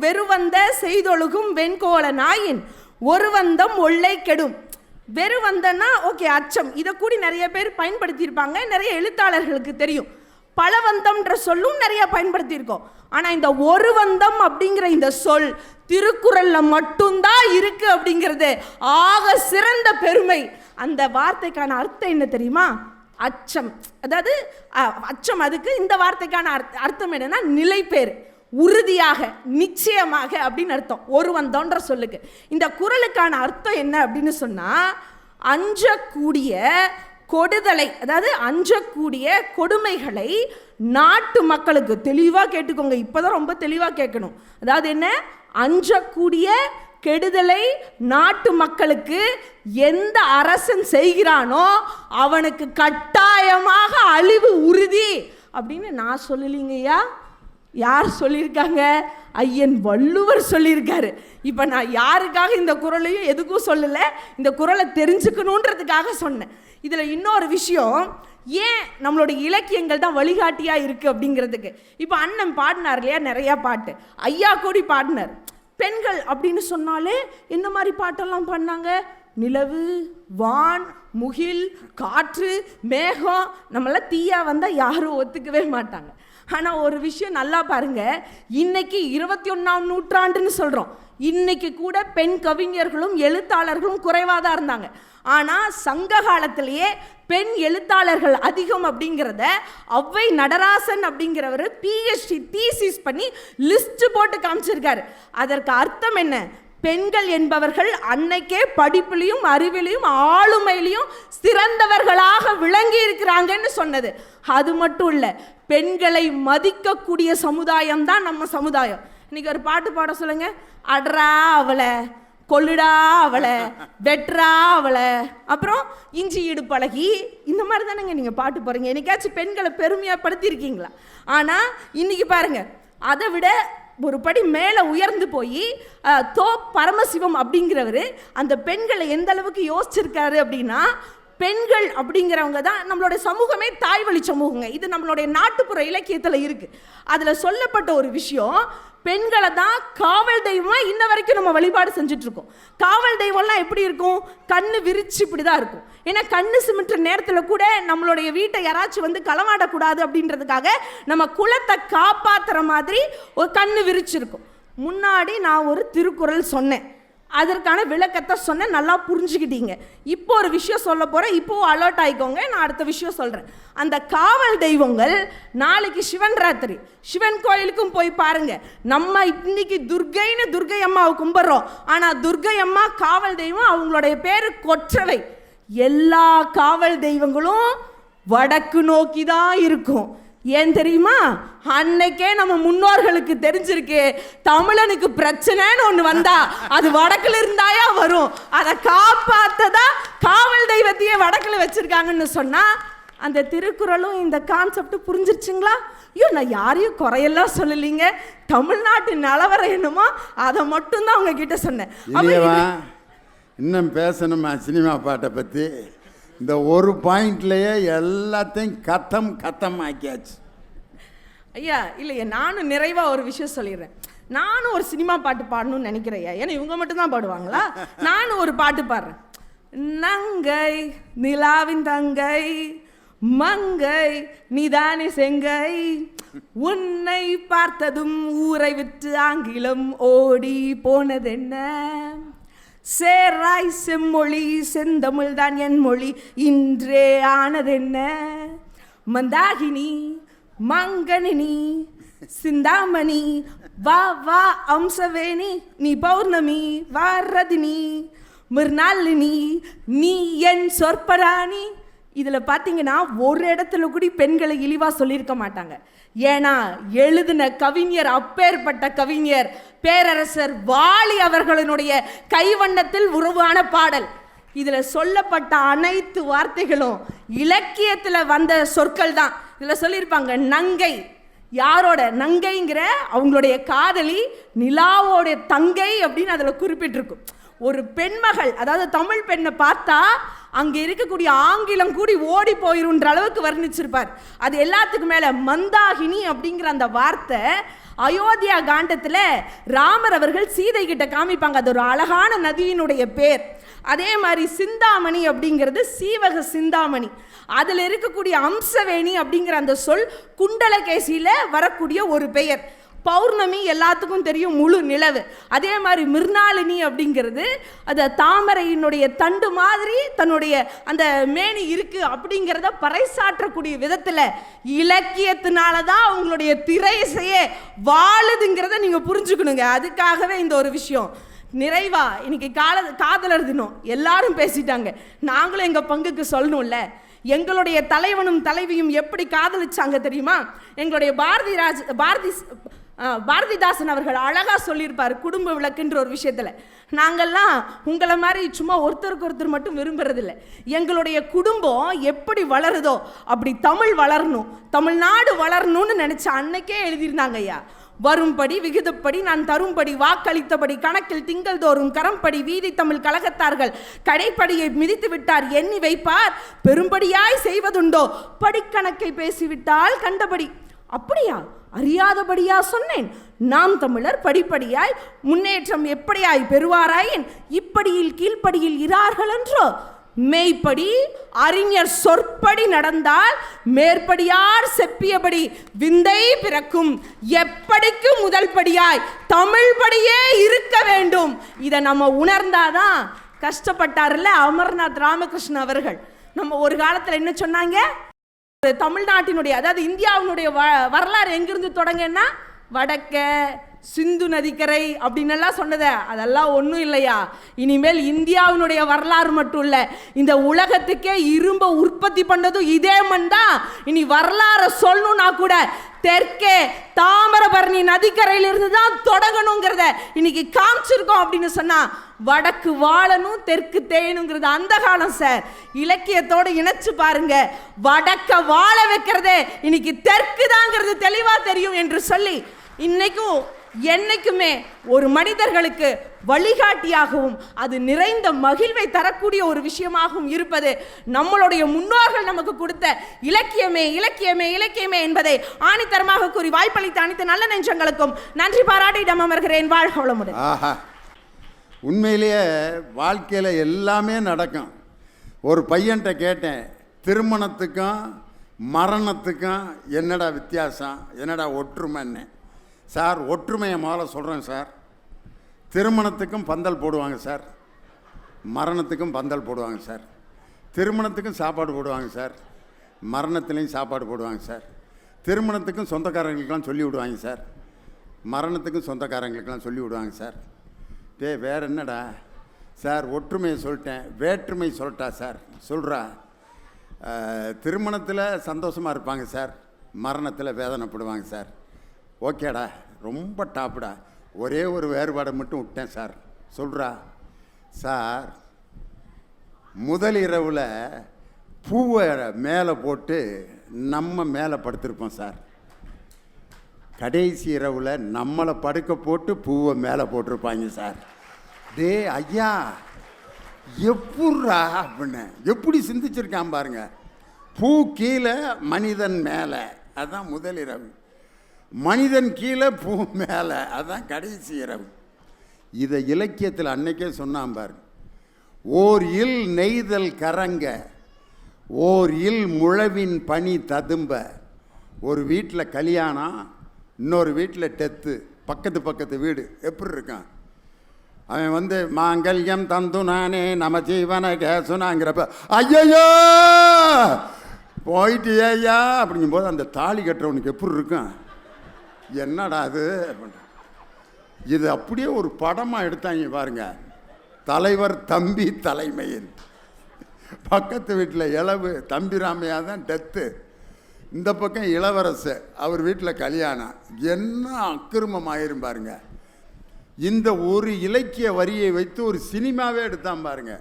வெறுவந்த செய்தொழுகும் வெண்கோள நாயின் ஒருவந்தம் ஒல்லை கெடும். வெறுவந்தன்னா ஓகே, அச்சம். இதை கூடி நிறைய பேர் பயன்படுத்தியிருப்பாங்க, நிறைய எழுத்தாளர்களுக்கு தெரியும். பலவந்தம்ன்ற சொல்லும் நிறைய பயன்படுத்தியிருக்கோம். ஆனா இந்த ஒரு வந்தம் அப்படிங்கிற இந்த சொல் திருக்குறள்ல மட்டும்தான் இருக்கு அப்படிங்கிறது ஆக சிறந்த பெருமை. அந்த வார்த்தைக்கான அர்த்தம் என்ன தெரியுமா? அச்சம். அதாவது அச்சம், அதுக்கு இந்த வார்த்தைக்கான அர்த்தம் என்னன்னா நிலைபேறு, உறுதியாக, நிச்சயமாக அப்படின்னு அர்த்தம். ஒரு வந்தோன்ற சொல்லுக்கு இந்த குறளுக்கான அர்த்தம் என்ன அப்படின்னு சொன்னா, அஞ்சக்கூடிய கொடுதலை, அதாவது அஞ்சக்கூடிய கொடுமைகளை நாட்டு மக்களுக்கு, தெளிவாக கேட்டுக்கோங்க, இப்போதான் ரொம்ப தெளிவாக கேட்கணும். அதாவது என்ன? அஞ்சக்கூடிய கெடுதலை நாட்டு மக்களுக்கு எந்த அரசன் செய்கிறானோ அவனுக்கு கட்டாயமாக அழிவு உறுதி அப்படின்னு நான் சொல்லலீங்கய்யா. யார் சொல்லியிருக்காங்க? ஐயன் வள்ளுவர் சொல்லியிருக்காரு. இப்போ நான் யாருக்காக இந்த குறளையும் எதுக்கும் சொல்லலை, இந்த குறளை தெரிஞ்சுக்கணுன்றதுக்காக சொன்னேன். இதில் இன்னொரு விஷயம், ஏன் நம்மளுடைய இலக்கியங்கள் தான் வழிகாட்டியாக இருக்குது அப்படிங்கிறதுக்கு. இப்போ அண்ணன் பாடினார் இல்லையா, நிறையா பாட்டு, ஐயா கூடி பாடினார். பெண்கள் அப்படின்னு சொன்னாலே என்ன மாதிரி பாட்டெல்லாம் பாடினாங்க? நிலவு, வான், முகில், காற்று, மேகம். நம்மளாம் தீயா வந்தால் யாரும் ஒத்துக்கவே மாட்டாங்க. ஆனால் ஒரு விஷயம் நல்லா பாருங்க, இன்னைக்கு 21ஆம் நூற்றாண்டுன்னு சொல்கிறோம், இன்னைக்கு கூட பெண் கவிஞர்களும் எழுத்தாளர்களும் குறைவாக தான் இருந்தாங்க. ஆனால் சங்க காலத்திலேயே பெண் எழுத்தாளர்கள் அதிகம் அப்படிங்கிறத ஔவை நடராசன் அப்படிங்கிறவர் பிஹெச்டி தீசிஸ் பண்ணி லிஸ்ட் போட்டு காமிச்சிருக்காரு. அதற்கு அர்த்தம் என்ன? பெண்கள் என்பவர்கள் அன்னைக்கே படிப்பிலையும் அறிவிலையும் ஆளுமையிலையும் சிறந்தவர்களாக விளங்கி இருக்கிறாங்கன்னு சொன்னது. அது மட்டும் இல்லை, பெண்களை மதிக்கக்கூடிய சமுதாயம் தான் நம்ம சமுதாயம். இன்னைக்கு ஒரு பாட்டு பாட சொல்லுங்க, அட்ரா அவளை, கொள்ளுடா அவளை, வெட்ரா அவளை, அப்புறம் இஞ்சி இடு பழகி, இந்த மாதிரி தானேங்க நீங்கள் பாட்டு போகிறீங்க. என்னைக்காச்சும் பெண்களை பெருமையாக படுத்தியிருக்கீங்களா? ஆனால் இன்னைக்கு பாருங்க, அதை விட ஒரு படி மேலே உயர்ந்து போய் பரமசிவம் அப்படிங்கிறவர் அந்த பெண்களை எந்த அளவுக்கு யோசிச்சிருக்காரு அப்படின்னா, பெண்கள் அப்படிங்கிறவங்க தான் நம்மளுடைய சமூகமே தாய் வழி சமூகங்க. இது நம்மளுடைய நாட்டுப்புற இலக்கியத்தில் இருக்கு. அதில் சொல்லப்பட்ட ஒரு விஷயம், பெண்களை தான் காவல் தெய்வமாக இன்ன வரைக்கும் நம்ம வழிபாடு செஞ்சுட்டு இருக்கோம். காவல் தெய்வம்லாம் எப்படி இருக்கும்? கண்ணு விரிச்சு இப்படி தான் இருக்கும். ஏன்னா கண்ணு சிமிட்டுற நேரத்தில் கூட நம்மளுடைய வீட்டை யாராச்சும் வந்து களவாடக்கூடாது அப்படின்றதுக்காக நம்ம குலத்தை காப்பாற்றுற மாதிரி ஒரு கண்ணு விரிச்சிருக்கும். முன்னாடி நான் ஒரு திருக்குறள் சொன்னேன், அதற்கான விளக்கத்தை சொன்ன, நல்லா புரிஞ்சுக்கிட்டீங்க. இப்போ ஒரு விஷயம் சொல்ல போகிறேன், இப்போ அலர்ட் ஆகிக்கோங்க. நான் அடுத்த விஷயம் சொல்கிறேன். அந்த காவல் தெய்வங்கள் நாளைக்கு சிவன் ராத்திரி, சிவன் கோயிலுக்கும் போய் பாருங்க. நம்ம இன்னைக்கு துர்கைன்னு துர்கை அம்மாவை கும்பிட்றோம், ஆனால் துர்கை அம்மா காவல் தெய்வம், அவங்களுடைய பேர் கொற்றவை. எல்லா காவல் தெய்வங்களும் வடக்கு நோக்கி தான் இருக்கும். ஏன் தெரியுமா? அன்னைக்கே நம்ம முன்னோர்களுக்கு தெரிஞ்சிருக்கு, தமிழனுக்கு பிரச்சனைன்னு ஒன்று வந்தா அது வடக்குல இருந்தாயா வரும், அதை காப்பாத்ததா காவல் தெய்வத்தையே வடக்குல வச்சிருக்காங்கன்னு சொன்னா, அந்த திருக்குறளும் இந்த கான்செப்ட் புரிஞ்சிருச்சுங்களா? ஐயோ, நான் யாரையும் குறையெல்லாம் சொல்லலைங்க, தமிழ்நாட்டு நிலவரம் என்னமோ அதை மட்டும்தான் அவங்க கிட்ட சொன்னேன். இன்னும் பேசணுமா சினிமா பாட்டை பற்றி? இந்த ஒரு பாயிண்ட்லேயே எல்லாத்தையும் கத்தம் ஆக்கியாச்சு. ஐயா இல்லையா, நானும் நிறைவாக ஒரு விஷயம் சொல்லிடுறேன். நானும் ஒரு சினிமா பாட்டு பாடணும்னு நினைக்கிறேன் ஐயா. ஏன்னா இவங்க மட்டும்தான் பாடுவாங்களா? நானும் ஒரு பாட்டு பாடுறேன். நங்கை நிலாவின் தங்கை, மங்கை நீதானே செங்கை, உன்னை பார்த்ததும் ஊரை விட்டு ஆங்கிலம் ஓடி போனதென்ன, சேராய் செம்மொழி செந்தமிழ் தான் என் மொழி இன்றே ஆனதென்ன, மந்தாகினி மங்கனினி சிந்தாமணி வா வா அம்சவேணி, நீ பௌர்ணமி வாரதினி மிர்நாளினி, நீ என் சொற்பராணி. இதில் பார்த்தீங்கன்னா ஒரு இடத்துல கூட பெண்களை இழிவாக சொல்லியிருக்க மாட்டாங்க. ஏன்னா எழுதின கவிஞர் அப்பேற்பட்ட கவிஞர் பேரரசர் வாலி அவர்களினுடைய கைவண்ணத்தில் உருவான பாடல். இதில் சொல்லப்பட்ட அனைத்து வார்த்தைகளும் இலக்கியத்தில் வந்த சொற்கள் தான். இதில் சொல்லியிருப்பாங்க நங்கை, யாரோட நங்கைங்கிற அவங்களுடைய காதலி நிலாவோடைய தங்கை அப்படின்னு அதில் குறிப்பிட்டிருக்கும். ஒரு பெண்மகள், அதாவது தமிழ் பெண்ணை பார்த்தா அங்கே இருக்கக்கூடிய ஆங்கிலம் கூடி ஓடி போயிருன்ற அளவுக்கு வர்ணிச்சிருப்பார். அது எல்லாத்துக்கும் மேலே மந்தாகினி அப்படிங்கிற அந்த வார்த்தை அயோத்தியா காண்டத்தில் ராமர் அவர்கள் சீதை கிட்ட காமிப்பாங்க. அது ஒரு அழகான நதியினுடைய பேர். அதே மாதிரி சிந்தாமணி அப்படிங்கிறது சீவக சிந்தாமணி. அதில் இருக்கக்கூடிய அம்சவேணி அப்படிங்கிற அந்த சொல் குண்டலகேசியில் வரக்கூடிய ஒரு பெயர். பௌர்ணமி எல்லாத்துக்கும் தெரியும், முழு நிலவு. அதே மாதிரி மிர்னாலினி அப்படிங்கிறது அது தாமரையினுடைய தண்டு மாதிரி தன்னுடைய அந்த மேனி இருக்கு அப்படிங்கிறத பறைசாற்றக்கூடிய விதத்தில் இலக்கியத்தினால தான் அவங்களுடைய திரையிசையே வாழுதுங்கிறத நீங்கள் புரிஞ்சுக்கணுங்க. அதுக்காகவே இந்த ஒரு விஷயம் நிறைவா இன்னைக்கு காதலர் தினம் எல்லாரும் பேசிட்டாங்க, நாங்களும் எங்கள் பங்குக்கு சொல்லணும்ல. எங்களுடைய தலைவனும் தலைவியும் எப்படி காதலிச்சாங்க தெரியுமா? எங்களுடைய பாரதிதாசன் அவர்கள் அழகாக சொல்லியிருப்பார் குடும்ப விளக்குன்ற ஒரு விஷயத்தில். நாங்கள்லாம் உங்களை மாதிரி சும்மா ஒருத்தருக்கு ஒருத்தர் மட்டும் விரும்புறதில்ல. எங்களுடைய குடும்பம் எப்படி வளருதோ அப்படி தமிழ் வளரணும், தமிழ்நாடு வளரணும்னு நினச்ச அன்னைக்கே எழுதியிருந்தாங்க ஐயா. வரும்படி விகிதப்படி நான் தரும்படி வாக்களித்தபடி கணக்கில் திங்கள் தோறும் கரம்படி வீதி தமிழ் கழகத்தார்கள் கடைப்படியை மிதித்து விட்டார் எண்ணி வைப்பார் பெரும்படியாய் செய்வதுண்டோ படிக்கணக்கை பேசிவிட்டால் கண்டபடி. அப்படியா, அறியாதபடியா சொன்னேன்? நாம் தமிழர் படிப்படியாய் முன்னேற்றம் எப்படியாய் பெறுவாராயின் இப்படியில் கீழ்ப்படியில் இரார்கள் என்றோ. மெய்ப்படி அறிஞர் சொற்படி நடந்தால் மேற்படியார் செப்பியபடி விந்தை பிறக்கும். எப்படிக்கு முதல் படியாய் தமிழ் படியே இருக்க வேண்டும். இதை நம்ம உணர்ந்தாதான். கஷ்டப்பட்டார்ல அமர்நாத் ராமகிருஷ்ணன் அவர்கள். நம்ம ஒரு காலத்தில் என்ன சொன்னாங்க, தமிழ்நாட்டினுடைய அதாவது இந்தியாவினுடைய வரலாறு எங்கிருந்து தொடங்கன்னா வடக்க சிந்து நதிக்கரை அப்படின்னு எல்லாம் சொன்னத அதெல்லாம் ஒன்றும் இல்லையா. இனிமேல் இந்தியாவினுடைய வரலாறு மட்டும் இல்லை, இந்த உலகத்துக்கே இரும்பை உற்பத்தி பண்ணதும் இதே மண் தான். இனி வரலாறு சொல்லணும்னா கூட தெற்கே தாமிரபரணி நதிக்கரையிலிருந்து தான் தொடங்கணுங்கிறத இன்னைக்கு காமிச்சிருக்கோம். அப்படின்னு சொன்னா வடக்கு வாழணும் தெற்கு தேயணுங்கிறது அந்த காலம் சார். இலக்கியத்தோடு இணைச்சு பாருங்க, வடக்க வாழ வைக்கிறதே இன்னைக்கு தெற்கு தாங்கிறது தெளிவா தெரியும் என்று சொல்லி இன்னைக்கும் என்னைக்குமே ஒரு மனிதர்களுக்கு வழிகாட்டியாகவும் அது நிறைந்த மகிழ்வை தரக்கூடிய ஒரு விஷயமாகவும் இருப்பது நம்மளுடைய முன்னோர்கள் நமக்கு கொடுத்த இலக்கியமே இலக்கியமே இலக்கியமே என்பதை ஆணித்தரமாக கூறி வாய்ப்பளித்த அனைத்து நல்ல நெஞ்சங்களுக்கும் நன்றி பாராட்டி இடம் அமர்கிறேன். வாழ்க வளமுடன். உண்மையிலேயே வாழ்க்கையில் எல்லாமே நடக்கும். ஒரு பையன்கிட்ட கேட்டேன், திருமணத்துக்கும் மரணத்துக்கும் என்னடா வித்தியாசம், என்னடா ஒற்றுமைன்னு. சார் ஒற்றுமையை முதல்ல சொல்கிறேன் சார். திருமணத்துக்கும் பந்தல் போடுவாங்க சார், மரணத்துக்கும் பந்தல் போடுவாங்க சார். திருமணத்துக்கும் சாப்பாடு போடுவாங்க சார், மரணத்துலேயும் சாப்பாடு போடுவாங்க சார். திருமணத்துக்கும் சொந்தக்காரங்களுக்கெல்லாம் சொல்லி விடுவாங்க சார், மரணத்துக்கும் சொந்தக்காரங்களுக்கெல்லாம் சொல்லி விடுவாங்க சார். வேறு என்னடா சார், ஒற்றுமையை சொல்லிட்டேன், வேற்றுமை சொல்லட்டா சார்? சொல்கிறா. திருமணத்தில் சந்தோஷமாக இருப்பாங்க சார், மரணத்தில் வேதனைப்படுவாங்க சார். ஓகேடா, ரொம்ப டாப்புடா. ஒரே ஒரு வேறுபாடை மட்டும் விட்டேன் சார். சொல்கிறா. சார், முதல் இரவில் பூவை மேலே போட்டு நம்ம மேலே படுத்திருப்போம் சார். கடைசி இரவில் நம்மளை படுக்க போட்டு பூவை மேலே போட்டிருப்பாங்க சார். ஐயா எப்பட்றா அப்படின்னு எப்படி சிந்திச்சிருக்கான் பாருங்க. பூ கீழே மனிதன் மேலே, அதுதான் முதல் இரவு. மனிதன் கீழே பூ மேலே, அதுதான் கடைசி இரவு. இதை இலக்கியத்தில் அன்னைக்கே சொன்னான் பாருங்க. ஓர் இல் நெய்தல் கரங்க, ஓர் இல் முழவின் பனி ததும்ப. ஒரு வீட்டில் கல்யாணம், இன்னொரு வீட்டில் டெத்து, பக்கத்து வீடு. எப்படி இருக்கான் அவன்? மாங்கல்யம் தந்து நானே நம ஜீவன கேசுனாங்கிறப்ப ஐயோ போயிட்டு ஐயா அப்படிங்கும்போது அந்த தாலி கட்டுறவனுக்கு எப்படி இருக்கும்? என்னடா அது? இது அப்படியே ஒரு படமாக எடுத்தாங்க பாருங்க. தலைவர் தம்பி தலைமையில், பக்கத்து வீட்டில் இளவு தம்பி ராமையா தான் டெத்து, இந்த பக்கம் இளவரசு அவர் வீட்டில் கல்யாணம். என்ன அக்கிரமமாயிரும் பாருங்க. இந்த ஒரு இலக்கிய வரியை வைத்து ஒரு சினிமாவே எடுத்தான் பாருங்க.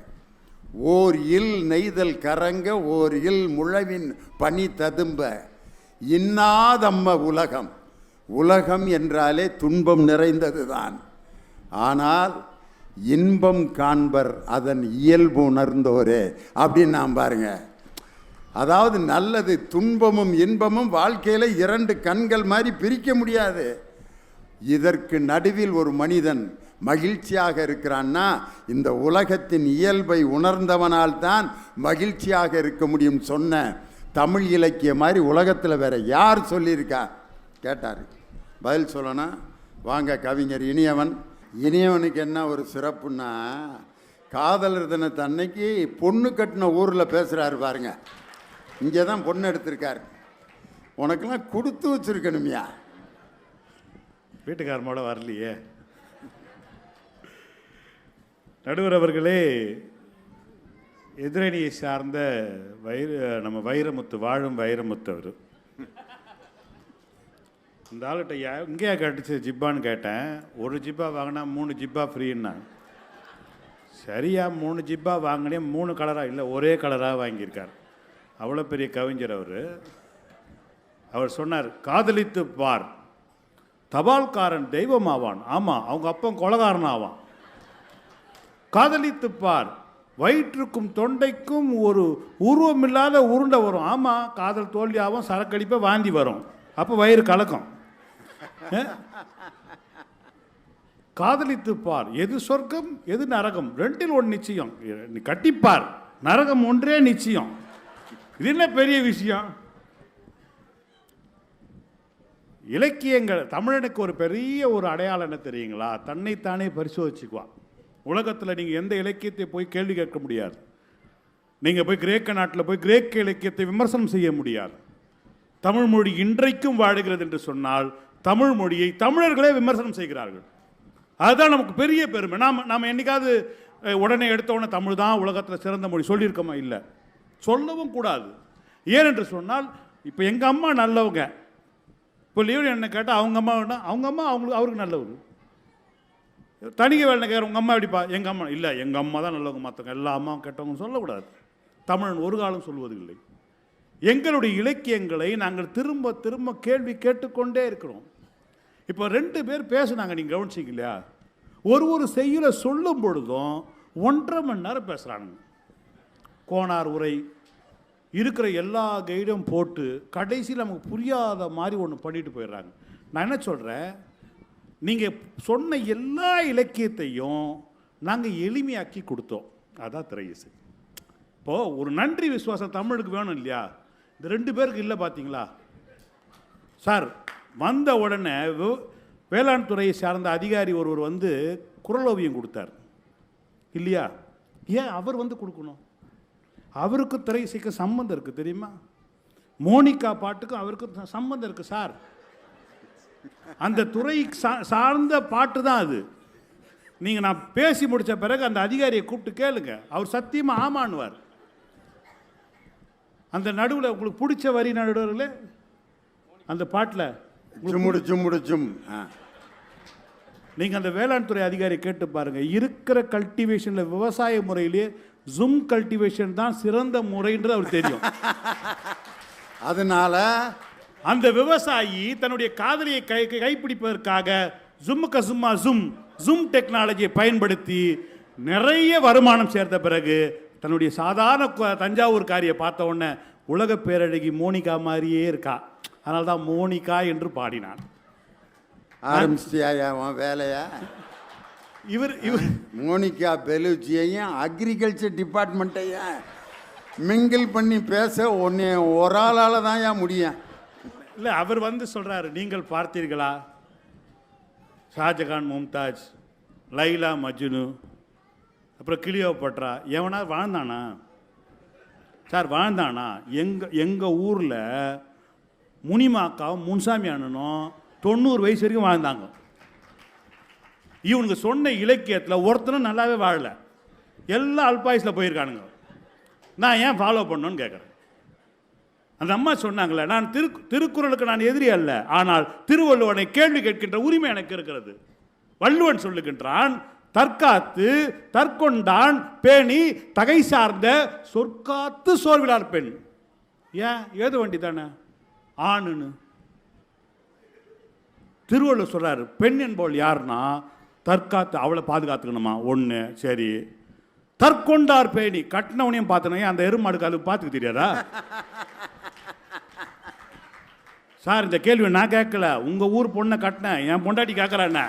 ஓர் இல் நெய்தல் கரங்க, ஓர் இல் முழவின் பனி ததும்ப. இன்னாதம்ம உலகம். உலகம் என்றாலே துன்பம் நிறைந்தது தான். ஆனால் இன்பம் காண்பர் அதன் இயல்பு உணர்ந்தோரே அப்படின்னு நான் பாருங்க. அதாவது நல்லது, துன்பமும் இன்பமும் வாழ்க்கையில் 2 கண்கள் மாதிரி பிரிக்க முடியாது. இதற்கு நடுவில் ஒரு மனிதன் மகிழ்ச்சியாக இருக்கிறான்னா இந்த உலகத்தின் இயல்பை உணர்ந்தவனால் தான் மகிழ்ச்சியாக இருக்க முடியும் சொன்ன தமிழ் இலக்கிய மாதிரி உலகத்தில் வேற யார் சொல்லியிருக்கா கேட்டார். பதில் சொல்லணும். வாங்க கவிஞர் இனியவன். இனியவனுக்கு என்ன ஒரு சிறப்புன்னா, காதலர் தினத்து அன்னைக்கு பொண்ணு கட்டின ஊரில் பேசுகிறாரு பாருங்க. இங்கே தான் பொண்ணு எடுத்திருக்காரு. உனக்கெல்லாம் கொடுத்து வச்சிருக்கணுமியா. வீட்டுக்காரமோட வரலையே. நடுவர் அவர்களே, எதிரணியை சார்ந்த நம்ம வைரமுத்து, வாழும் வைரமுத்து அவர். இந்த ஆளுகிட்ட இங்கேயா கட்டிச்சு ஜிப்பான்னு கேட்டேன். 1 ஜிப்பா வாங்கினா 3 ஜிப்பா ஃப்ரீன்னா. சரியா 3 ஜிப்பா வாங்கினேன், 3 கலராக இல்லை ஒரே கலராக வாங்கியிருக்கார். அவ்வளோ பெரிய கவிஞர் அவர். அவர் சொன்னார், காதலித்து பார், தபால்காரன் தெய்வம் ஆவான். ஆமாம், அவங்க அப்பன் கொலகாரன் ஆவான். காதலித்து பார், வயிற்றுக்கும் தொண்டைக்கும் ஒரு உருவமில்லாத உருண்டை வரும். ஆமாம், காதல் தோல்வி ஆகும், சரக்கடிப்பை வாந்தி வரும், அப்போ வயிறு கலக்கும். காதலித்து பார், எது சொர்க்கம் எது நரகம், 2ல் 1 நிச்சயம். நீ கட்டிப்பார், நரகம் ஒன்றே நிச்சயம். இது என்ன பெரிய விஷயம்? இலக்கியங்கள் தமிழனுக்கு ஒரு பெரிய ஒரு அடையாளம் என்ன தெரியுங்களா? தன்னைத்தானே பரிசோதிச்சுக்குவான். உலகத்தில் நீங்கள் எந்த இலக்கியத்தை போய் கேள்வி கேட்க முடியாது. நீங்கள் போய் கிரேக்க நாட்டில் போய் கிரேக்க இலக்கியத்தை விமர்சனம் செய்ய முடியாது. தமிழ் மொழி இன்றைக்கும் வாழுகிறது என்று சொன்னால் தமிழ் மொழியை தமிழர்களே விமர்சனம் செய்கிறார்கள். அதுதான் நமக்கு பெரிய பெருமை. நாம் என்னைக்காவது உடனே எடுத்தவுடனே தமிழ் தான் உலகத்தில் சிறந்த மொழி சொல்லியிருக்கோமா? இல்லை, சொல்லவும் கூடாது. ஏனென்று சொன்னால் இப்போ எங்கள் அம்மா நல்லவங்க. இப்போ லீவு என்ன கேட்டால் அவங்க அம்மா அவருக்கு நல்லவங்க. தனிக்க வேலை கேட்குற உங்கள் அம்மா எப்படிப்பா? எங்கள் அம்மா இல்லை, எங்கள் அம்மா தான் நல்லவங்க, மற்றவங்க எல்லா அம்மாவும் கெட்டவங்க சொல்லக்கூடாது. தமிழன் ஒரு காலம் சொல்வதில்லை. எங்களுடைய இலக்கியங்களை நாங்கள் திரும்ப திரும்ப கேள்வி கேட்டுக்கொண்டே இருக்கிறோம். இப்போ 2 பேர் பேசுனாங்க, நீங்கள் கவனிச்சிங்க இல்லையா? ஒரு செய்யுளை சொல்லும் பொழுதும் 1.5 மணி நேரம் பேசுகிறாங்க. கோனார் உரை இருக்கிற எல்லா கைடும் போட்டு கடைசியில் நமக்கு புரியாத மாதிரி ஒன்று பண்ணிட்டு போயிடுறாங்க. நான் என்ன சொல்கிறேன், நீங்கள் சொன்ன எல்லா இலக்கியத்தையும் நாங்கள் எளிமையாக்கி கொடுத்தோம். அதான் திரை இசை. இப்போது ஒரு நன்றி விசுவாசம் தமிழுக்கு வேணும் இல்லையா? இந்த 2 பேருக்கு இல்லை பார்த்தீங்களா சார்? வந்த உடனே வேளாண் துறையை சார்ந்த அதிகாரி ஒருவர் வந்து குரலோவியம் கொடுத்தார் இல்லையா? ஏன் அவர் வந்து கொடுக்கணும்? அவருக்கு திரை இசைக்கு சம்பந்தம் இருக்குது தெரியுமா? மோனிகா பாட்டுக்கும் அவருக்கு சம்பந்தம் இருக்குது சார். அந்த துறை சார்ந்த பாட்டு தான் அது. நீங்கள் நான் பேசி முடித்த பிறகு அந்த அதிகாரியை கூப்பிட்டு கேளுங்க, அவர் சத்தியமாக ஆமான்னுவார். அந்த நடுவில் உங்களுக்கு பிடிச்ச வரி நடுவில் அந்த பாட்டில் நீங்கள் அந்த வேளாண் துறை அதிகாரி கேட்டு பாருங்கள். இருக்கிற கல்டிவேஷனில் விவசாய முறையிலே ஜூம் கல்டிவேஷன் தான் சிறந்த முறைன்றது அவர் தெரியும். அதனால அந்த விவசாயி தன்னுடைய காதலியை கைப்பிடிப்பதற்காக ஜும்முக்க சும்மா ஜூம் டெக்னாலஜியை பயன்படுத்தி நிறைய வருமானம் சேர்த்த பிறகு தன்னுடைய சாதாரண தஞ்சாவூர்காரியை பார்த்த உடனே உலக பேரழகி மோனிகா மாதிரியே இருக்கா, அதனால தான் மோனிகா என்று பாடினான். ஆரம்பிச்சியா வேலையா? இவர் மோனிகா பெலூச்சியையும் அக்ரிகல்ச்சர் டிபார்ட்மெண்ட்டையும் மிங்கிள் பண்ணி பேச ஒன்னே ஒரு ஆளால் தான் ஏன் முடியும்? இல்லை, அவர் வந்து சொல்கிறாரு, நீங்கள் பார்த்தீர்களா ஷாஜகான் மும்தாஜ், லைலா மஜ்னு, அப்புறம் கிளியோபட்ரா, எவனா வாழ்ந்தானா சார்? வாழ்ந்தானா? எங்கள் ஊரில் முனிமாக்காவும் முன்சாமி அண்ணனும் 90 வயசு வரைக்கும் வாழ்ந்தாங்க. இவனுக்கு சொன்ன இலக்கியத்தில் ஒருத்தனும் நல்லாவே வாழலை, எல்லாம் அல்பாயுஸில் போயிருக்கானுங்க. நான் ஏன் ஃபாலோ பண்ணணும்னு கேட்குறேன். அந்த அம்மா சொன்னாங்களே, நான் திருக்குறளுக்கு நான் எதிரி அல்ல, ஆனால் திருவள்ளுவனை கேள்வி கேட்கின்ற உரிமை எனக்கு இருக்கிறது. வள்ளுவன் சொல்லுகின்றான், தற்காத்து தற்கொண்டான் பேணி தகை சார்ந்த சொற்காத்து சோர்விலார் பெண். ஏன் ஏது வண்டி தானே ஆணுன்னு திருவள்ளுவர் சொல்றாரு. பெண் என்பவள் யாருன்னா தற்காத்து அவளை பாதுகாத்துக்கணுமா? ஒன்று. சரி, தற்கொண்டார் பேணி கட்டினவனையும் பார்த்தனே அந்த எருமாடுக்கு அது பார்த்துக்க தெரியாதா? சார் இந்த கேள்வி நான் கேட்கல, உங்கள் ஊர் பொண்ணை கட்டினேன், என் பொண்டாட்டி கேட்குறாண்ணே.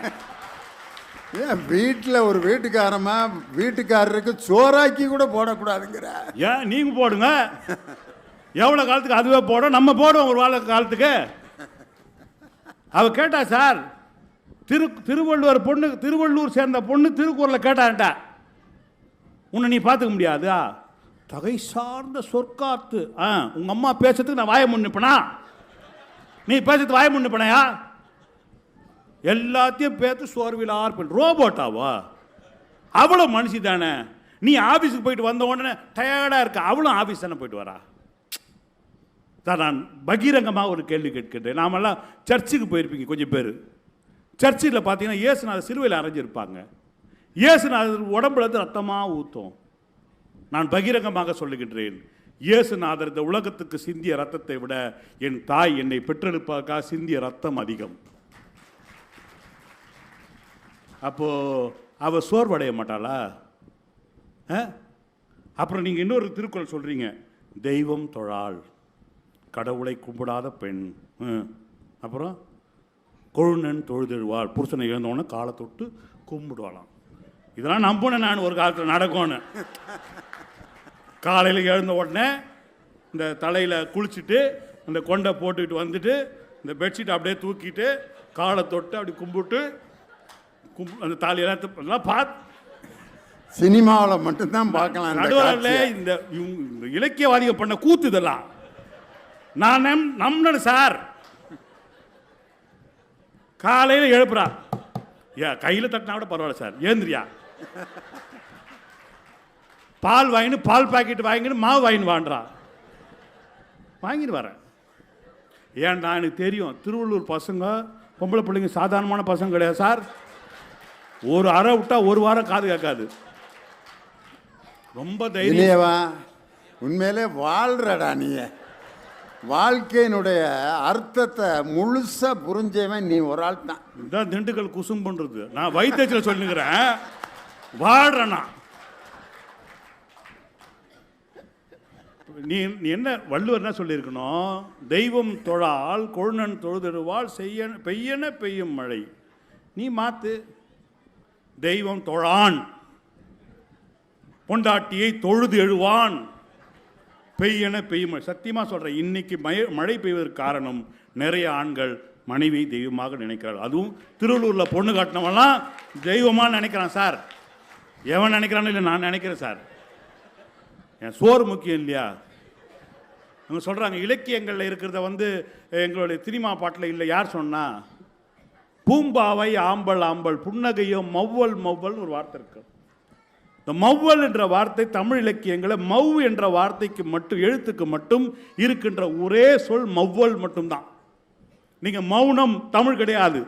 ஏன் வீட்டில் ஒரு வீட்டுக்காரருக்கு சோறாக்கி கூட போடக்கூடாதுங்கிற? ஏன் நீங்கள் போடுங்க, எவ்வளோ காலத்துக்கு அதுவே போடும், நம்ம போடுவோம் ஒரு காலத்துக்கு. அவ கேட்டா சார், திருவள்ளூர் சேர்ந்த பொண்ணு திருக்குறளை கேட்டான்ட்டா, உன்னை நீ பார்த்துக்க முடியாதா? தகை சார்ந்த சொற்காத்து. உங்க அம்மா பேசுறதுக்கு நான் வாய முன்னிப்பனா? நீ பேசுறது வாய முன்னிப்பனையா? எல்லாத்தையும் பேத்து சோர்விலார் பெண் ரோபோட்டாவா? அவளும் மனுஷி தானே. நீ ஆஃபீஸுக்கு போயிட்டு வந்த உடனே டயர்டாக இருக்க, அவளும் ஆஃபீஸ் தானே போயிட்டு வரா. சார் நான் பகிரங்கமாக ஒரு கேள்வி கேட்கின்றேன். நாமெல்லாம் சர்ச்சுக்கு போயிருப்பீங்க கொஞ்சம் பேர். சர்ச்சில் பார்த்தீங்கன்னா இயேசுநாதர் சிலுவையில் அரைஞ்சிருப்பாங்க. இயேசுநாதர் உடம்புல இருந்து ரத்தமாக ஊற்றும். நான் பகிரங்கமாக சொல்லுகின்றேன், இயேசுநாதர் இந்த உலகத்துக்கு சிந்திய ரத்தத்தை விட என் தாய் என்னை பெற்றெடுப்பதற்காக சிந்திய ரத்தம் அதிகம். அப்போ அவ சோர்வடைய மாட்டாளா? அப்புறம் நீங்க இன்னொரு திருக்குறள் சொல்றீங்க, தெய்வம் தொழாள் கடவுளை கும்பிடாத பெண். அப்புறம் கொழுநன் தொழுதெழுவாள், புருஷனை எழுந்தோடனே காலை தொட்டு கும்பிடுவாளாம். இதெல்லாம் நம்பினேன் நான் ஒரு காலத்தில் நடக்கும்னு. காலையில் எழுந்த உடனே இந்த தலையில் குளிச்சுட்டு அந்த கொண்டை போட்டுக்கிட்டு வந்துட்டு இந்த பெட்ஷீட் அப்படியே தூக்கிட்டு காலை தொட்டு அப்படி கும்பிட்டு அந்த தாலியெல்லாம் பார்த்து சினிமாவில் மட்டும்தான் பார்க்கலாம். நடுவரில் இந்த இலக்கியவாதிகள் பண்ண கூத்து இதெல்லாம் நான் நம்பினேன் சார். காலையில் எழுப்புறா, கையில் தட்டினா கூட பரவாயில்ல சார், ஏந்திரியா பால் வாங்கின்னு பால் பாக்கெட் வாங்கின்னு மாவு வாங்கின்னு வாண்டா, வாங்கிட்டு வரேன். ஏன்டா எனக்கு தெரியும் திருவள்ளூர் பசங்க பொம்பளை பிள்ளைங்க சாதாரணமான பசங்க கிடையாது சார். ஒரு அறை விட்டா ஒரு வாரம் காது கேட்காது. ரொம்ப தைரியமா உண்மையிலே வாழ்றடா நீ. வாழ்க்கையினுடைய அர்த்தத்தை முழுசா புரிஞ்சவன் நீ ஒரு ஆள் தான். இதுதான் திண்டுக்கல் குசும் பண்றது. நான் வைத்தியத்தில் சொல்லுங்கிறேன், வாழ்றனா நீ என்ன வள்ளுவர் என்ன சொல்லியிருக்கணும்? தெய்வம் தொழால் கொழுநன் தொழுதெழுவாள் பெய்யன பெய்யும் மழை. நீ மாத்து, தெய்வம் தொழான் பொண்டாட்டியை தொழுது எழுவான் பெய்யன பெய்யும். சத்தியமாக சொல்கிறேன், இன்னைக்கு மழை பெய்வதற்கு காரணம் நிறைய ஆண்கள் மனைவி தெய்வமாக நினைக்கிறார்கள். அதுவும் திருவள்ளூரில் பொண்ணு காட்டினவெல்லாம் தெய்வமாக நினைக்கிறான் சார். எவன் நினைக்கிறான்னு இல்லை, நான் நினைக்கிறேன் சார். என் சோறு முக்கியம் இல்லையா? அவங்க சொல்கிறாங்க இலக்கியங்களில் இருக்கிறத எங்களுடைய சினிமா பாட்டில் இல்லை. யார் சொன்னா? பூம்பாவை ஆம்பல் ஆம்பல் புன்னகையோ மவ்வல் மவ்வல் ஒரு வார்த்தை இருக்கு. இந்த மவ்வல் என்ற வார்த்தை தமிழ் இலக்கியங்களை மவ் என்ற வார்த்தைக்கு மட்டும் எழுத்துக்கு மட்டும் இருக்கின்ற ஒரே சொல் மவ்வல் மட்டும்தான். நீங்க மௌனம் தமிழ் கிடையாது.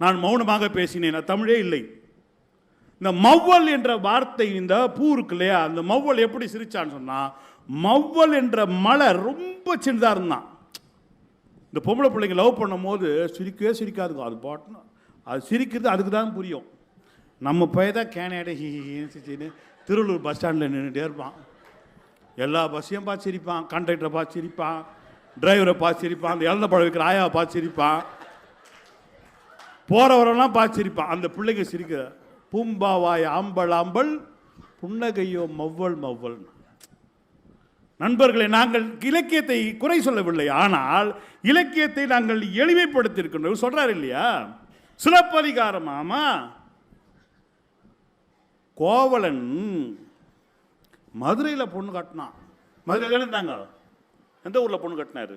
நான் மௌனமாக பேசினேன், தமிழே இல்லை. இந்த மவ்வல் என்ற வார்த்தை, இந்த பூ இருக்கு இல்லையா, அந்த மவ்வல் எப்படி சிரிச்சான்னு சொன்னா, மவ்வல் என்ற மலர் ரொம்ப சின்னதாக இருந்தான். இந்த பொம்பளை பிள்ளைங்க லவ் பண்ணும் போது சிரிக்கவே சிரிக்காதுங்க. அது பாட்டுன்னு அது சிரிக்கிறது அதுக்கு தான் புரியும். நம்ம பையன் தான் கேனையாட ஹின்னு திருவள்ளூர் பஸ் ஸ்டாண்டில் நின்றுட்டே இருப்பான். எல்லா பஸ்ஸையும் பார்த்து சிரிப்பான், கண்டக்டரை பார்த்து சிரிப்பான், டிரைவரை பார்த்து சிரிப்பான், அந்த இழந்த பழம் வைக்கிற ஆயாவை பார்த்து சிரிப்பான், போகிறவரெல்லாம் பார்த்து சிரிப்பான். அந்த பிள்ளைங்க சிரிக்கிற பூம்பாவாய் ஆம்பல் ஆம்பல் புன்னகையோ மவ்வல் மவ்வல். நண்பர்களை, நாங்கள் இலக்கியத்தை குறை சொல்லவில்லை, ஆனால் இலக்கியத்தை நாங்கள் எளிமைப்படுத்தியிருக்கின்றோம். சொல்றாரு இல்லையா சிலப்பதிகாரம். ஆமா, கோவலன் மதுரையில் பொண்ணு கட்டினான். மதுரையில் இருந்தாங்க. எந்த ஊரில் பொண்ணு கட்டினாரு?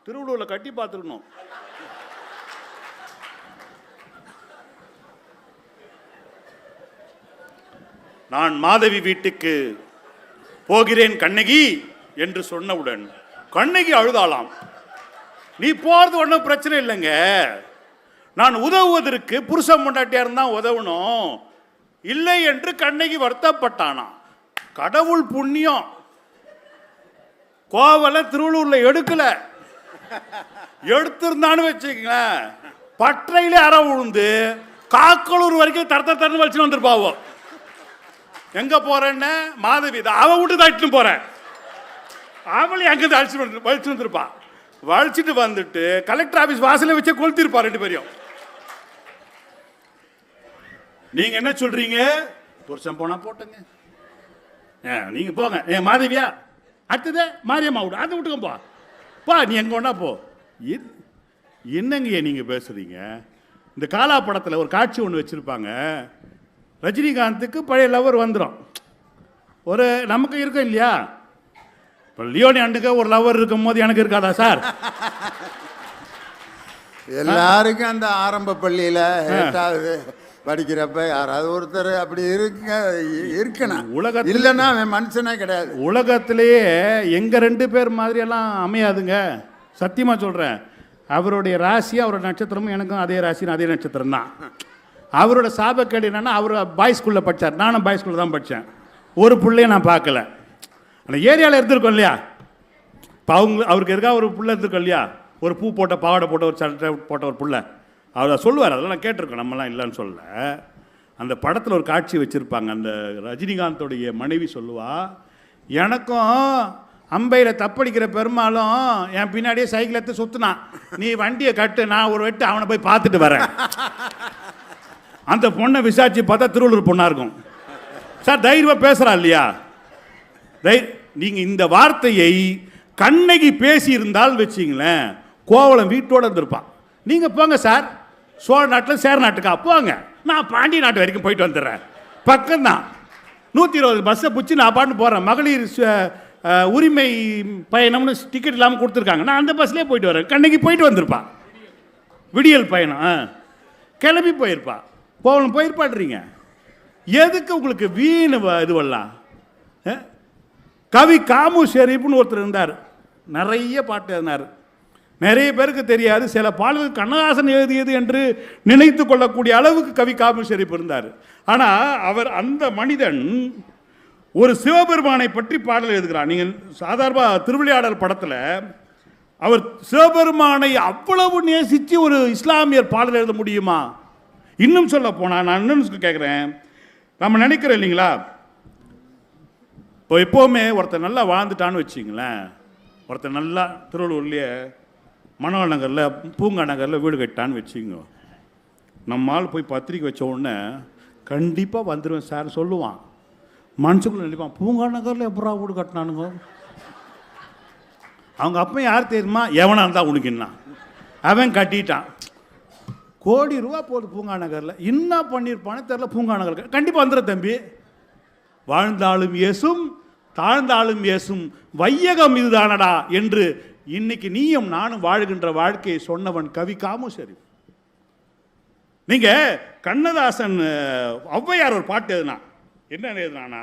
திருவள்ளூரில் கட்டி பார்த்துருக்கணும். நான் மாதவி வீட்டுக்கு போகிறேன் கண்ணகி என்று சொன்னவுடன் கண்ணகி அழுதாளாம். நீ போறது ஒன்றும் பிரச்சனை இல்லைங்க, நான் உதவுவதற்கு புருஷன் பொண்டாட்டியா இருந்தா உதவணும் இல்லை என்று கண்ணகி வருத்தப்பட்டானா. கடவுள் புண்ணியம், கோவலை திருவள்ளூர்ல எடுக்கல. எடுத்திருந்தான்னு வச்சுக்கங்களேன், பற்றையிலே அற விழுந்து காக்கலூர் வரைக்கும் தரன்னு வலிச்சுன்னு வந்துருப்பாவோ. எங்க போறேன்னு மாதவி அவ விட்டு தட்டுன்னு போறேன். அவளை அங்கிருந்து வலிச்சு வந்துருப்பா. வலிச்சுட்டு வந்துட்டு கலெக்டர் ஆபீஸ் வாசல வச்சு கொளுத்திருப்பா 2 பேரையும். நீங்க என்ன சொல்றீங்க? புருஷன் போனா போட்டுங்க, நீங்க போங்க. மாதவியா அடுத்தது மாரியம்மா விடு, அதை விட்டுக்க பா நீ எங்க ஒன்னா போ. என்னங்க நீங்க பேசுறீங்க? இந்த காலா படத்தில் ஒரு காட்சி ஒன்று வச்சிருப்பாங்க. ரஜினிகாந்துக்கு பழைய லவர் வந்துடும். ஒரு நமக்கு இருக்கும் இல்லையா? இப்போ லியோனி அண்டுக்கு ஒரு லவர் இருக்கும் போது எனக்கு இருக்காதா சார்? எல்லாருக்கும் அந்த ஆரம்ப பள்ளியில் 8வது படிக்கிறப்ப யாராவது ஒருத்தர் அப்படி இருக்கணும். உலகத்தில் இல்லைன்னா அவன் மனுஷனே கிடையாது. உலகத்திலேயே எங்க 2 பேர் மாதிரியெல்லாம் அமையாதுங்க, சத்தியமாக சொல்கிறேன். அவருடைய ராசி அவரோட நட்சத்திரமும் எனக்கும் அதே ராசி அதே நட்சத்திரம் தான். அவரோட சாபக்கேடு என்னன்னா, அவர் பாய்ஸ் ஸ்கூலில் படித்தார், நானும் பாய்ஸ் ஸ்கூலில் தான் படித்தேன். ஒரு பிள்ளையை நான் பார்க்கல. அந்த ஏரியாவில் இருந்திருக்கோம் இல்லையா? இப்போ அவருக்கு இருக்கா ஒரு பிள்ளை இருந்திருக்கோம் இல்லையா? ஒரு பூ போட்ட பாவாடை போட்ட ஒரு சட்டை போட்ட ஒரு பிள்ளை. அவர் சொல்லுவார், அதெல்லாம் கேட்டிருக்கோம், நம்மலாம் இல்லைன்னு சொல்ல. அந்த படத்தில் ஒரு காட்சி வச்சுருப்பாங்க. அந்த ரஜினிகாந்தோடைய மனைவி சொல்லுவா, எனக்கும் அம்பையில் தப்படிக்கிற பெருமாளும் என் பின்னாடியே சைக்கிள் எடுத்து சுற்றினான், நீ வண்டியை கட்டு, நான் ஒரு வெட்டு அவனை போய் பார்த்துட்டு வரேன். அந்த பொண்ணை விசாரிச்சு பார்த்தா திருவள்ளூர் பொண்ணாக இருக்கும். சார் தைரியமாக பேசுகிறா இல்லையா? நீங்கள் இந்த வார்த்தையை கண்ணகி பேசியிருந்தால் வச்சிங்களேன், கோவலம் வீட்டோடு இருந்திருப்பான். நீங்கள் போங்க சார், சோழ நாட்டில் சேர நாட்டுக்கா போங்க, நான் பாண்டிய நாட்டு வரைக்கும் போயிட்டு வந்துடுறேன், பக்கம்தான், 120 பஸ்ஸை பிடிச்சி நான் பாட்டு போகிறேன், மகளிர் உரிமை பயணம்னு டிக்கெட் இல்லாமல் கொடுத்துருக்காங்க, நான் அந்த பஸ்லேயே போயிட்டு வரேன். கண்ணகி போயிட்டு வந்திருப்பான், விடியல் பயணம் கிளம்பி போயிருப்பா, கோவலம் போயிருப்பாடுறீங்க. எதுக்கு உங்களுக்கு வீணு இதுவெல்லாம்? கவி காமு ஷெரீப்னு ஒருத்தர் இருந்தார், நிறைய பாட்டு எழுதினார். நிறைய பேருக்கு தெரியாது, சில பாடல்கள் கண்ணதாசன் எழுதியது என்று நினைத்து கொள்ளக்கூடிய அளவுக்கு கவி காமு ஷெரீப் இருந்தார். ஆனால் அந்த மனிதன் ஒரு சிவபெருமானை பற்றி பாடல் எழுதுகிறார். நீங்கள் சாதாரண திருவிளையாடல் படத்தில் அவர் சிவபெருமானை அவ்வளவு நேசித்து ஒரு இஸ்லாமியர் பாடல் எழுத முடியுமா? இன்னும் சொல்ல போனால், நான் இன்னும் கேட்குறேன், நம்ம நினைக்கிறோம் இல்லைங்களா, இப்போ எப்போவுமே ஒருத்தர் நல்லா வாழ்ந்துட்டான்னு வச்சிங்களேன், ஒருத்தர் நல்லா திருவள்ளூர்லேயே மணவாள நகரில் பூங்கா நகரில் வீடு கட்டான்னு வச்சுங்க, நம்மால் போய் பத்திரிக்கை வச்ச உடனே கண்டிப்பாக வந்துடுவேன் சார் சொல்லுவான். மனுஷக்குள்ள நினைப்பான், பூங்கா நகரில் எப்படா வீடு கட்டினானுங்க, அவங்க அப்போ யார் தெரியுமா, எவனா இருந்தால் உனக்கு என்ன, அவன் கட்டிட்டான், கோடி ரூபா போகுது பூங்கா நகரில், என்ன பண்ணியிருப்பானே தெரில, பூங்கா நகர் கண்டிப்பாக வந்துடுற தம்பி. வாழ்ந்தாலும் ஏசும் தாழ்ந்தாலும் ஏசும் வையகம் இதுதானடா என்று இன்னைக்கு நீயும் நானும் வாழ்கின்ற வாழ்க்கையை சொன்னவன் கவி காமு ஷெரீப். நீங்க கண்ணதாசன் ஔவையார் ஒரு பாட்டு எழுதினா, என்ன எழுதினானா,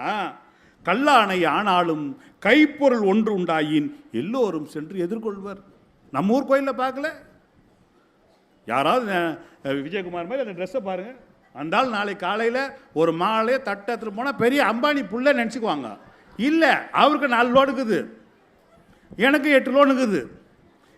கல்லானை ஆனாலும் கைப்பொருள் ஒன்று உண்டாயின் எல்லோரும் சென்று எதிர்கொள்வர். நம்ம ஊர் கோயிலில் பார்க்கல, யாராவது விஜயகுமார் மாதிரி அந்த ட்ரெஸ்ஸை பாருங்கள், அந்த ஆள் நாளை காலையில் ஒரு மாலையை தட்டத்தில் போனால் பெரிய அம்பானி புள்ள நினச்சிக்குவாங்க. இல்லை, அவருக்கு 4 லோடு இருக்குது, எனக்கு 8 லோடு இருக்குது.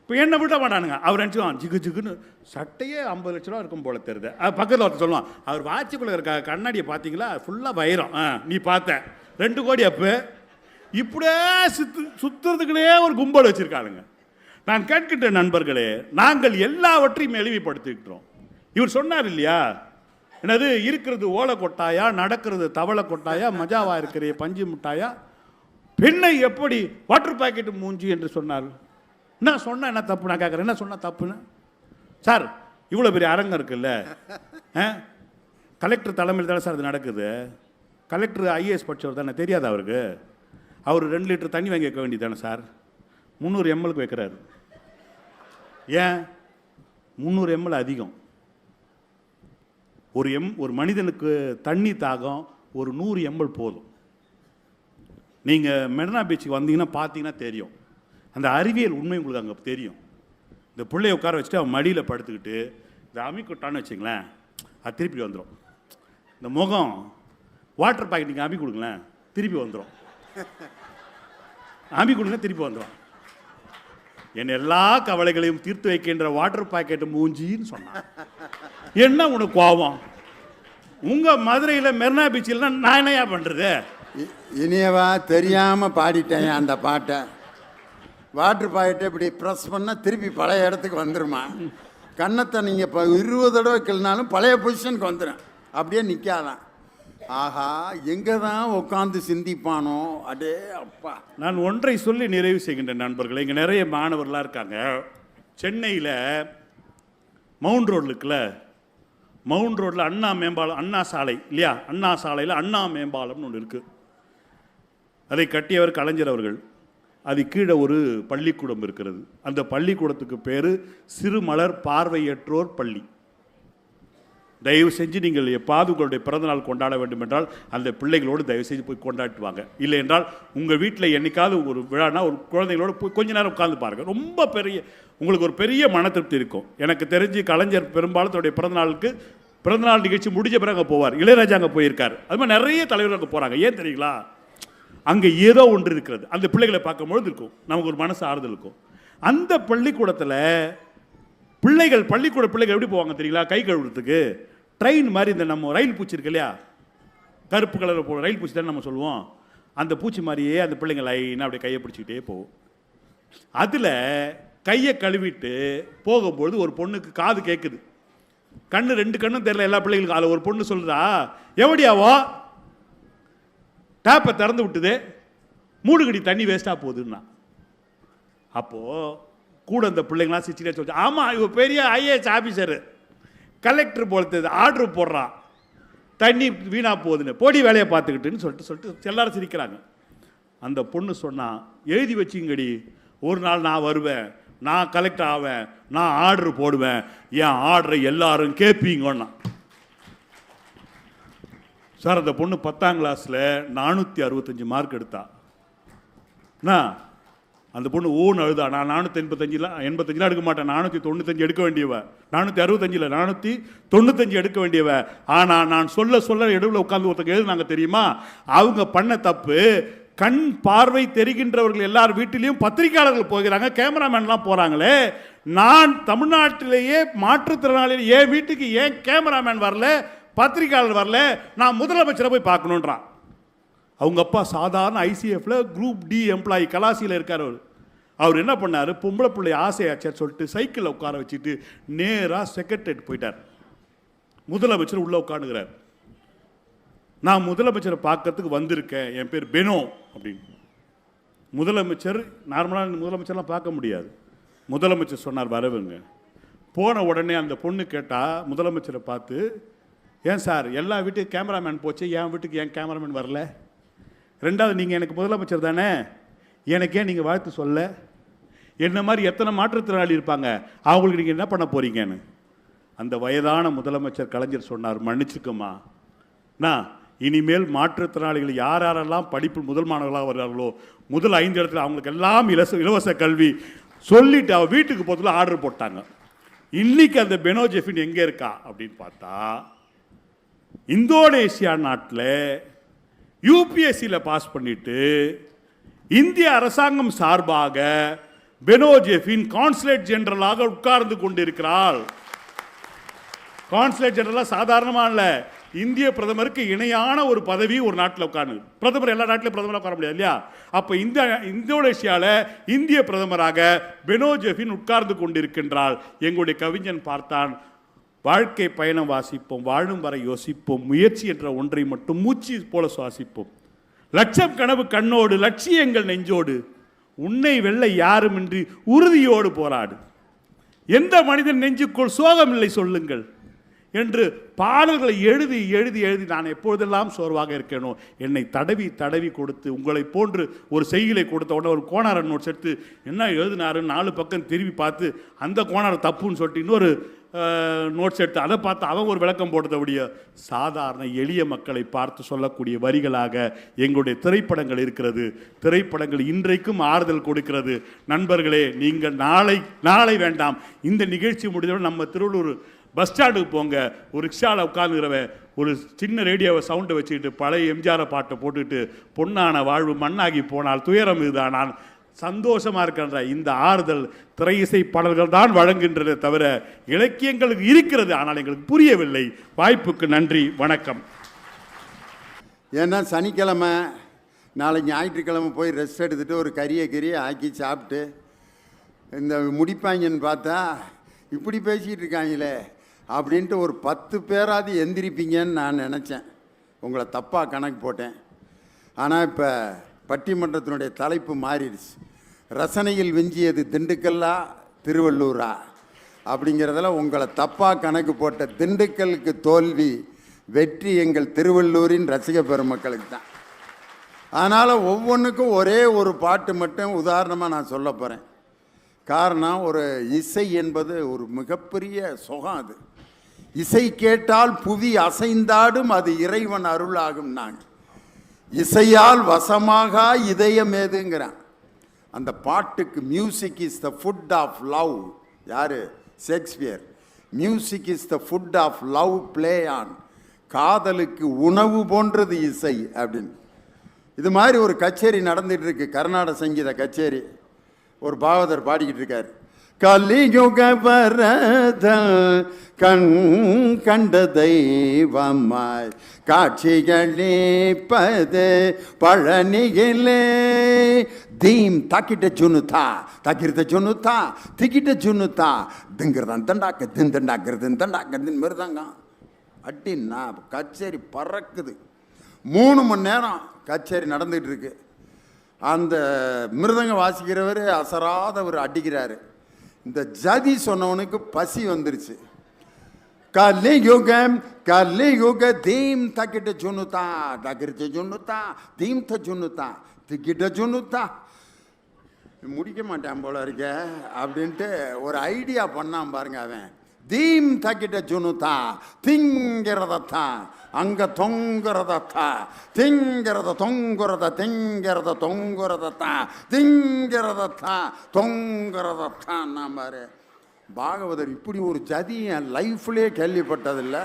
இப்போ என்ன விட மாட்டானுங்க, அவர் நினச்சிக்குவான் ஜிகு ஜிகுன்னு சட்டையே 50 லட்ச ரூபா இருக்கும் போல தெரியுது. அது பக்கத்தில் ஒருத்தர் சொல்லுவான், அவர் வாட்சிக்குள்ளே இருக்க கண்ணாடியை பார்த்தீங்களா ஃபுல்லாக வைரம், நீ பார்த்த 2 கோடி அப்போ. இப்படியே சுற்றுறதுக்குனே ஒரு கும்பல் வச்சுருக்காளுங்க. நான் கேட்கின்ற நண்பர்களே, நாங்கள் எல்லாவற்றையும் எளிமைப்படுத்திக்கிட்டோம். இவர் சொன்னார் இல்லையா, என்னது இருக்கிறது ஓலை கொட்டாயா, நடக்கிறது தவளை கொட்டாயா, மஜாவா இருக்கிற பஞ்சு முட்டாயா, பெண்ணை எப்படி வாட்டர் பாக்கெட்டு மூஞ்சி என்று சொன்னார். என்ன சொன்னால் என்ன தப்பு, நான் கேட்குறேன், என்ன சொன்னால் தப்புன்னு? சார் இவ்வளோ பெரிய அரங்கம் இருக்குல்ல, கலெக்டர் தலைமையில் தானே சார் இது நடக்குது. கலெக்டர் ஐஏஎஸ் படித்தவர் தானே, தெரியாது அவருக்கு? அவர் 2 லிட்டர் தண்ணி வாங்கி வைக்க வேண்டியது தானே சார், 300 ml வைக்கிறாரு. ஏன் 300 ml அதிகம்? ஒரு மனிதனுக்கு தண்ணி தாகம் ஒரு 100 ml போதும். நீங்கள் மெரினா பீச்சுக்கு வந்தீங்கன்னா பார்த்தீங்கன்னா தெரியும், அந்த அறிவியல் உண்மை உங்களுக்கு அங்கே தெரியும். இந்த பிள்ளைய உட்கார வச்சுட்டு அவன் மடியில் படுத்துக்கிட்டு இந்த அமிக்கொட்டான்னு வச்சுங்களேன், அது திருப்பி வந்துடும். இந்த முகம் வாட்டர் பாக்கெட் நீங்கள் அமி கொடுங்களேன், திருப்பி வந்துடும், அமி கொடுங்க திருப்பி வந்துடும். என் எல்லா கவலைகளையும் தீர்த்து வைக்கின்ற வாட்டர் பாக்கெட் மூஞ்சின்னு சொன்னான். என்ன உனக்கு கோபம்? உங்க மதுரையில் மெரினா பீச்சில் நான் என்னையா பண்றது? இனியவா தெரியாம பாடிட்டேன் அந்த பாட்டை. வாட்டர் பாக்கெட்டை இப்படி ப்ரெஸ் பண்ணால் திருப்பி பழைய இடத்துக்கு வந்துருமா? கன்னத்தை நீங்கள் இப்போ 20 தடவை கிள்னாலும் பழைய பொசிஷனுக்கு வந்துடும், அப்படியே நிற்காதான். ஆஹா, எங்கே தான் உட்காந்து சிந்திப்பானோ, அடே அப்பா. நான் ஒன்றை சொல்லி நிறைவு செய்கின்ற நண்பர்களே, இங்கே நிறைய மாணவர்களாக இருக்காங்க. சென்னையில் மவுண்ட் ரோடு இருக்குல்ல, மவுண்ட் ரோட்டில் அண்ணா மேம்பாலம், அண்ணா சாலை இல்லையா, அண்ணா சாலையில் அண்ணா மேம்பாலம்னு ஒன்று இருக்குது. அதை கட்டியவர் கலைஞர் அவர்கள். அது கீழே ஒரு பள்ளிக்கூடம் இருக்கிறது. அந்த பள்ளிக்கூடத்துக்கு பேர் சிறுமலர் பார்வையற்றோர் பள்ளி. தயவு செஞ்சு நீங்கள் எப்பாவது உங்களுடைய பிறந்தநாள் கொண்டாட வேண்டும் என்றால் அந்த பிள்ளைகளோடு தயவு செஞ்சு போய் கொண்டாட்டுவாங்க. இல்லை என்றால் உங்கள் வீட்டில் என்னைக்காவது ஒரு விழானா ஒரு குழந்தைகளோடு போய் கொஞ்ச நேரம் உட்கார்ந்து பாருங்கள். ரொம்ப பெரிய உங்களுக்கு ஒரு பெரிய மன திருப்தி இருக்கும். எனக்கு தெரிஞ்சு கலைஞர் பெரும்பாலும் தன்னுடைய பிறந்தநாள் நிகழ்ச்சி முடிஞ்ச பிறகு அங்கே போவார். இளையராஜா அங்கே போயிருக்கார். அது மாதிரி நிறைய தலைவர்கள் அங்கே போகிறாங்க. ஏன் தெரியுங்களா? அங்கே ஏதோ ஒன்று இருக்கிறது. அந்த பிள்ளைகளை பார்க்கும்பொழுது இருக்கும், நமக்கு ஒரு மனசு ஆறுதல் இருக்கும். அந்த பள்ளிக்கூடத்தில் பள்ளிக்கூட பிள்ளைகள் எப்படி போவாங்க தெரியுங்களா? கை கழுவுறதுக்கு ட்ரெயின் மாதிரி இந்த நம்ம ரயில் பூச்சி இருக்கு இல்லையா, கருப்பு கலரில் போகிற ரயில் பூச்சி தானே நம்ம சொல்லுவோம். அந்த பூச்சி மாதிரியே அந்த பிள்ளைங்க லைனாக அப்படியே கையை பிடிச்சிக்கிட்டே போகும். அதில் கையை கழுவிட்டு போகும்பொழுது ஒரு பொண்ணுக்கு காது கேட்குது, கண்ணு 2 கண்ணும் தெரியல எல்லா பிள்ளைகளுக்கும். அதில் ஒரு பொண்ணு சொல்கிறா, எவடியாவோ டேப்பை திறந்து விட்டுது, 3 கடி தண்ணி வேஸ்ட்டாக போகுதுன்னா. அப்போது கூட அந்த பிள்ளைங்களாம் சிரிச்சுட்டே சொல்லிச்சு, ஆமாம் இவ பெரிய ஐஏஎஸ் ஆஃபீஸரு, கலெக்டர் போல ஆர்டர் போடுறான், தண்ணி வீணாக போகுதுன்னு, போடி வேலையை பார்த்துக்கிட்டுன்னு சொல்லிட்டு எல்லாரும் சிரிக்கிறாங்க. அந்த பொண்ணு சொன்னான், எழுதி வச்சுங்கடி, ஒரு நாள் நான் வருவேன், நான் கலெக்டர் ஆவேன், நான் ஆர்டர் போடுவேன், என் ஆர்டரை எல்லாரும் கேட்பீங்கன்னா. சார் அந்த பொண்ணு 10ஆம் கிளாஸில் 465 மார்க் எடுத்தா. அந்த பொண்ணு ஓன்னு அழுதா, நான் 485 எடுக்க மாட்டேன், 495 எடுக்க வேண்டியவ, 465 495 எடுக்க வேண்டியவ. ஆனால் நான் சொல்ல எடுவில் உட்காந்து ஒருத்தங்க எழுதுனாங்க தெரியுமா, அவங்க பண்ண தப்பு. கண் பார்வை தெரிகின்றவர்கள் எல்லார் வீட்டிலையும் பத்திரிகையாளர்கள் போகிறாங்க, கேமராமேன்லாம் போகிறாங்களே, நான் தமிழ்நாட்டிலேயே மாற்றுத்திறனாளிகள் என் வீட்டுக்கு ஏன் கேமராமேன் வரல, பத்திரிகையாளர் வரல, நான் முதலமைச்சரை போய் பார்க்கணுன்றான். அவங்க அப்பா சாதாரண ஐசிஎஃப்ல குரூப் டி எம்ப்ளாயி கலாசியில் இருக்கார். அவர் என்ன பண்ணார், பொம்பளை பிள்ளை ஆசையாச்சார் சொல்லிட்டு சைக்கிளில் உட்கார வச்சுட்டு நேராக செக்ரட்டரியேட் போயிட்டார். முதலமைச்சர் உள்ளே உட்காந்துக்கிறார். நான் முதலமைச்சரை பார்க்கறதுக்கு வந்திருக்கேன், என் பேர் பெனோ அப்படின்னு. முதலமைச்சர் நார்மலாக முதலமைச்சர்லாம் பார்க்க முடியாது. முதலமைச்சர் சொன்னார் வரவுங்க. போன உடனே அந்த பொண்ணு கேட்டால் முதலமைச்சரை பார்த்து, ஏன் சார் எல்லா வீட்டுக்கு கேமராமேன் போச்சு, என் வீட்டுக்கு ஏன் கேமராமேன் வரல? 2வது நீங்கள் எனக்கு முதலமைச்சர் தானே, எனக்கு ஏன் நீங்கள் வாழ்த்து சொல்ல? என்ன மாதிரி எத்தனை மாற்றுத்திறனாளி இருப்பாங்க, அவங்களுக்கு நீங்கள் என்ன பண்ண போறீங்கன்னு. அந்த வயதான முதலமைச்சர் கலைஞர் சொன்னார், மன்னிச்சுக்கம்மா, நான் இனிமேல் மாற்றுத்திறனாளிகள் யாரெல்லாம் படிப்பு முதல் மாணவர்களாக வர்றார்களோ முதல் 5 இடத்துல அவங்களுக்கு எல்லாம் இலவச கல்வி சொல்லிட்டு அவ வீட்டுக்கு போகிறதுல ஆர்டர் போட்டாங்க. இன்னைக்கு அந்த பெனோ ஜெஃபின் எங்கே இருக்கா அப்படின்னு பார்த்தா, இந்தோனேசியா நாட்டில் யூபிஎஸ்சியில் பாஸ் பண்ணிட்டு இந்திய அரசாங்கம் சார்பாக பெனோ ஜெஃபின் கான்சுலேட் ஜெனரலாக உட்கார்ந்து கொண்டிருக்கிறாள். கான்சுலேட் ஜெனரலாக சாதாரணமாக இல்லை, இந்திய பிரதமருக்கு இணையான ஒரு பதவி ஒரு நாட்டில் உட்கார்ந்து. பிரதமர் எல்லா நாட்டிலும் பிரதமராக உட்கார முடியாது இல்லையா? அப்போ இந்தோனேஷியாவில் இந்திய பிரதமராக பெனோ ஜெஃபின் உட்கார்ந்து கொண்டிருக்கின்றாள். எங்களுடைய கவிஞன் பார்த்தான், வாழ்க்கை பயணம் வாசிப்போம், வாழும் வரை யோசிப்போம், முயற்சி என்ற ஒன்றை மட்டும் மூச்சு போல சுவாசிப்போம், லட்சம் கனவு கண்ணோடு, லட்சியங்கள் நெஞ்சோடு, உன்னை வெல்ல யாருமின்றி உறுதியோடு போராடு, எந்த மனிதன் நெஞ்சுக்குள் சோகமில்லை சொல்லுங்கள் என்று பாடல்களை எழுதி எழுதி எழுதி நான் எப்பொழுதெல்லாம் சோர்வாக இருக்கேனோ என்னை தடவி தடவி கொடுத்து, உங்களை போன்று ஒரு செய்தியை கொடுத்த உடனே ஒரு கோணார நோட்ஸ் எடுத்து என்ன எழுதினாருன்னு 4 பக்கம் திரும்பி பார்த்து அந்த கோணார தப்புன்னு சொல்லிட்டு இன்னொரு நோட்ஸ் எடுத்து அதை பார்த்து அவன் ஒரு விளக்கம் போட்டபடிய சாதாரண எளிய மக்களை பார்த்து சொல்லக்கூடிய வரிகளாக எங்களுடைய திரைப்படங்கள் இருக்கிறது. திரைப்படங்கள் இன்றைக்கும் ஆறுதல் கொடுக்கிறது. நண்பர்களே, நீங்கள் நாளை வேண்டாம், இந்த நிகழ்ச்சி முடிஞ்சவுடன் நம்ம திருவள்ளூர் பஸ் ஸ்டாண்டுக்கு போங்க, ஒரு ரிக்ஷாவில் உட்காந்துக்கிறவன் ஒரு சின்ன ரேடியோவை சவுண்டை வச்சுக்கிட்டு பழைய எம்ஜிஆர் பாட்டை போட்டுக்கிட்டு, பொன்னான வாழ்வு மண்ணாகி போனால் துயரம் இதுதான், நான் சந்தோஷமா இருக்கின்ற இந்த ஆறுதல் திரை இசை பாடல்கள் தான் வழங்குகின்றதே தவிர இலக்கியங்களுக்கு இருக்கிறது, ஆனால் எங்களுக்கு புரியவில்லை. வாய்ப்புக்கு நன்றி, வணக்கம். ஏன்னா சனிக்கிழமை நாளைக்கு ஞாயிற்றுக்கிழமை போய் ரெஸ்ட் எடுத்துகிட்டு ஒரு கறியை ஆக்கி சாப்பிட்டு இந்த முடிப்பாங்கன்னு பார்த்தா இப்படி பேசிகிட்டு இருக்காங்களே அப்படின்ட்டு ஒரு 10 பேராது எந்திரிப்பீங்கன்னு நான் நினச்சேன். உங்களை தப்பாக கணக்கு போட்டேன். ஆனால் இப்போ பட்டிமன்றத்தினுடைய தலைப்பு மாறிடுச்சு. ரசனையில் விஞ்சியது திண்டுக்கல்லா திருவள்ளூரா அப்படிங்கிறதுல உங்களை தப்பாக கணக்கு போட்ட திண்டுக்கலுக்கு தோல்வி, வெற்றி எங்கள் திருவள்ளூரின் ரசிக பெருமக்களுக்கு தான். அதனால் ஒவ்வொன்றுக்கும் ஒரே ஒரு பாட்டு மட்டும் உதாரணமாக நான் சொல்ல போகிறேன். காரணம், ஒரு இசை என்பது ஒரு மிகப்பெரிய சுகம். அது இசை கேட்டால் புவி அசைந்தாடும், அது இறைவன் அருளாகும். நாங்கள் இசையால் வசமாக இதயம் ஏதுங்கிறான். அந்த பாட்டுக்கு music is the food of love. யார்? Shakespeare. Music is the food of love play on. காதலுக்கு உணவு போன்றது இசை அப்படின்னு. இது மாதிரி ஒரு கச்சேரி நடந்துட்டு இருக்கு, கர்நாடக சங்கீத கச்சேரி. ஒரு பாகவதர் பாடிக்கிட்டு இருக்கார். கலியுக வரதல் கண் கண்ட தெய்வமாய் காட்சிகளேப்பது பழனியிலே தீம் தாக்கிட்ட ஜுனுதா தாக்கிருத்த ஜுனுதா திக்கிட்ட ஜுனுதா திங்கிறதான் தண்டாக்க திண்டண்டாக்கிறது தண்டாக்கிறதுன்னு மிருதாங்க அட்டின்னா கச்சேரி பறக்குது. 3 மணி நேரம் கச்சேரி நடந்துகிட்டு இருக்கு. அந்த மிருதங்க வாசிக்கிறவர் அசராதவர் அடிக்கிறாரு. இந்த ஜதி சொன்னவனுக்கு பசி வந்துருச்சு. கலியுகம் கலியுக தீம் தக்கிட்ட ஜுனுதா தக்கிருத்த ஜுனுதா தீம் த ஜுனுதா திக்கிட்ட ஜுனுதா. முடிக்க மாட்டான் போல இருக்க அப்படின்ட்டு ஒரு ஐடியா பண்ணான் பாருங்க அவன். தீம் தக்கிட்ட ஜுனுதா திங்கிறதத்தா அங்க தொங்குறதத்தா திங்கிறத தொங்குறத திங்கிறத தொங்குறதத்தா திங்கிறதத்தா தொங்குறதத்தான். நான் பாரு பாகவதர் இப்படி ஒரு ஜதி என் லைஃப்லேயே கேள்விப்பட்டதில்லை.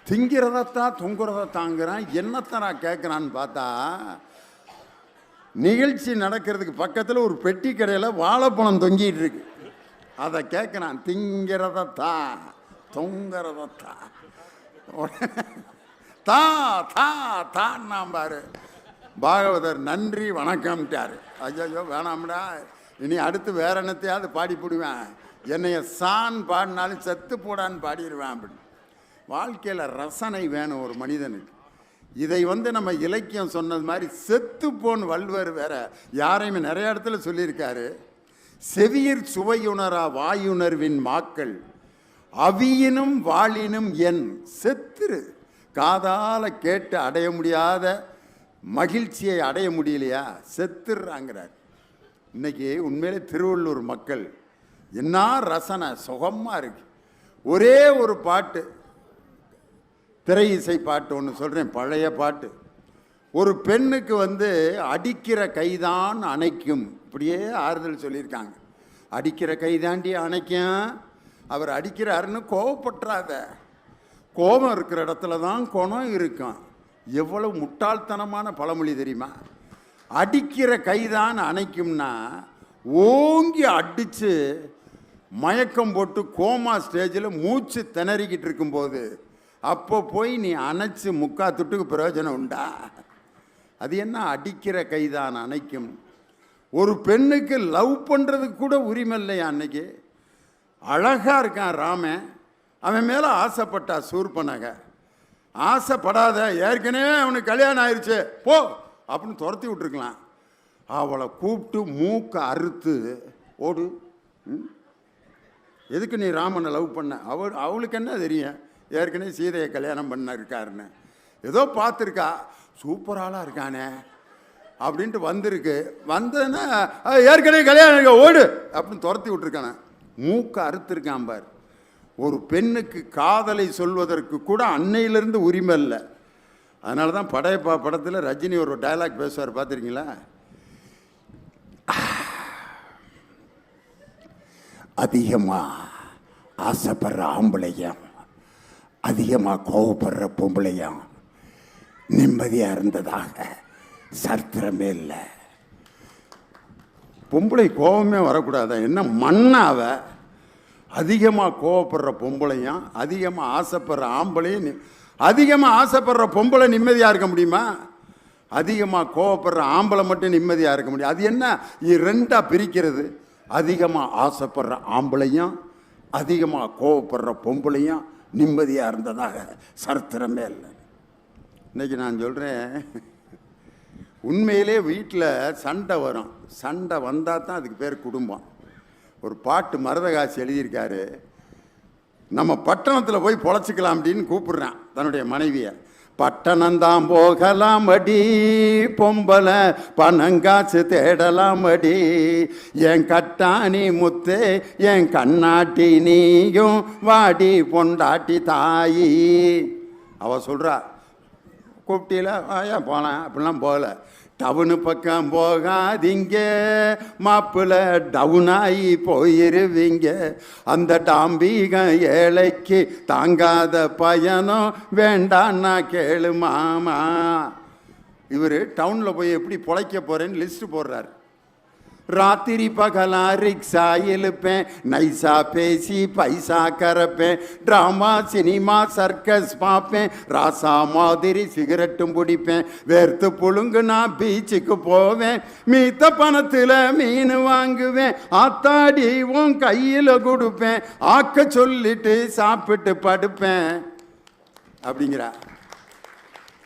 திங்கிறதத்தா தொங்குறதத்தாங்கிறான். என்னத்தை நான் கேட்குறான்னு பார்த்தா, நிகழ்ச்சி நடக்கிறதுக்கு பக்கத்தில் ஒரு பெட்டி கடையில் வாழைப்பழம் தொங்கிட்டு இருக்கு. அதை கேட்குறான். திங்கிறதத்தா தொங்குறதத்தா தா தா தான் பாரு. பாகவதர் நன்றி வணக்கம்ட்டார். ஐயோ வேணாம்டா, இனி அடுத்து வேற என்னத்தையாவது பாடி போடுவேன், என்னைய சான் பாடினாலும் செத்து போடான்னு பாடிடுவேன் அப்படின்னு. வாழ்க்கையில் ரசனை வேணும் ஒரு மனிதனுக்கு. இதை நம்ம இலக்கியம் சொன்னது மாதிரி செத்துப்போன்னு வள்ளுவர் வேற யாரையுமே நிறைய இடத்துல சொல்லியிருக்காரு. செவியிற் சுவையுணரா வாயுணர்வின் மாக்கள் அவியினும் வாழினும் என் செத்துரு. காதால கேட்டு அடைய முடியாத மகிழ்ச்சியை அடைய முடியலையா, செத்துறாங்கிறார். இன்னைக்கு உண்மையிலே திருவள்ளூர் மக்கள் என்ன ரசனை சுகமாக இருக்கு. ஒரே ஒரு பாட்டு, திரை இசை பாட்டு ஒன்று சொல்கிறேன், பழைய பாட்டு. ஒரு பெண்ணுக்கு அடிக்கிற கைதான் அணைக்கும், இப்படியே ஆறுதல் சொல்லியிருக்காங்க. அடிக்கிற கைதாண்டி அணைக்கும், அவர் அடிக்கிறாருன்னு கோவப்பட்டுறாத. கோபம் இருக்கிற இடத்துல தான் குணம் இருக்கும். எவ்வளவு முட்டாள்தனமான பழமொழி தெரியுமா? அடிக்கிற கைதான் அணைக்கும்னா ஓங்கி அடித்து மயக்கம் போட்டு கோமா ஸ்டேஜில் மூச்சு திணறிக்கிட்டு இருக்கும்போது அப்போ போய் நீ அணைச்சி முக்காத்துட்டுக்கு பிரயோஜனம் உண்டா? அது என்ன அடிக்கிற கைதான் அணைக்கும்? ஒரு பெண்ணுக்கு லவ் பண்ணுறதுக்கு கூட உரிமை இல்லையா? அன்னைக்கு அழகாக இருக்கான் ராமன், அவன் மேலே ஆசைப்பட்டா சூர்பனகை. ஆசைப்படாத, ஏற்கனவே அவனுக்கு கல்யாணம் ஆயிடுச்சு போ அப்படின்னு துரத்தி விட்டுருக்கலாம். அவளை கூப்பிட்டு மூக்க அறுத்து ஓடு, எதுக்கு நீ ராமனை லவ் பண்ண? அவளுக்கு என்ன தெரியும் ஏற்கனவே சீதையை கல்யாணம் பண்ண இருக்காருன்னு? ஏதோ பார்த்துருக்கா, சூப்பராளாக இருக்கானே அப்படின்ட்டு வந்திருக்கு. வந்ததுன்னா ஏற்கனவே கல்யாணம் இருக்க ஓடு அப்படின்னு துரத்தி விட்டுருக்கானே, மூக்க அறுத்துருக்கான் பார். ஒரு பெண்ணுக்கு காதலை சொல்வதற்கு கூட அன்னையிலிருந்து உரிமை இல்லை. அதனால தான் படையப்பா படத்தில் ரஜினி ஒரு டயலாக் பேசுவார், பார்த்துருக்கீங்களா? அதிகமாக ஆசைப்படுற ஆம்பளையும் அதிகமாக கோவப்படுற பொம்பளையும் நிம்மதியாக இருந்ததாக சரித்திரமே இல்லை. பொம்பளை கோபமே வரக்கூடாதா? என்ன மண்ணாவ? அதிகமாக கோவப்படுற பொம்பளையும் அதிகமாக ஆசைப்படுற ஆம்பளையும் அதிகமாக ஆசைப்படுற பொம்பளை நிம்மதியாக இருக்க முடியுமா? அதிகமாக கோவப்படுற ஆம்பளை மட்டும் நிம்மதியாக இருக்க முடியும். அது என்ன ரெண்டாக பிரிக்கிறது? அதிகமாக ஆசைப்படுற ஆம்பளையும் அதிகமாக கோவப்படுற பொம்பளையும் நிம்மதியாக இருந்ததாக சரித்திரமே இல்லை. இன்றைக்கி நான் சொல்கிறேன், உண்மையிலே வீட்டில் சண்டை வரும். சண்டை வந்தால் தான் அதுக்கு பேர் குடும்பம். ஒரு பாட்டு மருதகாசி எழுதியிருக்காரு, நம்ம பட்டணத்தில் போய் பொழைச்சிக்கலாம் அப்படின்னு கூப்பிடுறான் தன்னுடைய மனைவியை. பட்டணம்தான் போகலாம் அடி பொம்பளை, பணங்காசு தேடலாம் அடி, என் கட்டாணி முத்து என் கண்ணாட்டி நீயும் வாடி பொண்டாட்டி தாயி. அவ சொல்கிறா, கூப்பிட்டியில் ஏன் போனேன் அப்படிலாம் போகல. டவுனு பக்கம் போகாதீங்க மாப்பிள்ள, டவுனாகி போயிருவீங்க, அந்த டாம்பீகம் ஏழைக்கு தாங்காத பயணம் வேண்டான்னா கேளு மாமா. இவர் டவுனில் போய் எப்படி பொழைக்க போகிறேன்னு லிஸ்ட்டு போடுறாரு. ராத்திரி பகலா ரிக்ஷா இழுப்பேன், நைஸா பேசி பைசா கறப்பேன், ட்ராமா சினிமா சர்க்கஸ் பார்ப்பேன், ராசா மாதிரி சிகரெட்டும் பிடிப்பேன், வேர்த்து புழுங்கு நான் பீச்சுக்கு போவேன், மீத்த பணத்தில் மீன் வாங்குவேன், ஆத்தாடி உன் கையில் கொடுப்பேன், ஆக்க சொல்லிட்டு சாப்பிட்டு படுப்பேன் அப்படிங்கிறா.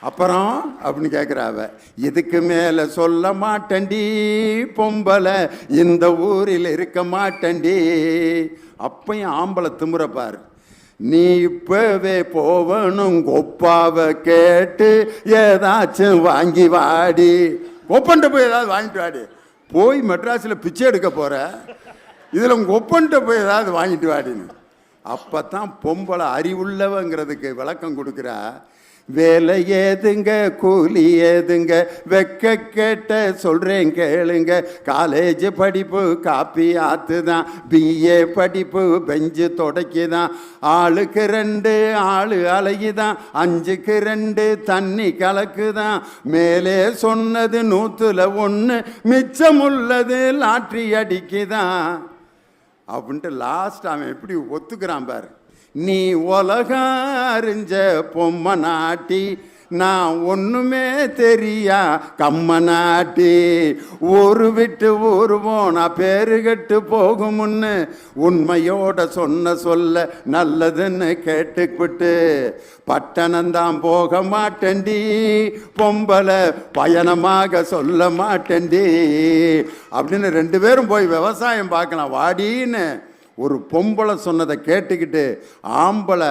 அப்புறம் அப்படின்னு கேட்குறாவ, இதுக்கு மேலே சொல்ல மாட்டேன்டி பொம்பளை, இந்த ஊரில் இருக்க மாட்டேன்டி. அப்பையும் ஆம்பளை திமுறப்பார், நீ இப்பவே போவனும் கொப்பாவை கேட்டு ஏதாச்சும் வாங்கி வாடி. கொப்பன்ட்ட போய் ஏதாவது வாங்கிட்டு வாடி. போய் மெட்ராஸில் பிச்சை எடுக்க போகிற, இதில் உங்கள் கொப்பன்ட்ட போய் ஏதாவது வாங்கிட்டு வாடின்னு. அப்போ தான் பொம்பளை அறிவுள்ளவங்கிறதுக்கு விளக்கம் கொடுக்குறா. வேலை ஏதுங்க கூலி ஏதுங்க, வெக்க கேட்ட சொல்கிறேன் கேளுங்க, காலேஜ் படிப்பு காப்பி ஆத்து தான், பிஏ படிப்பு பெஞ்சு தொடக்கி தான், ஆளுக்கு 2 ஆளு அழகிதான், 5க்கு 2 தண்ணி கலக்கு தான், மேலே சொன்னது 100ல் 1, மிச்சமுள்ளது லாட்ரி அடிக்குதான் அப்படின்ட்டு லாஸ்ட் அவன் எப்படி ஒத்துக்கிறான் பாரு. நீ உலகம் அறிஞ்ச பொம்மை நாட்டி, நான் ஒன்றுமே தெரியா கம்ம நாட்டி, ஊரு விட்டு ஊரு போனா பேரு கெட்டு போகும் முன்னு உண்மையோட சொல்ல நல்லதுன்னு கேட்டுக்கிட்டு, பட்டணம்தான் போக மாட்டேன்டி பொம்பளை, பயணமாக சொல்ல மாட்டேன்டி அப்படின்னு 2 பேரும் போய் விவசாயம் பார்க்கலாம் வாடின்னு ஒரு பொம்பளை சொன்னதை கேட்டுக்கிட்டு ஆம்பளை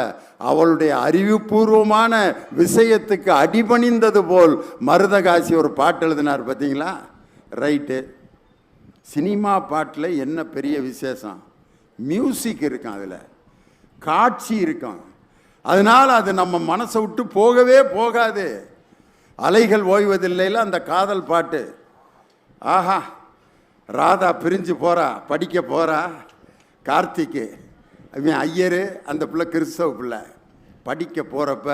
அவளுடைய அறிவுபூர்வமான விஷயத்துக்கு அடிபணிந்தது போல் மருதகாசி ஒரு பாட்டு எழுதினார் பார்த்தீங்களா? ரைட்டு. சினிமா பாட்டில் என்ன பெரிய விசேஷம்? மியூசிக் இருக்கும், அதில் காட்சி இருக்கும், அதனால் அது நம்ம மனசை விட்டு போகவே போகாது. அலைகள் ஓய்வதில்லைல அந்த காதல் பாட்டு. ஆஹா, ராதா பிரிஞ்சு போகிறா, படிக்க போகிறா, கார்த்திக்கு அவன் ஐயர், அந்த பிள்ளை கிறிஸ்தவ பிள்ளை, படிக்க போகிறப்ப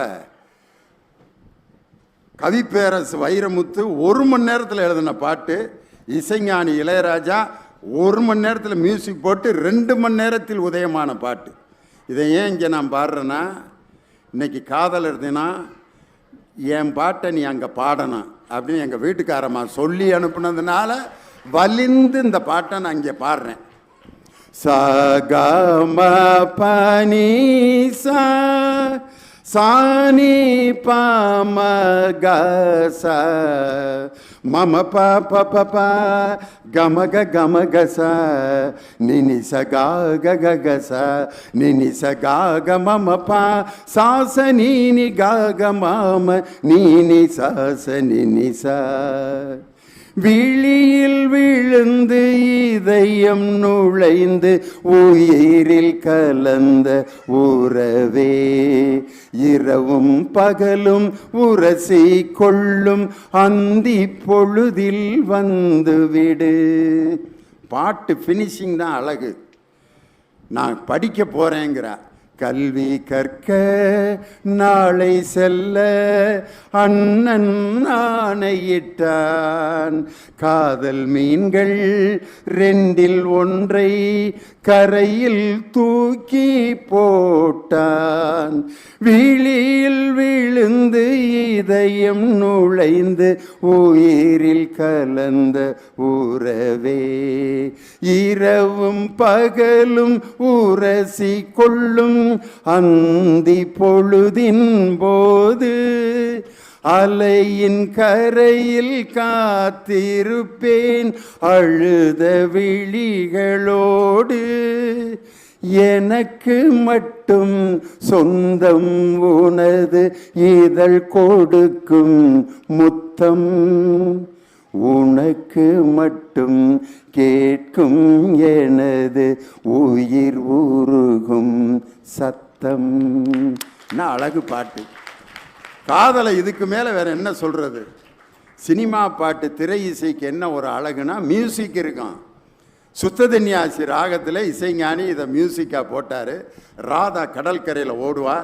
கவிப்பேரரசு வைரமுத்து 1 மணி நேரத்தில் எழுதின பாட்டு, இசைஞானி இளையராஜா 1 மணி நேரத்தில் மியூசிக் போட்டு 2 மணி நேரத்தில் உதயமான பாட்டு. இதை ஏன் இங்கே நான் பாடுறேன்னா, இன்னைக்கு காதல் இருந்தேன்னா என் பாட்டை நீ அங்கே பாடணும் அப்படின்னு எங்கள் வீட்டுக்காரம்மா சொல்லி அனுப்புனதுனால வலிந்து இந்த பாட்டை நான் இங்கே பாடுறேன். சகம பனி சானி பமக ச மம ப கமக கமக ச நினி ச க க ச நினி ச க மம ப சாச நீனி க மம நீனி சாச நினி ச. விழியில் விழுந்து இதயம் நுழைந்து உயிரில் கலந்த உறவே, இரவும் பகலும் உரசி கொள்ளும் அந்தி பொழுதில் வந்துவிடு. பாட்டு ஃபினிஷிங் தான் அழகு. நான் படிக்க போகிறேங்கிறா, கல்வி கற்க நாளை செல்ல அண்ணன் ஆணையிட்டான். காதல் மீன்கள் 2ல் ஒன்றை கரையில் தூக்கி போட்டான். விழியில் விழுந்து இதயம் நுழைந்து உயிரில் கலந்த உறவே, இரவும் பகலும் உரசி கொள்ளும் அந்தி பொழுதின் போது அலையின் கரையில் காத்திருப்பேன் அழுத விழிகளோடு. எனக்கு மட்டும் சொந்தம் உனது இதழ் கொடுக்கும் முத்தம், உனக்கு மட்டும் கேட்கும் எனது உயிர் உருகும் சத்தம். என்ன அழகு பாட்டு! காதலை இதுக்கு மேலே வேற என்ன சொல்றது? சினிமா பாட்டு திரை இசைக்கு என்ன ஒரு அழகுனா மியூசிக் இருக்கும். சுத்ததன்யாசி ராகத்தில் இசைஞானி இதை மியூசிக்காக போட்டார். ராதா கடற்கரையில் ஓடுவா,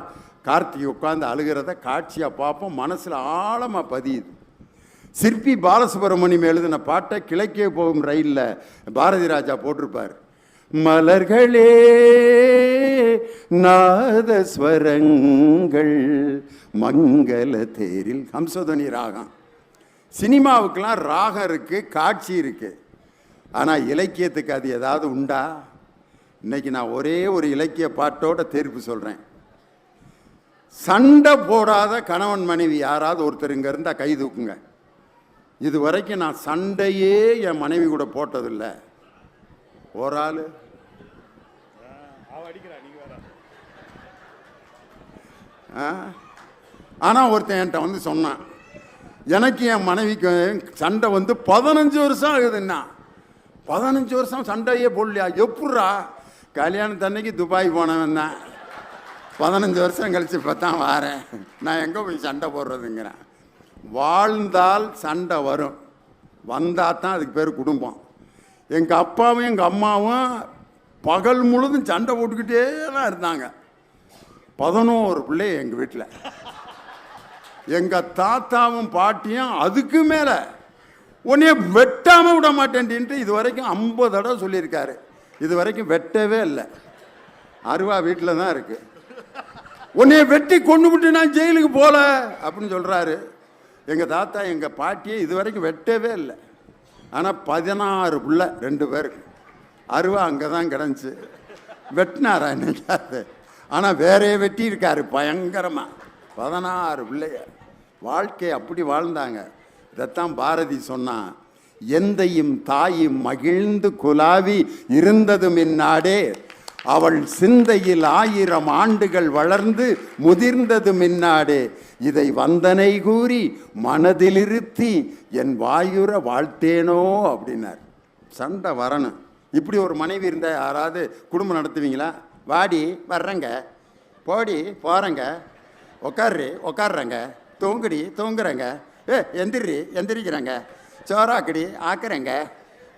கார்த்திகை உட்காந்து அழுகிறத காட்சியாக பார்ப்போம், மனசில் ஆழமாக பதியுது. சிற்பி பாலசுப்ரமணியம் எழுதின பாட்டை கிழக்கே போகும் ரயிலில் பாரதி ராஜா போட்டிருப்பார். மலர்களே நாதஸ்வரங்கள் மங்கள தேரில், ஹம்சதுனி ராகம். சினிமாவுக்கெல்லாம் ராகம் இருக்குது, காட்சி இருக்குது. ஆனால் இலக்கியத்துக்கு அது ஏதாவது உண்டா? இன்னைக்கு நான் ஒரே ஒரு இலக்கிய பாட்டோட தீர்ப்பு சொல்கிறேன். சண்டை போடாத கணவன் மனைவி யாராவது ஒருத்தர் இங்கே இருந்தால் கை தூக்குங்க. இது வரைக்கும் நான் சண்டையே என் மனைவி கூட போட்டதில்லை. ஒரு ஆள் ஆனால் ஒருத்தன் என்கிட்ட வந்து சொன்னான், எனக்கு என் மனைவிக்கு சண்டை வந்து 15 வருஷம் ஆகுதுன்னா. 15 வருஷம் சண்டையே போடலையா? எப்பட்றா? கல்யாணத்தன்னைக்கு துபாய் போனவன் தான், 15 வருஷம் கழிச்சு இப்போ தான் வாரேன், நான் எங்கே போய் சண்டை போடுறதுங்கிறேன். வாழ்ந்தால் சண்டை வரும், வந்தால் தான் அதுக்கு பேர் குடும்பம். எங்கள் அப்பாவும் எங்கள் அம்மாவும் பகல் முழுதும் சண்டை போட்டுக்கிட்டே தான் இருந்தாங்க. 11 பிள்ளை எங்கள் வீட்டில். எங்கள் தாத்தாவும் பாட்டியும் அதுக்கு மேலே உன்னைய வெட்டாமல் விட மாட்டேன்ட்டு இது வரைக்கும் 50 தடவை சொல்லியிருக்காரு. இது வரைக்கும் வெட்டவே இல்லை. அருவா வீட்டில் தான் இருக்குது. உன்னைய வெட்டி கொண்டு விட்டு நான் ஜெயிலுக்கு போகல அப்படின்னு சொல்கிறாரு. எங்கள் தாத்தா எங்கள் பாட்டியை இது வரைக்கும் வெட்டவே இல்லை. ஆனால் 16 பிள்ளை 2 பேருக்கு. அருவா அங்கே தான் கிடந்துச்சு. வெட்டினாரா என்னைக்காது? ஆனால் வேறே வெட்டியிருக்காரு பயங்கரமாக. 16 பிள்ளைய. வாழ்க்கை அப்படி வாழ்ந்தாங்க. இதைத்தான் பாரதி சொன்னான், எந்தையும் தாயும் மகிழ்ந்து குலாவி இருந்ததும் இந்நாடே, அவள் சிந்தையில் 1000 ஆண்டுகள் வளர்ந்து முதிர்ந்ததும் இந்நாடே, இதை வந்தனை கூறி மனதிலிருத்தி என் வாயுற வாழ்த்தேனோ அப்படின்னார். சண்டை வரணும். இப்படி ஒரு மனைவி இருந்தால் யாராவது குடும்பம் நடத்துவீங்களா? வாடி வர்றேங்க, போடி போகிறேங்க, உக்காரு உக்காடுறேங்க, தூங்குடி தூங்குறேங்க, எந்திரி எந்திரிக்கிறேங்க, சோறாக்கடி ஆக்குறேங்க,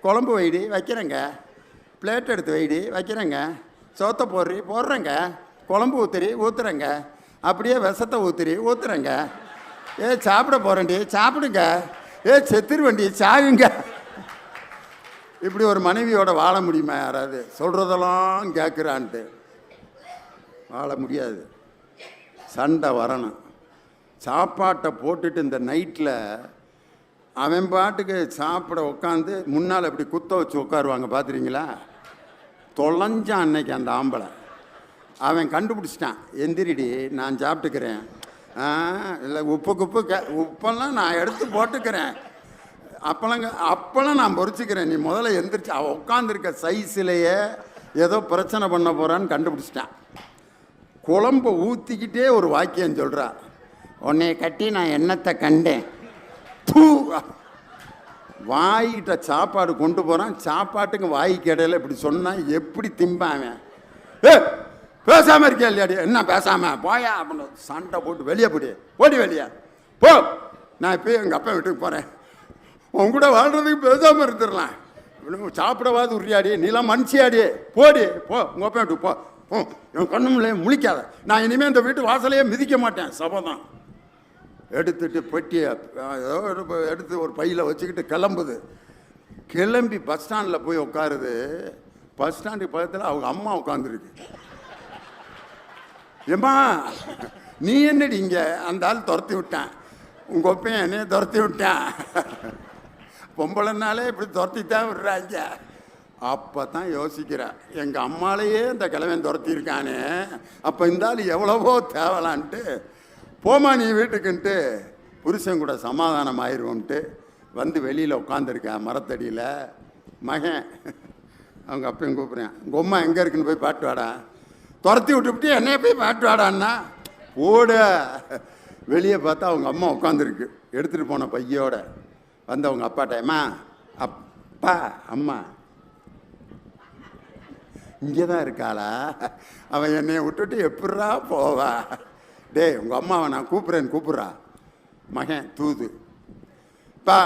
குழம்பு வைடி வைக்கிறேங்க, பிளேட் எடுத்து வைடி வைக்கிறேங்க, சோத்தை போடுறி போடுறேங்க, குழம்பு ஊற்றுறி ஊற்றுறேங்க, அப்படியே விஷத்தை ஊற்றுறி ஊற்றுறேங்க, சாப்பிட போகிறேன்டி சாப்பிடுங்க, செத்துருவண்டி சாகுங்க. இப்படி ஒரு மனைவியோட வாழ முடியுமா? யாராவது சொல்கிறதெல்லாம் கேட்குறான்ட்டு வாழ முடியாது. சண்டை வரணும். சாப்பாட்டை போட்டுட்டு இந்த நைட்டில் அவன் பாட்டுக்கு சாப்பிட உட்காந்து முன்னால் இப்படி குத்த வச்சு உட்காருவாங்க, பார்த்துறீங்களா? தொலைஞ்சான் அன்னைக்கு அந்த ஆம்பளை. அவன் கண்டுபிடிச்சிட்டான், எந்திரிடி நான் சாப்பிட்டுக்கிறேன், இல்லை உப்பெல்லாம் நான் எடுத்து போட்டுக்கிறேன், அப்பெல்லாம் நான் பொறிச்சிக்கிறேன், நீ முதல்ல எந்திரிச்சு. அவன் உட்காந்துருக்க சைஸ்லேயே ஏதோ பிரச்சனை பண்ண போகிறான்னு கண்டுபிடிச்சிட்டான். குழம்பை ஊற்றிக்கிட்டே ஒரு வாக்கியம் சொல்கிறா, உன்னைய கட்டி நான் என்னத்தை கண்டேன். தூ, வாய்கிட்ட சாப்பாடு கொண்டு போகிறான், சாப்பாட்டுக்கு வாய்க்கு இடையில இப்படி சொன்னான், எப்படி திம்பான்? பேசாமல் இருக்கே இல்லையாடி? என்ன பேசாமல் போயா அப்படின்னு சண்டை போட்டு வெளியே போடி, ஓடி வெளியே போ, நான் இப்போ எங்கள் அப்பா வீட்டுக்கு போகிறேன், உன் கூட வாழ்கிறதுக்கு பேசாமல் இருந்துடலாம், சாப்பிடவாது உரியாடி, நீலாம் மனுஷியாடி, போடி போ உங்கள் அப்பா வீட்டுக்கு போ. என் கண்ணுமில்லையே முழிக்காத, நான் இனிமேல் இந்த வீட்டு வாசலையே மிதிக்க மாட்டேன், சபதம். எடுத்துட்டு பெட்டியை ஏதோ எடுத்து ஒரு பையில் வச்சுக்கிட்டு கிளம்புது. கிளம்பி பஸ் ஸ்டாண்டில் போய் உட்காருது. பஸ் ஸ்டாண்டுக்கு பக்கத்தில் அவங்க அம்மா உட்காந்துருக்கு. ஏம்மா நீ என்னடி இங்கே? அந்த ஆள் துரத்தி விட்டான், உங்கள் ஒப்பையன் என்னைய துரத்தி விட்டான். பொம்பளைனாலே இப்படி துரத்தி தான் விடுறாங்க. அப்போ தான் யோசிக்கிறேன், எங்கள் அம்மாலேயே இந்த கிழவன் துரத்திருக்கானே, அப்போ இந்த ஆள் எவ்வளவோ தேவலான்ட்டு போமா நீ வீட்டுக்குன்ட்டு புருஷன் கூட சமாதானம் ஆயிடுவோன்ட்டு வந்து வெளியில் உட்காந்துருக்கேன் மரத்தடியில். மகன் அவங்க அப்பையும் கூப்பிட்றேன், உங்கள் அம்மா எங்கே இருக்குன்னு போய் பாட்டு வாடா. துரத்தி விட்டுவிட்டு என்னைய போய் பாட்டு வாடான்னா ஓட. வெளியே பார்த்தா அவங்க அம்மா உட்காந்துருக்கு எடுத்துகிட்டு போன பையோட. வந்து அவங்க அப்பாட்டேம்மா, அப்பா அம்மா இங்கே தான் இருக்காளா? அவன் என்னைய விட்டுட்டு எப்பட்றா போவா? டேய் உங்கள் அம்மாவை நான் கூப்பிட்றேன்னு கூப்பிட்றா. மகன் தூது, பா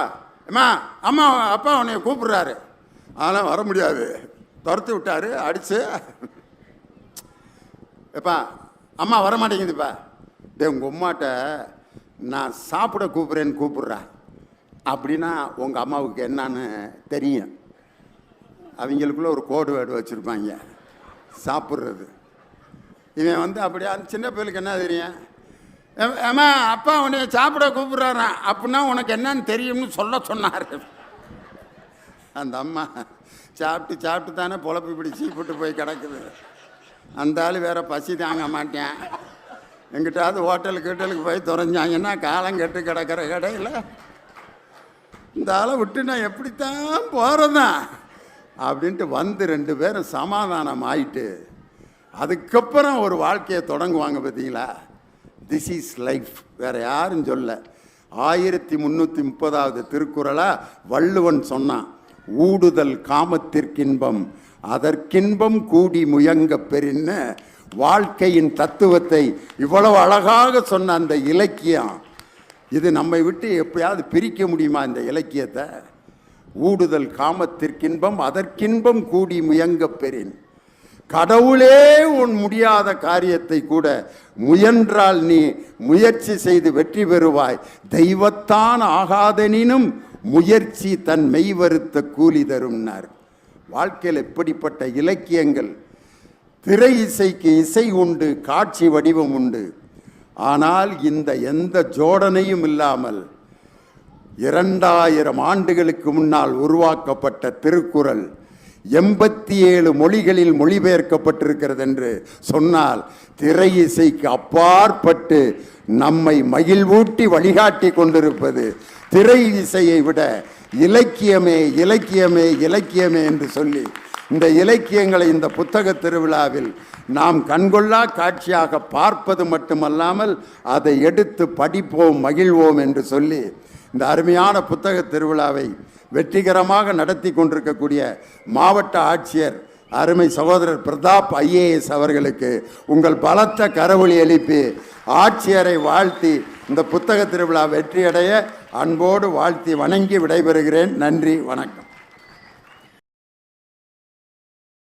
அம்மா அம்மா அப்பா உன்னைய கூப்பிட்றாரு. அதெல்லாம் வர முடியாது, துரத்தி விட்டாரு அடிச்சு. எப்பா அம்மா வர மாட்டேங்குதுப்பா. டே உங்கள் அம்மாட்ட நான் சாப்பிட கூப்பிட்றேன்னு கூப்பிட்றா. அப்படின்னா உங்கள் அம்மாவுக்கு என்னான்னு தெரியும். அவங்களுக்குள்ள ஒரு கோடு வேர்டு வச்சுருப்பாங்க சாப்பிட்றது. இவன் வந்து அப்படியே அந்த சின்ன பிள்ளைக்கு என்ன தெரியும்? ஏம்மா அப்பா உன்னைய சாப்பிட கூப்பிட்றாரான், அப்படின்னா உனக்கு என்னன்னு தெரியும்னு சொல்ல சொன்னார். அந்த அம்மா சாப்பிட்டு சாப்பிட்டு தானே பொழப்பு இப்படி சீப்பிட்டு போய் கிடக்குது. அந்த ஆள் வேற பசி தாங்க மாட்டேன். எங்கிட்டாவது ஹோட்டலுக்கு போய் துறைஞ்சாங்கன்னா காலம் கெட்டு கிடக்கிற கடையில் இந்த ஆளை விட்டு நான் எப்படித்தான் போகிறதான் அப்படின்ட்டு வந்து 2 பேரும் சமாதானம் ஆயிட்டு அதுக்கப்புறம் ஒரு வாழ்க்கையை தொடங்குவாங்க. பார்த்தீங்களா? This is life. வேற யாரும் சொல்ல. 1330வது திருக்குறளா வள்ளுவன் சொன்னான், ஊடுதல் காமத்திற்கின்பம் அதற்கின்பம் கூடி முயங்க பெறின்னு. வாழ்க்கையின் தத்துவத்தை இவ்வளவு அழகாக சொன்ன அந்த இலக்கியம், இது நம்மை விட்டு எப்பயாவது பிரிக்க முடியுமா இந்த இலக்கியத்தை? ஊடுதல் காமத்திற்கின்பம் அதற்கின்பம் கூடி முயங்க பெறின். கடவுளே உன் முடியாத காரியத்தை கூட முயன்றால் நீ முயற்சி செய்து வெற்றி பெறுவாய். தெய்வத்தான் ஆகாதெனினும் முயற்சி தன் மெய்வருத்த கூலி தரும்னார். வாழ்க்கையில் எப்படிப்பட்ட இலக்கியங்கள்! திரை இசைக்கு இசை உண்டு, காட்சி வடிவம் உண்டு. ஆனால் இந்த எந்த ஜோடனையும் இல்லாமல் 2000 ஆண்டுகளுக்கு முன்னால் உருவாக்கப்பட்ட திருக்குறள் 87 மொழிகளில் மொழிபெயர்க்கப்பட்டிருக்கிறது என்று சொன்னால் திரை இசைக்கு அப்பாற்பட்டு நம்மை மகிழ்வூட்டி வழிகாட்டி கொண்டிருப்பது திரை இசையை விட இலக்கியமே இலக்கியமே இலக்கியமே என்று சொல்லி இந்த இலக்கியங்களை இந்த புத்தக திருவிழாவில் நாம் கண்கொள்ளா காட்சியாக பார்ப்பது மட்டுமல்லாமல் அதை எடுத்து படிப்போம், மகிழ்வோம் என்று சொல்லி இந்த அருமையான புத்தக திருவிழாவை வெற்றிகரமாக நடத்தி கொண்டிருக்கக்கூடிய மாவட்ட ஆட்சியர் அருமை சகோதரர் பிரதாப் IAS அவர்களுக்கு உங்கள் பலத்த கரவொலி எழுப்பி ஆட்சியரை வாழ்த்தி இந்த புத்தக திருவிழா வெற்றியடைய அன்போடு வாழ்த்தி வணங்கி விடைபெறுகிறேன். நன்றி, வணக்கம்.